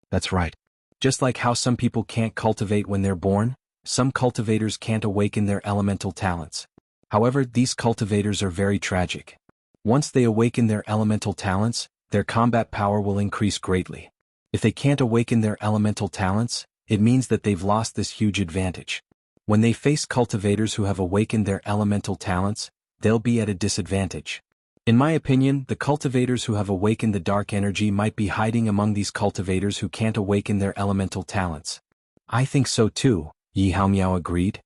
That's right. Just like how some people can't cultivate when they're born, some cultivators can't awaken their elemental talents. However, these cultivators are very tragic. Once they awaken their elemental talents, their combat power will increase greatly. If they can't awaken their elemental talents, it means that they've lost this huge advantage. When they face cultivators who have awakened their elemental talents, they'll be at a disadvantage. In my opinion, the cultivators who have awakened the dark energy might be hiding among these cultivators who can't awaken their elemental talents. I think so too, Yi Haomiao agreed.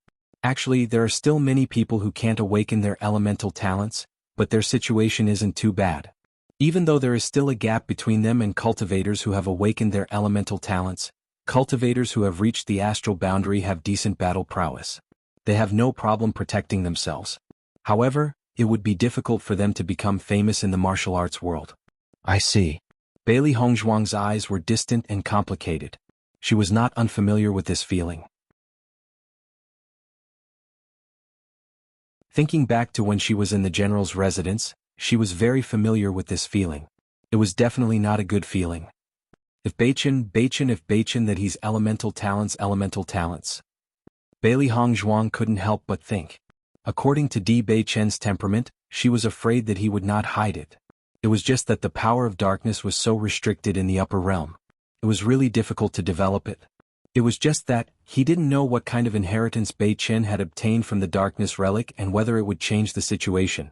Actually, there are still many people who can't awaken their elemental talents, but their situation isn't too bad. Even though there is still a gap between them and cultivators who have awakened their elemental talents, cultivators who have reached the astral boundary have decent battle prowess. They have no problem protecting themselves. However, it would be difficult for them to become famous in the martial arts world. I see. Bailey Hongzhuang's eyes were distant and complicated. She was not unfamiliar with this feeling. Thinking back to when she was in the general's residence, she was very familiar with this feeling. It was definitely not a good feeling. If Beichen that he's elemental talents. Bailey Hongzhuang couldn't help but think. According to Di Beichen's temperament, she was afraid that he would not hide it. It was just that the power of darkness was so restricted in the upper realm. It was really difficult to develop it. It was just that, he didn't know what kind of inheritance Beichen had obtained from the darkness relic and whether it would change the situation.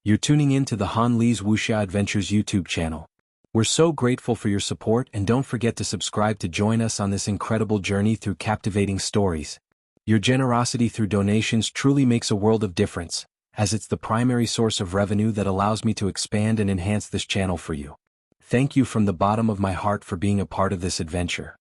You're tuning in to the Han Li's Wuxia Adventures YouTube channel. We're so grateful for your support, and don't forget to subscribe to join us on this incredible journey through captivating stories. Your generosity through donations truly makes a world of difference, as it's the primary source of revenue that allows me to expand and enhance this channel for you. Thank you from the bottom of my heart for being a part of this adventure.